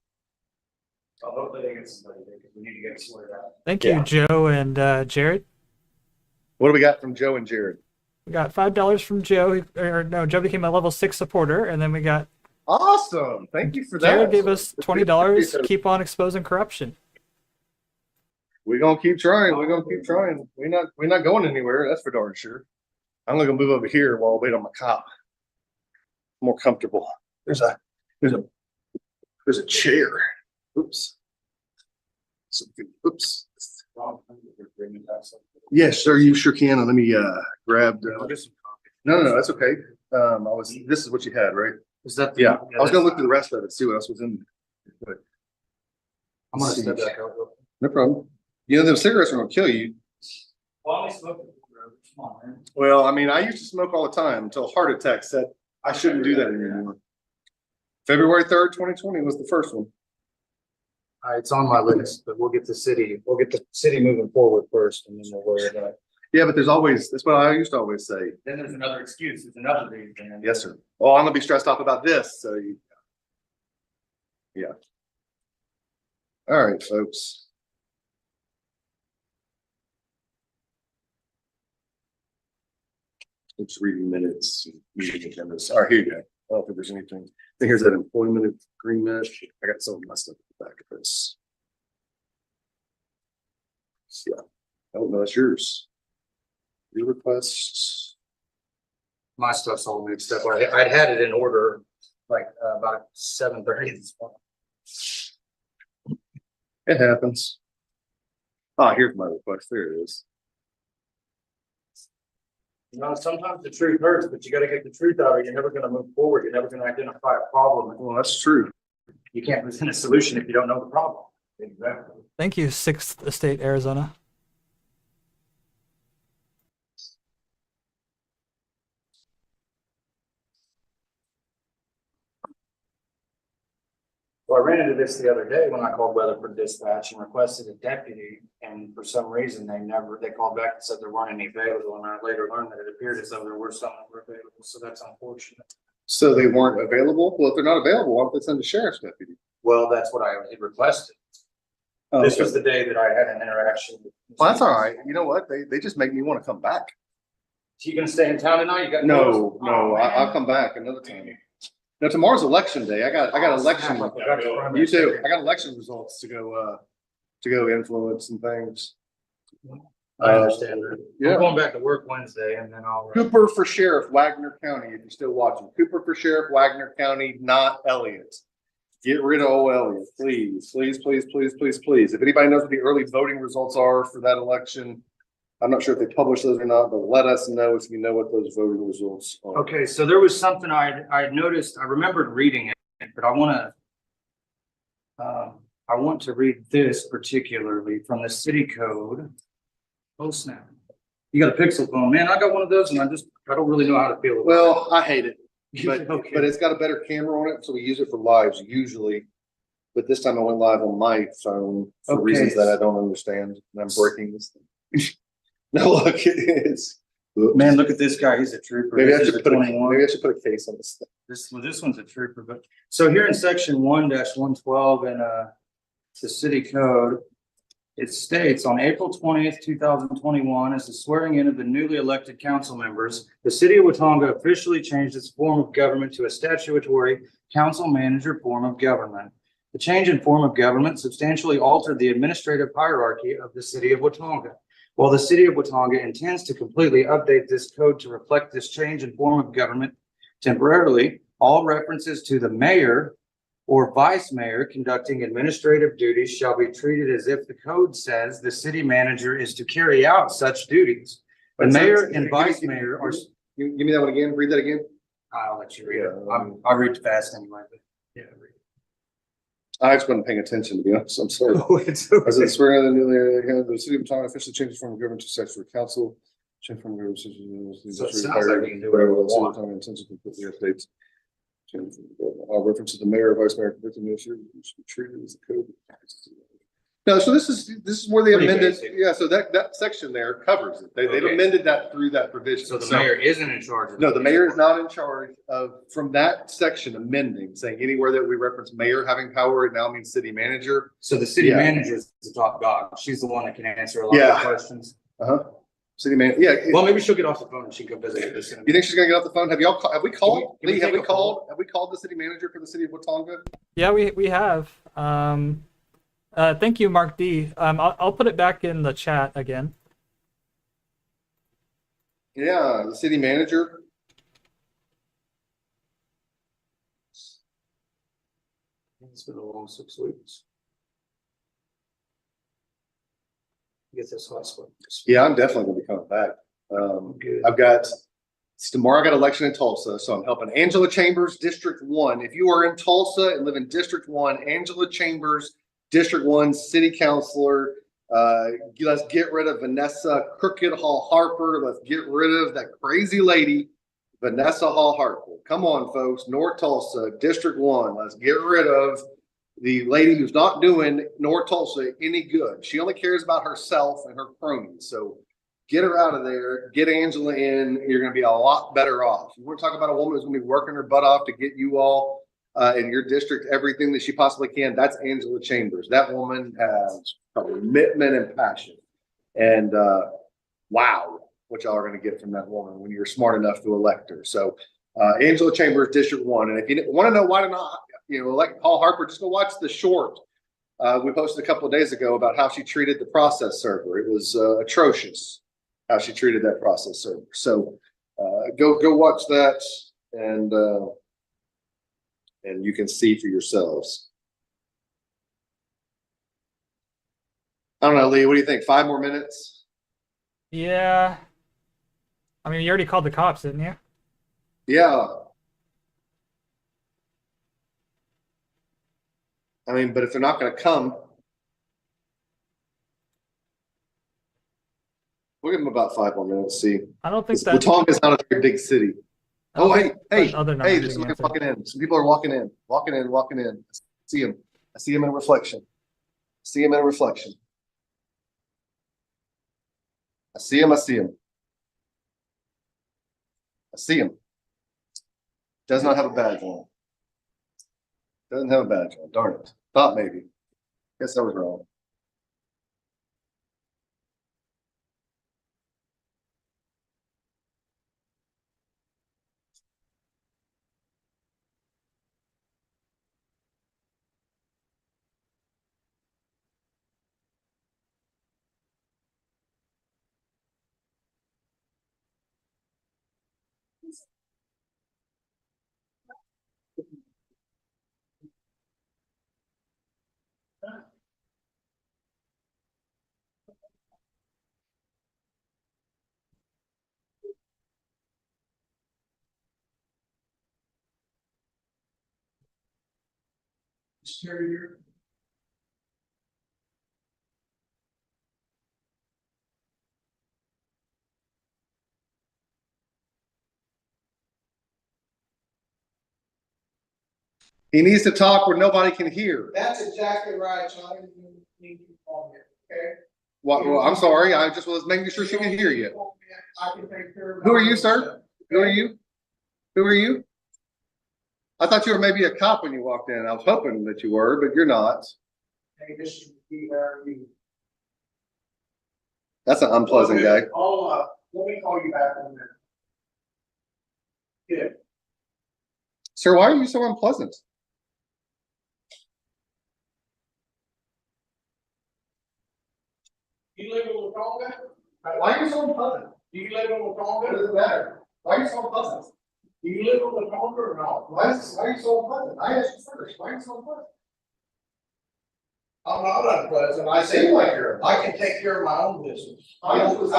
Hopefully they get somebody there because we need to get it sorted out. Thank you, Joe and Jared. What do we got from Joe and Jared? We got $5 from Joe. Joe became a level 6 supporter, and then we got awesome. Thank you for that. Jared gave us $20 to keep on exposing corruption. We're gonna keep trying. We're gonna keep trying. We're not going anywhere. That's for darn sure. I'm gonna move over here while I wait on my cop. More comfortable. There's a chair. Oops. Oops. Yes, sir. You sure can. Let me grab. No, that's okay. This is what you had, right? Is that I was gonna look through the rest of it, see what else was in there. I'm gonna step back out. No problem. You know, those cigarettes are gonna kill you. Well, I smoke it. Come on, man. Well, I mean, I used to smoke all the time until a heart attack said I shouldn't do that anymore. February 3rd, 2020 was the first one. It's on my list, but we'll get the city moving forward first, and then we'll worry about it. Yeah, but that's what I used to always say. Then there's another excuse. There's another reason. Yes, sir. Oh, I'm gonna be stressed out about this. So yeah. All right, folks. It's reading minutes, meeting agendas. All right, here you go. I don't think there's anything. I think here's that employment agreement. I got some of my stuff at the back of this. Yeah. I don't know. That's yours. Your requests. My stuff's all mixed up. I'd had it in order like about 7:30 this morning. It happens. Ah, here's my request. There it is. You know, sometimes the truth hurts, but you gotta get the truth out or you're never gonna move forward. You're never gonna identify a problem. Well, that's true. You can't present a solution if you don't know the problem. Exactly. Thank you, 6th Estate, Arizona. Well, I ran into this the other day when I called Weatherford Dispatch and requested a deputy, and for some reason they called back and said there weren't any available, and I later learned that it appeared as though there were some that were available, so that's unfortunate. So they weren't available? Well, if they're not available, why don't they send a sheriff's deputy? Well, that's what I had requested. Oh, This okay. was the day that I had an interaction. Well, that's all right. You know what? They just make me want to come back. You gonna stay in town tonight? You got No, Oh, I'll come back another time. Now tomorrow's election day. I got election. You too. I got election results to go influence and things. I understand that. Yeah. I'm going back to work Wednesday and then I'll. Cooper for Sheriff, Wagner County, if you're still watching. Cooper for Sheriff, Wagner County, not Elliott. Get rid of old Elliott, please, please, please, please, please, please. If anybody knows what the early voting results are for that election, I'm not sure if they publish those or not, but let us know if you know what those voting results are. Okay, so there was something I had noticed, I remembered reading it, but I want to read this particularly from the city code. Oh snap. You got a Pixel phone, man. I got one of those and I don't really know how to feel about it. Well, I hate it, but, Okay. but it's got a better camera on it, so we use it for lives usually. But this time I went live on my phone for Okay. reasons that I don't understand, and I'm breaking this thing. No, look, it is. Man, look at this guy. He's a trooper. Maybe I This is should a put 21. maybe I should put a case on this thing. This one's a trooper, but so here in section 1-112 in the city code, it states on April 20th, 2021, as the swearing in of the newly elected council members, the city of Watonga officially changed its form of government to a statutory council manager form of government. The change in form of government substantially altered the administrative hierarchy of the city of Watonga. While the city of Watonga intends to completely update this code to reflect this change in form of government temporarily, all references to the mayor or vice mayor conducting administrative duties shall be treated as if the code says the city manager is to carry out such duties. The mayor and vice mayor are. Give me that one again. Read that again. I'll let you read it. I'll read fast anyway, but yeah. I just wasn't paying attention, to be honest. I'm sorry. Oh, it's okay. As it swearing in the city of Watonga officially changes from government to statutory council. Change from government to. So it sounds like we can do whatever we want. Intention completely updates. All reference to the mayor, vice mayor, convicted minister should be treated as a code. No, so this is where they Pretty amended. basic. Yeah, so that section there covers it. They've Okay. amended that through that provision. So the mayor isn't in charge of. No, the mayor is not in charge of, from that section amending, saying anywhere that we reference mayor having power, it now means city manager. So the city Yeah. manager is the top dog. She's the one that can answer a lot Yeah. of questions. City manager, yeah. Well, maybe she'll get off the phone and she can go visit this. You think she's gonna get off the phone? Have we called? Can we Lee, have take we a call? called? Have we called the city manager for the city of Watonga? Yeah, we have. Thank you, Mark D. I'll put it back in the chat again. Yeah, the city manager. It's been a long 6 weeks. Get this last one. Yeah, I'm definitely gonna be coming back. Good. I've got tomorrow. I got election in Tulsa, so I'm helping Angela Chambers, District 1. If you are in Tulsa and live in District 1, Angela Chambers, District 1 City Councilor. Let's get rid of Vanessa Crooked Hall Harper. Let's get rid of that crazy lady, Vanessa Hall Harper. Come on, folks. North Tulsa, District 1. Let's get rid of the lady who's not doing North Tulsa any good. She only cares about herself and her cronies. So get her out of there. Get Angela in. You're going to be a lot better off. You want to talk about a woman who's going to be working her butt off to get you all in your district everything that she possibly can. That's Angela Chambers. That woman has commitment and passion. And wow, what y'all are going to get from that woman when you're smart enough to elect her. So Angela Chambers, District 1. And if you want to know why to not, elect Paul Harper, just go watch the short we posted a couple of days ago about how she treated the process server. It was atrocious how she treated that process server. So go watch that, and you can see for yourselves. I don't know, Lee, what do you think? 5 more minutes? Yeah. I mean, you already called the cops, didn't you? Yeah. I mean, but if they're not going to come, we'll give them about 5 more minutes. See, I don't think that Watonga is not a very big city. Oh, hey, hey, other hey! numbers There's you somebody answered. walking in. Some people are walking in. I see him. I see him in a reflection. I see him in a reflection. I see him. I see him. I see him. Does not have a badge on. Doesn't have a badge on. Darn it. Thought maybe. Guess I was wrong. He needs to talk where nobody can hear. That's exactly right, John. You need to call me, okay? Well, I'm sorry. I just was making sure she could hear you. I can take care of. Who are you, sir? Who are you? Who are you? I thought you were maybe a cop when you walked in. I was hoping that you were, but you're not. Hey, this should be where you. That's an unpleasant guy. Let me call you back in a minute. Yeah. Sir, why are you so unpleasant? You live in Watonga? Why are you so unpleasant? Do you live in Watonga? What does it matter? Why are you so unpleasant? Do you live in Watonga or not? Why are you so unpleasant? I asked you first. Why are you so unpleasant? I'm not unpleasant. I seem like you're. I can take care of my own business. I don't you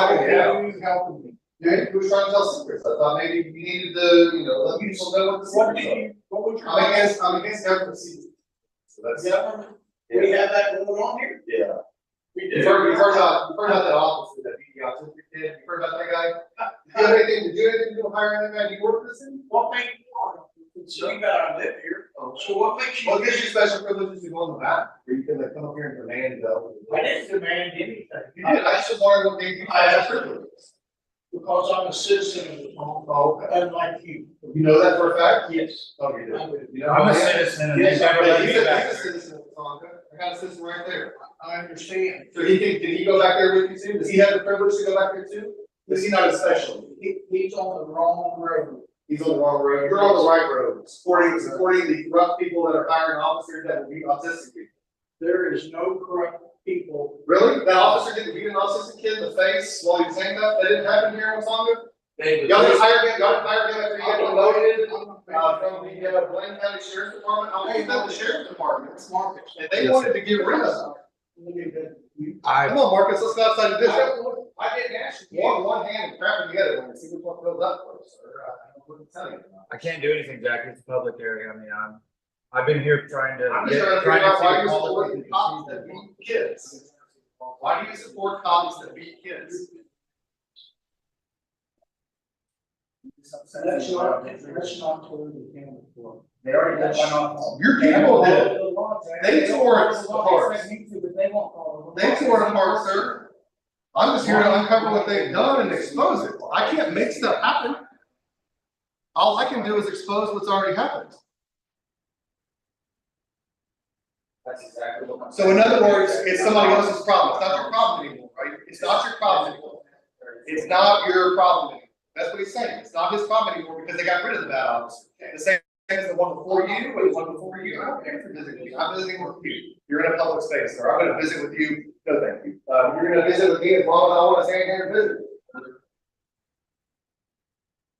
helping me. Yeah, you were trying to tell secrets. I thought maybe you needed to, let people know what the secrets are. What would you? I'm against government secrets. So that's. Government? We have that going on here? Yeah. We do. You've heard about that officer, that BD autistic kid. You've heard about that guy? Do you have anything to do with hiring that guy? Do you work for the city? What makes you see that I live here? So what makes you? What gives you special privileges to go on the back? Or you can come up here and demand I didn't demand anything. You did. I just wondered what gave you that privileges. Because I'm a citizen of the home, unlike you. You know that for a fact? Yes. Oh, you do. You know, I'm a citizen and they never let me back. He's a citizen of Watonga. I got a citizen right there. I understand. So did he go back there with you too? Does he have the privilege to go back there too? Is he not a special? He's on the wrong road. He's on the wrong road. You're on the right road. Supporting the corrupt people that are hiring officers that will be autistic people. There is no corrupt people. Really? That officer didn't beat an autistic kid in the face while he was handcuffed? That didn't happen here in Watonga? Y'all didn't hire him after he got promoted from the Blaine County Sheriff's Department? I was at the Sheriff's Department. And they wanted to get rid of him. Come on, Marcus, let's go outside of this. I didn't ask you. One hand and crap the other one and see which one fills up first, sir. I don't tell you. I can't do anything, Jack. It's a public area. I mean, I've been here trying to. I'm just trying to figure out why you support cops that beat kids. Why do you support cops that beat kids? That's not totally the camera for. They already got one off. Your people did. They tore it apart. They tore it apart, sir. I'm just here to uncover what they've done and expose it. I can't make stuff happen. All I can do is expose what's already happened. That's exactly what I'm So in other words, it's somebody else's problem. It's not your problem anymore, right? It's not your problem anymore. It's not your problem anymore. That's what he's saying. It's not his problem anymore because they got rid of the bad officer. The same as the one before you and the one before you. I don't care for visiting you. I'm visiting with you. You're in a public space, sir. I'm going to visit with you. No, thank you. You're going to visit with me as long as I want to stay here and visit.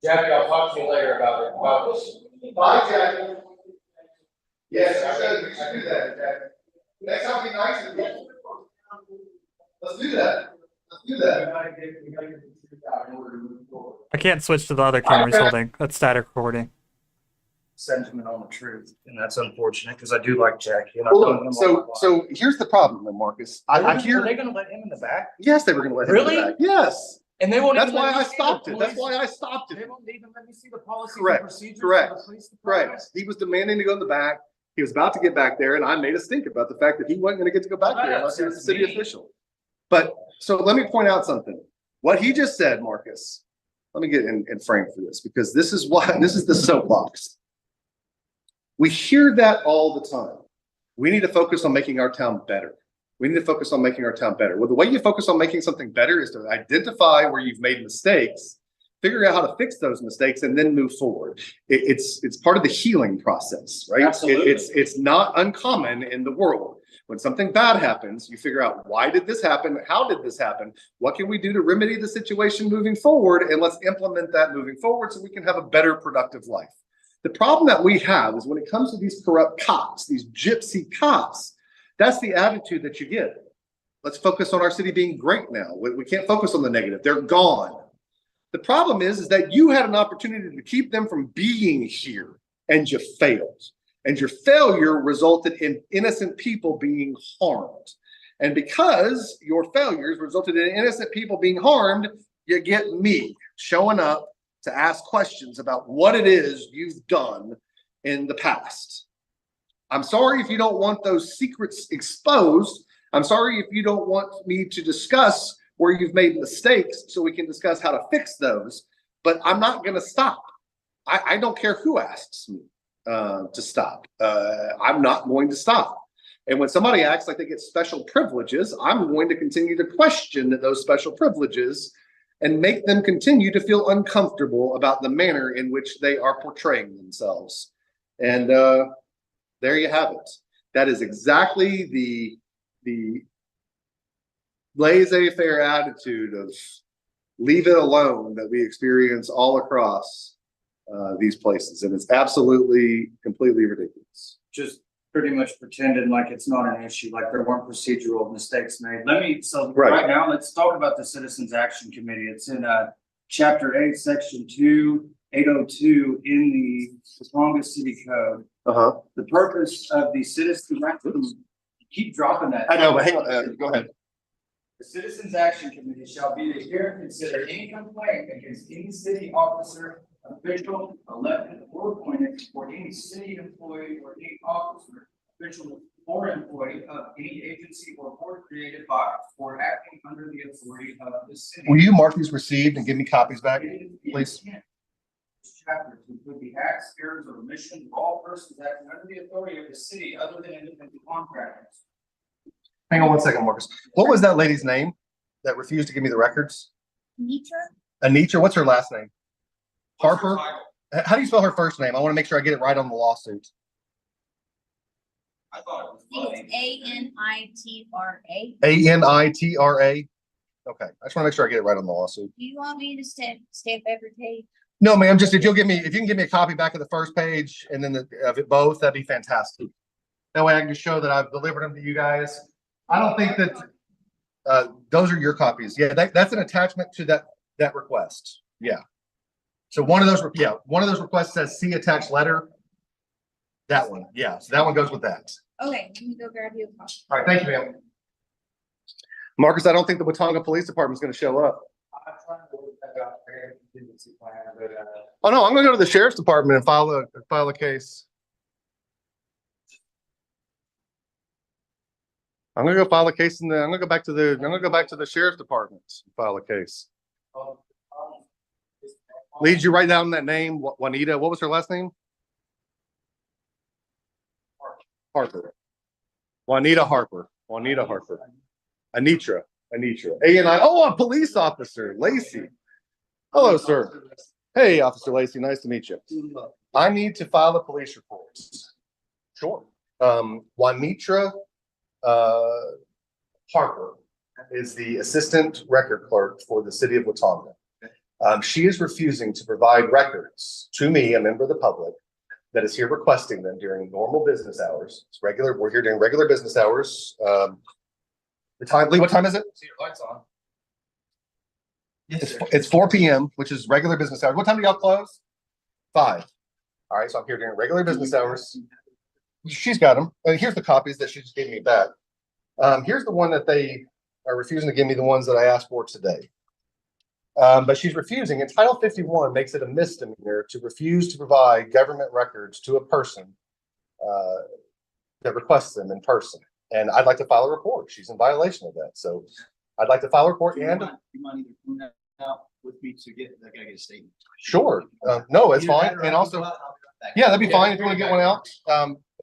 Jackie, I'll talk to you later about this. Bye, Jackie. Yes, you should do that, Jackie. Next time, be nice to me. Let's do that. Let's do that. I can't switch to the other camera he's holding. That's static recording. Sentiment on the truth, and that's unfortunate because I do like Jackie. And Well, look, so here's the problem, then, Marcus. I hear. Are they going to let him in the back? Yes, they were going to let him in the back. Yes. And they won't. That's even why let me I see stopped the it. That's police- why I stopped it. They won't even let me see the policies and Correct. procedures. Correct. For the police department. Correct. He was demanding to go in the back. He was about to get back there, and I made a stink about the fact that he wasn't going to get to go back there unless he was a city official. But so let me point out something. What he just said, Marcus. Let me get in frame for this, because this is why this is the soapbox. We hear that all the time. We need to focus on making our town better. We need to focus on making our town better. Well, the way you focus on making something better is to identify where you've made mistakes, figure out how to fix those mistakes, and then move forward. It's part of the healing process, right? Absolutely. It's not uncommon in the world. When something bad happens, you figure out, why did this happen? How did this happen? What can we do to remedy the situation moving forward? And let's implement that moving forward so we can have a better, productive life. The problem that we have is when it comes to these corrupt cops, these gypsy cops, that's the attitude that you get. Let's focus on our city being great now. We can't focus on the negative. They're gone. The problem is that you had an opportunity to keep them from being here, and you failed. And your failure resulted in innocent people being harmed. And because your failures resulted in innocent people being harmed, you get me showing up to ask questions about what it is you've done in the past. I'm sorry if you don't want those secrets exposed. I'm sorry if you don't want me to discuss where you've made mistakes so we can discuss how to fix those, but I'm not going to stop. I don't care who asks me to stop. I'm not going to stop. And when somebody acts like they get special privileges, I'm going to continue to question those special privileges and make them continue to feel uncomfortable about the manner in which they are portraying themselves. And there you have it. That is exactly the laissez-faire attitude of leave it alone that we experience all across these places. And it's absolutely, completely ridiculous. Just pretty much pretending like it's not an issue, like there weren't procedural mistakes made. Right now, let's talk about the Citizens Action Committee. It's in Chapter 8, Section 2, 802 in the Watonga City Code. The purpose of the Citizens Action, keep dropping that. I know, but hang on, go ahead. The Citizens Action Committee shall be to hear and consider any complaint against any city officer, official, elected, or appointed, or any city employee or any officer, official, or employee of any agency or board created by or acting under the authority of the city. Will you mark these received and give me copies back, please? This chapter to include the acts, errors, or omissions of all persons acting under the authority of the city other than independent contractors. Hang on one second, Marcus. What was that lady's name that refused to give me the records? Anitra? What's her last name? Harper? How do you spell her first name? I want to make sure I get it right on the lawsuit. I think it's A-N-I-T-R-A. A-N-I-T-R-A? Okay, I just want to make sure I get it right on the lawsuit. Do you want me to stamp every page? No, ma'am, just if you can give me a copy back of the first page and then of it both, that'd be fantastic. That way I can just show that I've delivered them to you guys. I don't think that those are your copies. Yeah, that's an attachment to that request. Yeah. So one of those requests says see attached letter. That one, yeah. So that one goes with that. Okay, let me go grab you a copy. All right, thank you, ma'am. Marcus, I don't think the Watonga Police Department is going to show up. Oh no, I'm going to go to the sheriff's department and file a case. I'm going to go file a case I'm going to go back to the sheriff's department and file a case. Lead you right down that name, Juanita. What was her last name? Harper. Juanita Harper. Anitra. A-N-I. Oh, a police officer, Lacey. Hello, sir. Hey, Officer Lacey. Nice to meet you. I need to file a police report. Sure. Juanitra Harper is the assistant record clerk for the city of Watonga. She is refusing to provide records to me, a member of the public, that is here requesting them during normal business hours. It's regular. We're here during regular business hours. The time, Lee, what time is it? See your lights on. It's 4 p.m., which is regular business hours. What time do y'all close? 5. All right, so I'm here during regular business hours. She's got them. And here's the copies that she just gave me back. Here's the one that they are refusing to give me, the ones that I asked for today. But she's refusing, and Title 51 makes it a misdemeanor to refuse to provide government records to a person that requests them in person. And I'd like to file a report. She's in violation of that. So I'd like to file a report. You mind either coming out with me to get, I gotta get a statement. Sure. No, it's fine. And also, yeah, that'd be fine if you want to get one out.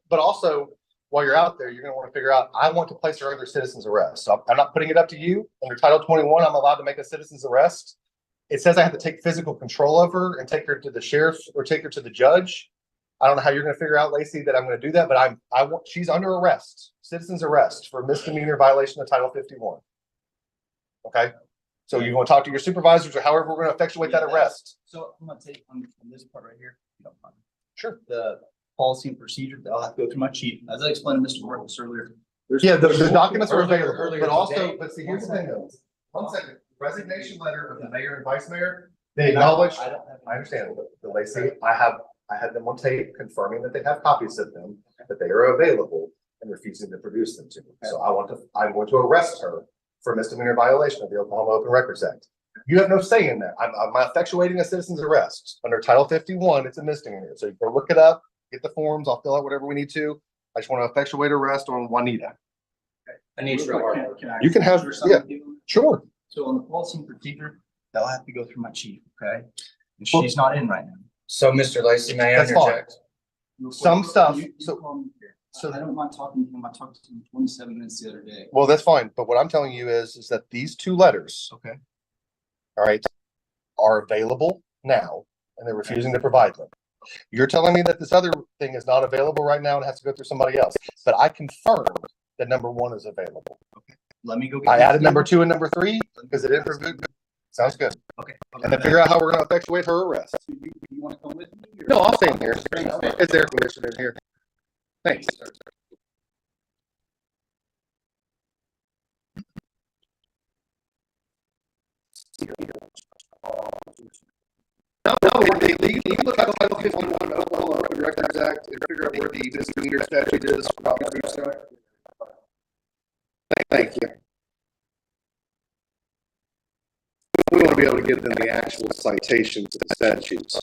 But also, while you're out there, you're going to want to figure out, I want to place her under citizen's arrest. So I'm not putting it up to you. Under Title 21, I'm allowed to make a citizen's arrest. It says I have to take physical control of her and take her to the sheriff or take her to the judge. I don't know how you're going to figure out, Lacey, that I'm going to do that, but she's under arrest, citizen's arrest for misdemeanor violation of Title 51. Okay. So you want to talk to your supervisors or however we're going to effectuate that arrest. So I'm going to take on this part right here. If you don't mind. Sure. The policy and procedure that I'll have to go through my chief. As I explained to Mr. Marcus earlier. The documents are available, but also, but see, here's the thing though. 1 second. Resignation letter of the mayor and vice mayor. They acknowledge. I understand, but Lacey, I had them on tape confirming that they have copies of them, that they are available, and refusing to produce them to me. So I'm going to arrest her for misdemeanor violation of the Oklahoma Open Records Act. You have no say in that. I'm effectuating a citizen's arrest under Title 51. It's a misdemeanor. So you can look it up, get the forms. I'll fill out whatever we need to. I just want to effectuate arrest on Juanita. Okay. I need to. You can have. Yeah. Sure. So on the policy and procedure, that'll have to go through my chief. Okay. And she's not in right now. So, Mr. Lacey, may I interject? Some stuff. So I don't mind talking to him. I talked to him 27 minutes the other day. Well, that's fine. But what I'm telling you is that these 2 letters, okay, all right, are available now, and they're refusing to provide them. You're telling me that this other thing is not available right now and has to go through somebody else. But I confirmed that number 1 is available. Okay. Let me go. I added number 2 and number 3 because it didn't prove good. Sounds good. Okay. And then figure out how we're going to effectuate her arrest. So you want to come with me? No, I'll stay in here. It's air conditioned in here. Thanks. No, you look at Title 51 Oklahoma Open Records Act and figure out where the misdemeanor statute is. Thank you. We want to be able to give them the actual citation to the statutes.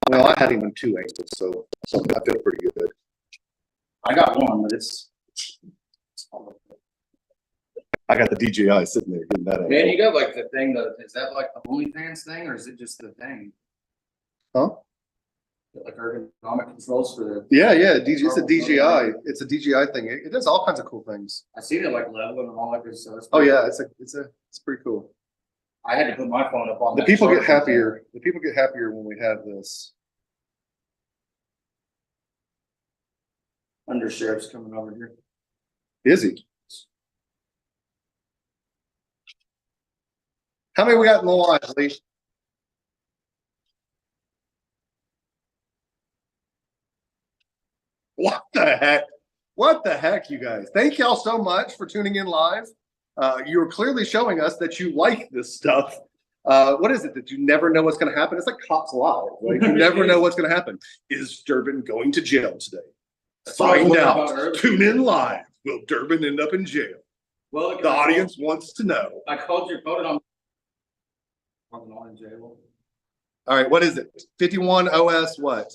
Well, I had him in 2 angles, so I feel pretty good. I got one, but it's. I got the DJI sitting there getting that. Man, you got like the thing that is that like the OnlyFans thing, or is it just the thing? Huh? Like ergonomic controls for the. Yeah, it's a DJI. It's a DJI thing. It does all kinds of cool things. I seen it like leveling and all that good stuff. Oh yeah, it's pretty cool. I had to put my phone up on. The people get happier. The people get happier when we have this. Undersheriff's coming over here. Is he? How many we got in the line, Lee? What the heck? What the heck, you guys? Thank y'all so much for tuning in live. You're clearly showing us that you like this stuff. What is it that you never know what's going to happen? It's like Cops Live. Like you never know what's going to happen. Is Durbin going to jail today? Find out. Tune in live. Will Durbin end up in jail? Well, the audience wants to know. I called your phone on. In jail. All right, what is it? 51 OS what?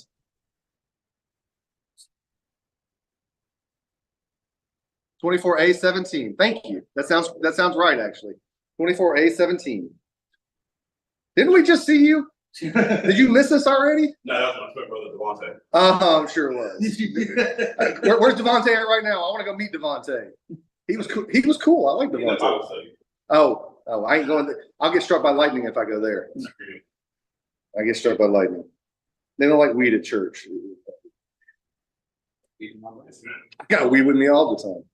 (24A17). Thank you. That sounds right, actually. 24A17. Didn't we just see you? Did you miss us already? No, that's my twin brother Devontae. I'm sure it was. Where's Devontae at right now? I want to go meet Devontae. He was cool. He was cool. I like Devontae. Oh, I ain't going there. I'll get struck by lightning if I go there. I get struck by lightning. They don't like weed at church. I got weed with me all the time.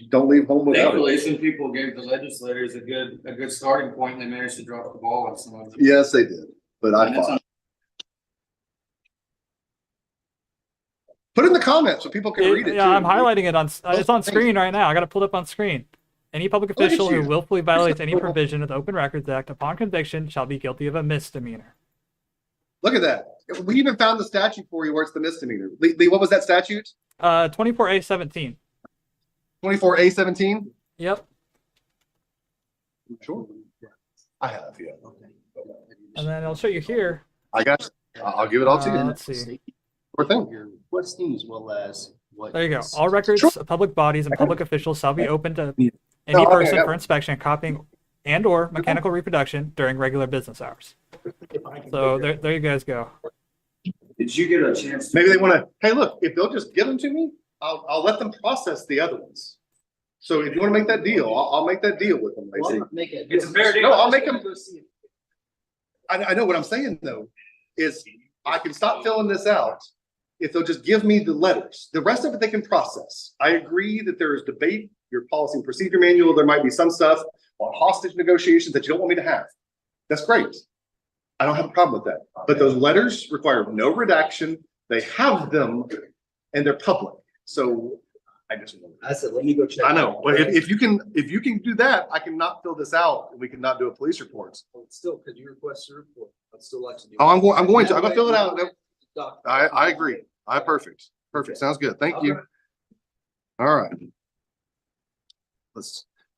Don't leave home without Thankfully, it. some people gave the legislators a good starting point. And they managed to drop the ball on some of them. Yes, they did. But I fought. Put it in the comments so people can read it. Yeah, too. I'm highlighting it on. It's on screen right now. I got to pull it up on screen. Any public official who willfully violates any provision of the Open Records Act upon conviction shall be guilty of a misdemeanor. Look at that. We even found the statute for you where it's the misdemeanor. Lee, what was that statute? 24A17. 24A17? Yep. Sure. I have, yeah. And then I'll show you here. I got you. I'll give it all to you. Let's see. What's these well as what? There you go. All records of public bodies and public officials shall be open to any person for inspection, copying, and/or mechanical reproduction during regular business hours. So there you guys go. Did you get a chance? Maybe they want to. Hey, look, if they'll just give them to me, I'll let them process the other ones. So if you want to make that deal, I'll make that deal with them. It's a fair deal. No, I'll make them. I know what I'm saying though is I can stop filling this out if they'll just give me the letters. The rest of it they can process. I agree that there is debate, your policy and procedure manual, there might be some stuff on hostage negotiations that you don't want me to have. That's great. I don't have a problem with that. But those letters require no redaction. They have them and they're public. So I said, let me go check. I know, but if you can do that, I can not fill this out and we can not do a police report. Still, could you request a report? I'd still like to do. Oh, I'm going to fill it out. I agree. Perfect. Sounds good. Thank you. All right. All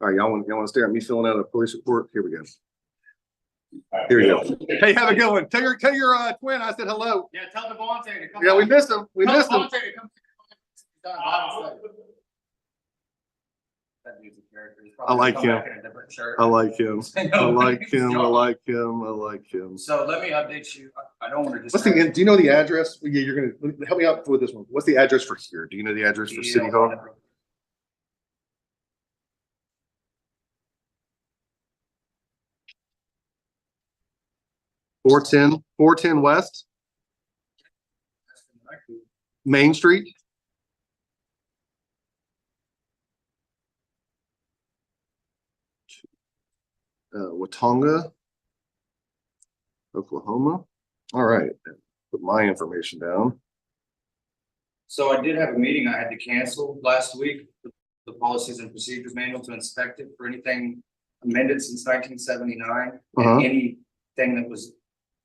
right. Y'all want to stare at me filling out a police report? Here we go. Here we go. Hey, have a good one. Tell your twin I said hello. Yeah, tell Devontae to come. Yeah, we missed him. We missed him. I like him. I like him. I like him. I like him. I like him. So let me update you. I don't want to just. Do you know the address? Yeah, you're gonna help me out with this one. What's the address for here? Do you know the address for City Hall? 410 West Main Street. Watonga, Oklahoma. All right, put my information down. So I did have a meeting I had to cancel last week, the policies and procedures manual to inspect it for anything amended since 1979 and anything that was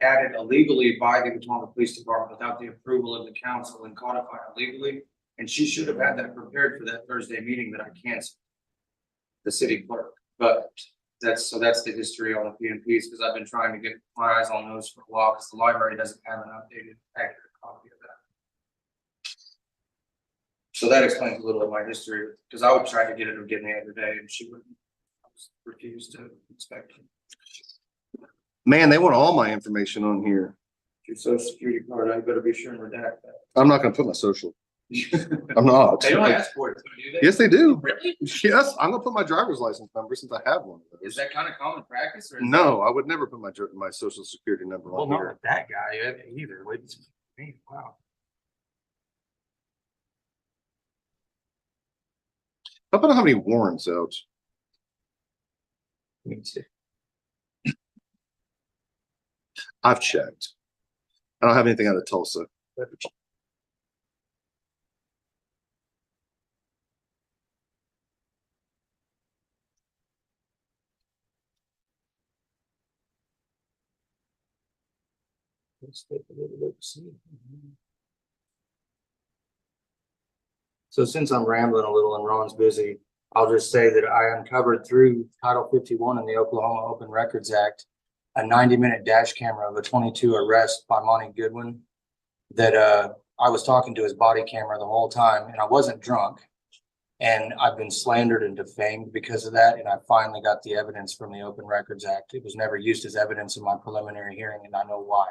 added illegally by the Watonga Police Department without the approval of the council and codified illegally. And she should have had that prepared for that Thursday meeting that I canceled, the city clerk. But that's the history on the PNPs, because I've been trying to get my eyes on those for a while because the library doesn't have an updated, accurate copy of that. So that explains a little of my history, because I would try to get it again the other day and she wouldn't. Refuse to inspect it. Man, they want all my information on here. Your social security card, I better be sure and redact that. I'm not going to put my social. I'm not. They don't ask for it, do they? Yes, they do. Really? Yes, I'm going to put my driver's license number since I have one of those. Is that kind of common practice? Or no, I would never put my social security number on not here. with that guy either. Wow. I don't have any warrants out. Me too. I've checked. I don't have anything out of Tulsa. Let's take a little look. See. So since I'm rambling a little and Ron's busy, I'll just say that I uncovered through Title 51 in the Oklahoma Open Records Act a 90-minute dash camera of a 22 arrest by Monty Goodwin that I was talking to his body camera the whole time, and I wasn't drunk. And I've been slandered and defamed because of that. And I finally got the evidence from the Open Records Act. It was never used as evidence in my preliminary hearing, and I know why.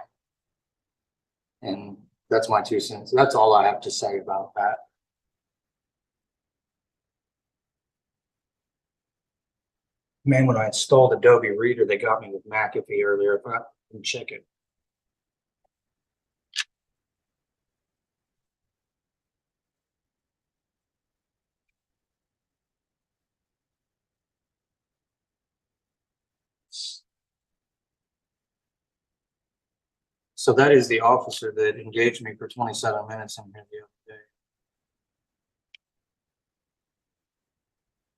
And that's my 2 cents. That's all I have to say about that. Man, when I installed Adobe Reader, they got me with McAfee earlier. If I can check it. So that is the officer that engaged me for 27 minutes in here the other day.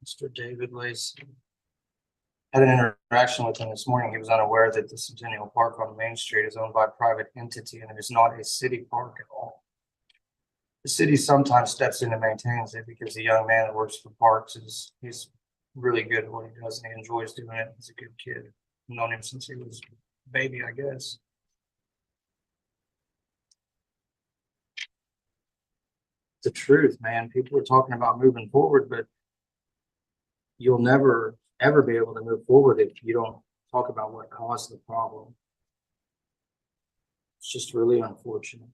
Mr. David Lacy. Had an interaction with him this morning. He was unaware that the Centennial Park on Main Street is owned by a private entity and it is not a city park at all. The city sometimes steps in and maintains it because the young man that works for parks he's really good at what he does and he enjoys doing it. He's a good kid. I've known him since he was a baby, I guess. The truth, man. People are talking about moving forward, but you'll never ever be able to move forward if you don't talk about what caused the problem. It's just really unfortunate.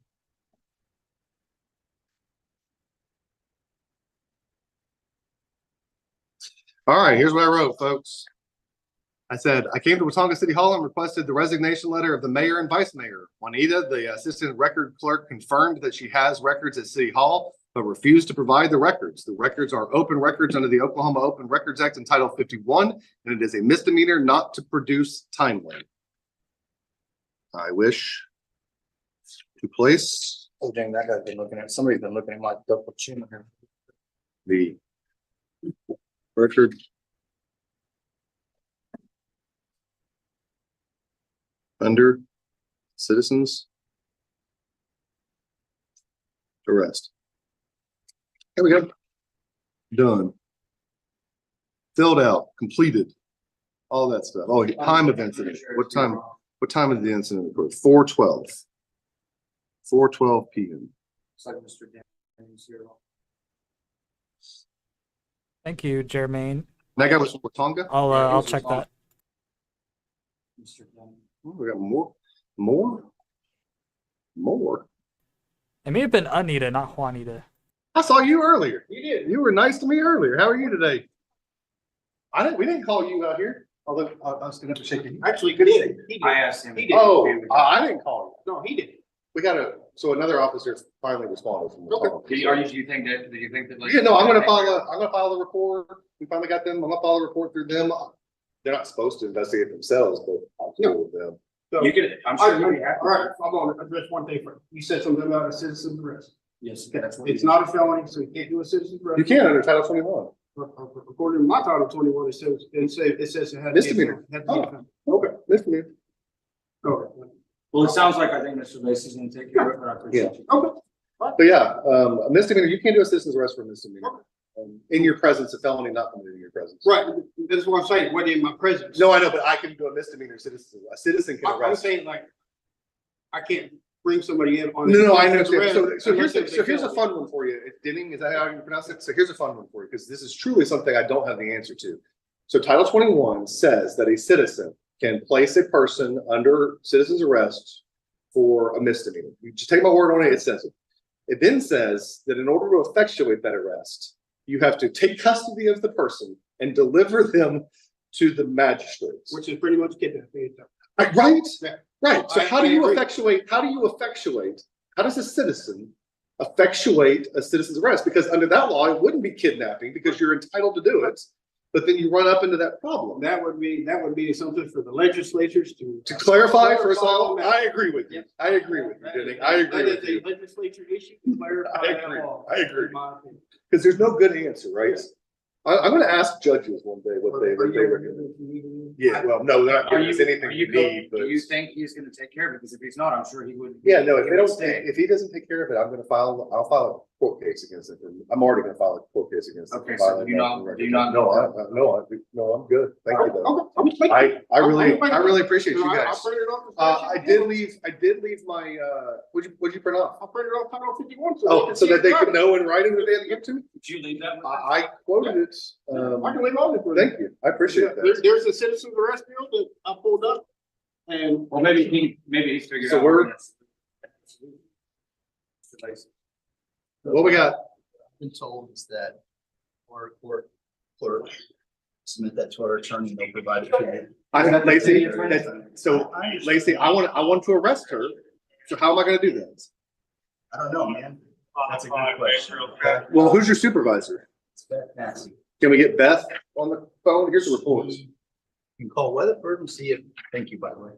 All right, here's what I wrote, folks. I said, I came to Watonga City Hall and requested the resignation letter of the mayor and vice mayor. Juanita, the assistant record clerk, confirmed that she has records at City Hall, but refused to provide the records. The records are open records under the Oklahoma Open Records Act in Title 51, and it is a misdemeanor not to produce timely. I wish to place. Oh, dang, that guy's been looking at, somebody's been looking at my double chin here. The record under citizens arrest. Here we go. Done. Filled out, completed, all that stuff. Oh, time of incident. What time of the incident occurred? 4:12. 4:12 p.m. It's like Mr. Daniels here. Thank you, Jermaine. That guy was from Watonga? I'll check that. Mr. Daniels. Oh, we got more. It may have been Anita, not Juanita. I saw you earlier. You did. You were nice to me earlier. How are you today? We didn't call you out here. Although I was going to shake your hand. Actually, he did. I asked him. He did. Oh, I didn't call you. No, he did. So another officer finally responded from the phone. Do you think that like, Yeah, no, I'm gonna file the report. We finally got them. I'm gonna file the report through them. They're not supposed to investigate themselves, but I'll deal with them. So, you can, I'm sure you'll be happy. all right, I'm going to address one thing first. You said something about a citizen's arrest. Yes, that's what It's not a felony, so you can't do a citizen's arrest. You can under Title 21. According to my Title 21, it says it has Misdemeanor. Okay, Misdemeanor. Okay. Well, it sounds like I think Mr. Lacy's gonna take care of it, but I appreciate you. Okay. But yeah, a misdemeanor, you can't do a citizen's arrest for a misdemeanor. In your presence, a felony not committed in your presence. Right, that's what I'm saying, whether in my presence. No, I know, but I can do a misdemeanor citizen. A citizen can I'm arrest. saying like, I can't bring somebody in on. No, I understand. arrest So here's unless a fun one for you. Denning, is that how you pronounce it? So here's a fun one for you, because this is truly something I don't have the answer to. So Title 21 says that a citizen can place a person under citizen's arrest for a misdemeanor. You just take my word on it, it says it. It then says that in order to effectuate that arrest, you have to take custody of the person and deliver them to the magistrates. Which is pretty much kidnapping. Right? Yeah. Right. So I how does a citizen effectuate a citizen's arrest? Because under that law, it wouldn't be kidnapping because you're entitled to do it. But then you run up into that problem. That would be something for the legislatures to clarify for us all. I agree with you. I agree with you, Denning. I agree with you. That is a legislature issue to clarify that law. I agree. Because there's no good answer, right? I'm going to ask judges one day what they recommend. Yeah, well, no, they're not giving us anything you need. But do you think he's gonna take care of it? Because if he's not, I'm sure he would. Yeah, no, if he doesn't take care of it, I'll file a court case against him. I'm already going to file a court case against him. Okay, so do you not? No, I'm good. Thank you though. I really appreciate you guys. I did leave my, what'd you print off? I'll print it off Title 51. So that they could know in writing that they had to give to me? Did you leave that? I quoted it. I can leave all this. Thank you. I appreciate that. There's a citizen's arrest bill that I pulled up. And well, maybe he's figured so out. What we got? I've been told is that our court clerk submit that to our attorney and they'll provide it to you. I had Lacey. Lacey, I want to arrest her. So how am I going to do that? I don't know, man. That's a good question. Well, who's your supervisor? It's Beth Massey. Can we get Beth on the phone? Here's the report. You can call Weatherford and see if. Thank you, by the way.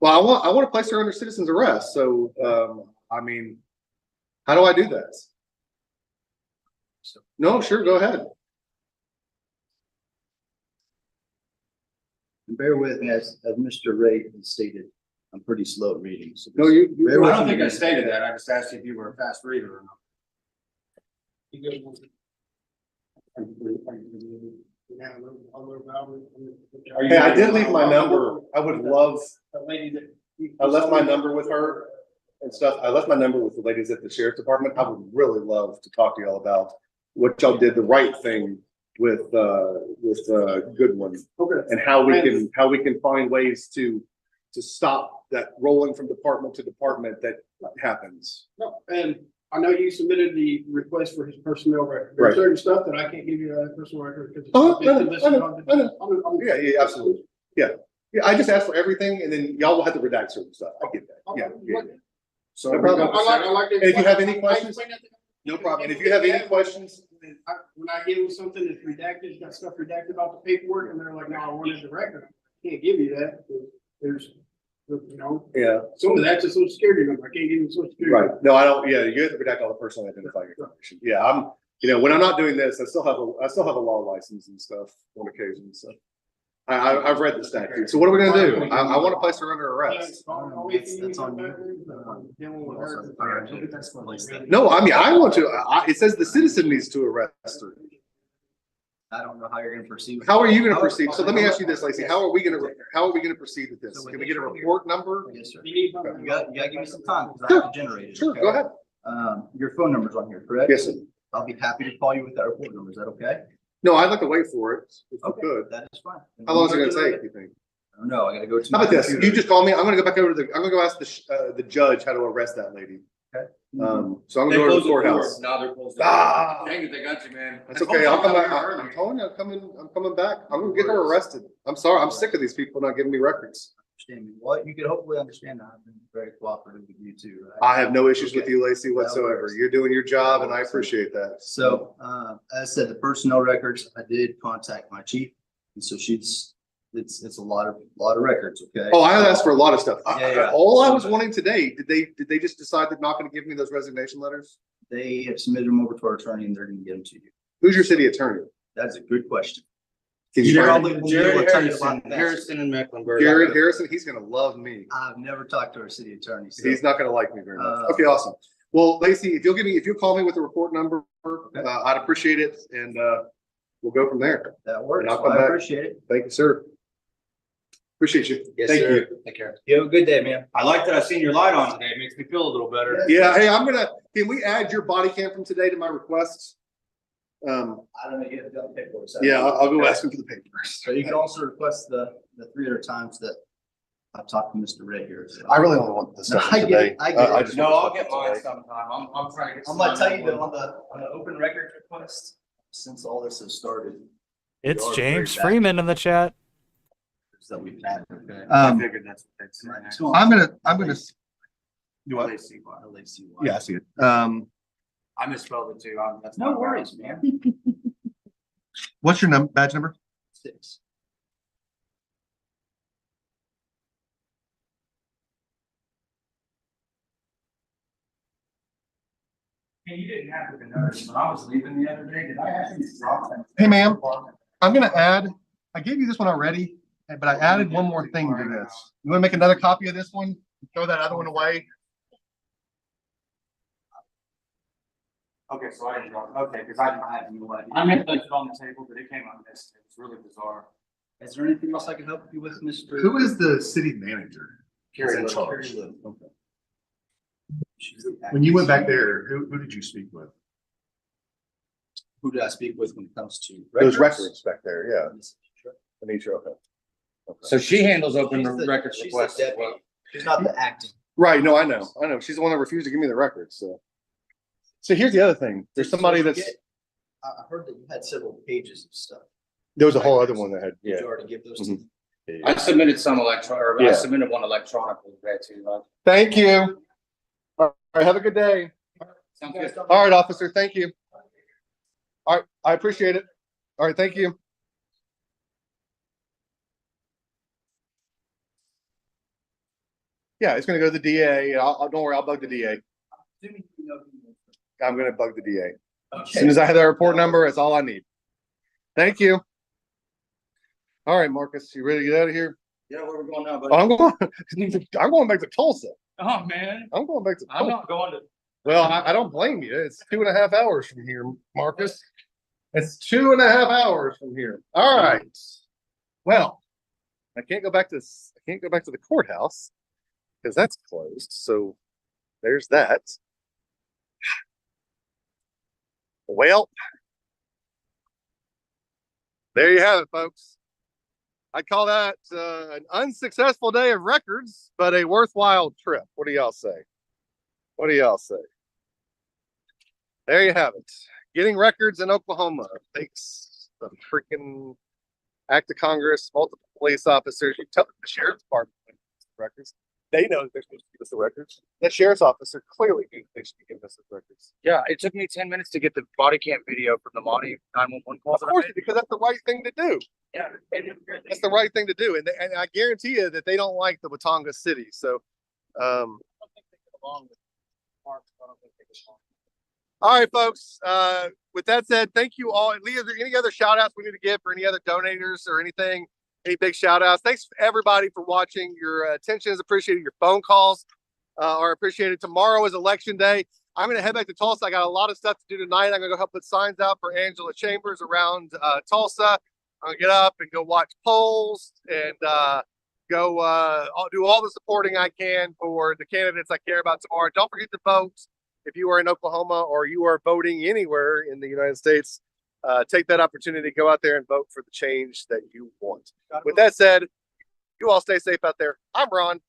Well, I want to place her under citizen's arrest. So, I mean, how do I do that? No, sure, go ahead. bear with me, as Mr. Ray stated, I'm pretty slow at reading. So No, bear I with don't me. think I stated that. I just asked you if you were a fast reader or not. Hey, I did leave my number. I would love, I left my number with her and stuff. I left my number with the ladies at the sheriff's department. I would really love to talk to y'all about what y'all did the right thing with Goodwin. Okay. And how we can find ways to stop that rolling from department to department that happens. No, and I know you submitted the request for his personnel record. Right. There's certain stuff that I can't give you a personal record because. Oh, I know. Yeah, absolutely. Yeah. Yeah, I just asked for everything and then y'all will have to redact certain stuff. I get that. Yeah. So No problem. I like that. And if you have any questions, no problem. And if you have any questions, when I give them something that's redacted, it's got stuff redacted about the paperwork, and they're like, no, I wanted the record. I can't give you that. There's, yeah. some of that's a social security number. I can't give you social security. Right. No, I don't. Yeah, you have to redact all the personal identifying information. Yeah, I'm. When I'm not doing this, I still have a law license and stuff on occasion. So I've read the statute. So what are we gonna do? I want to place her under arrest. That's on you. No, I mean I want to. It says the citizen needs to arrest her. I don't know how you're gonna proceed. How are you gonna proceed? So let me ask you this, Lacey. How are we gonna proceed with this? Can we get a report number? Yes, sir. You gotta give me some time because I have to generate it. Sure, okay? go ahead. Your phone number's on here, correct? Yes, sir. I'll be happy to call you with that report number. Is that okay? No, I'd like to wait for it if we could. That is fine. How long is it gonna take, you think? I don't know. I gotta go to. How about this? You just call me. I'm gonna go back over to I'm gonna go ask the judge how to arrest that lady. Okay. So I'm gonna go to the courthouse. Now they're closed. Ah! Dang it, they got you, man. That's okay. I'll come back. I'm telling you, I'm coming back. I'm gonna get her arrested. I'm sorry. I'm sick of these people not giving me records. Understand me. Well, you could hopefully understand that I've been very cooperative with you too. Right? I have no issues with you, Lacey, whatsoever. You're doing your job and I appreciate that. So, as I said, the personnel records, I did contact my chief. And so it's a lot of records. Okay. Oh, I asked for a lot of stuff. Yeah. All I was wanting today, did they just decide they're not going to give me those resignation letters? They have submitted them over to our attorney and they're going to get them to you. Who's your city attorney? That's a good question. Jared Harrison in Mecklenburg. Jared Harrison, he's gonna love me. I've never talked to our city attorney. So. He's not gonna like me very much. Okay, awesome. Well, Lacey, if you'll call me with a report number, I'd appreciate it, and we'll go from there. That works. And I'll come back. I appreciate it. Thank you, sir. Appreciate you. Yes, Thank sir. you. Take care. You have a good day, man. I like that I've seen your light on today. It makes me feel a little better. Yeah. Hey, can we add your body cam from today to my requests? I don't know. You have to pay for it. Yeah, I'll go ask him for the papers. So you can also request the 3 other times that I've talked to Mr. Ray here. So. I really only want this stuff today. I get it. No, I'll get mine sometime. I'm trying to get. I'm gonna tell you that on the open record request, since all this has started. It's James Freeman in the chat. That we've had. Okay. I figured that's what they'd say. I'm gonna. You what? LACY. Yeah, I see it. I misspelled it too. That's No not worries, man. What's your badge number? 6. Hey, you didn't have to notice when I was leaving the other day. Did I ask you to drop that? Hey, ma'am, I'm gonna add. I gave you this one already, but I added one more thing to this. You want to make another copy of this one? Throw that other one away. Okay, so I didn't drop. Okay, because I have no idea. I meant to put it on the table, but it came out missed. It was really bizarre. Is there anything else I can help you with, Mr.? Who is the city manager? Carrie in Lou. charge? Carrie Lou. Okay. When you went back there, who did you speak with? Who did I speak with when it comes to Those records back there, yeah. Anitra, okay. So she handles open She's the- records she's the requests. as deputy. well. She's not the acting. Right, no, I know. She's the one that refused to give me the records, so here's the other thing. There's somebody that's, I heard that you had several pages of stuff. there was a whole other one that had, Did yeah. you already give those Mhm. to? I submitted some I Yeah. submitted one electronically today too. Thank you. All right, have a good day. Sounds good. All right, officer, thank you. All right, I appreciate it. All right, thank you. Yeah, it's gonna go to the DA. Don't worry, I'll bug the DA. I'm gonna bug the DA. As soon as I have that report number, that's all I need. Thank you. All right, Marcus, you ready to get out of here? Yeah, where we going now, buddy? Oh, I'm going back to Tulsa. Oh, man. I'm going back to Tulsa. I'm not going to. Well, I don't blame you. It's 2.5 hours from here, Marcus. It's 2.5 hours from here. All right. Well, I can't go back to the courthouse because that's closed. So there's that. Well, there you have it, folks. I call that an unsuccessful day of records, but a worthwhile trip. What do y'all say? What do y'all say? There you have it. Getting records in Oklahoma takes the freaking act of Congress, multiple police officers. You tell the sheriff's department records. They know that they're supposed to give us the records. The sheriff's officer clearly knew they should be giving us the records. Yeah, it took me 10 minutes to get the body cam video from the Monty 911 call. Of course, because that's the right thing to do. Yeah, that's the right thing to do, and I guarantee you that they don't like the Watonga city. So, I don't think they get along with Mark. I don't think they get along. All right, folks. With that said, thank you all. Lee, is there any other shout outs we need to give for any other donators or anything? Any big shout outs? Thanks everybody for watching. Your attention is appreciated. Your phone calls are appreciated. Tomorrow is election day. I'm going to head back to Tulsa. I got a lot of stuff to do tonight. I'm going to go help put signs out for Angela Chambers around Tulsa. I'm going to get up and go watch polls and go do all the supporting I can for the candidates I care about tomorrow. Don't forget to vote. If you are in Oklahoma or you are voting anywhere in the United States, take that opportunity to go out there and vote for the change that you want. With that said, you all stay safe out there. I'm Ron.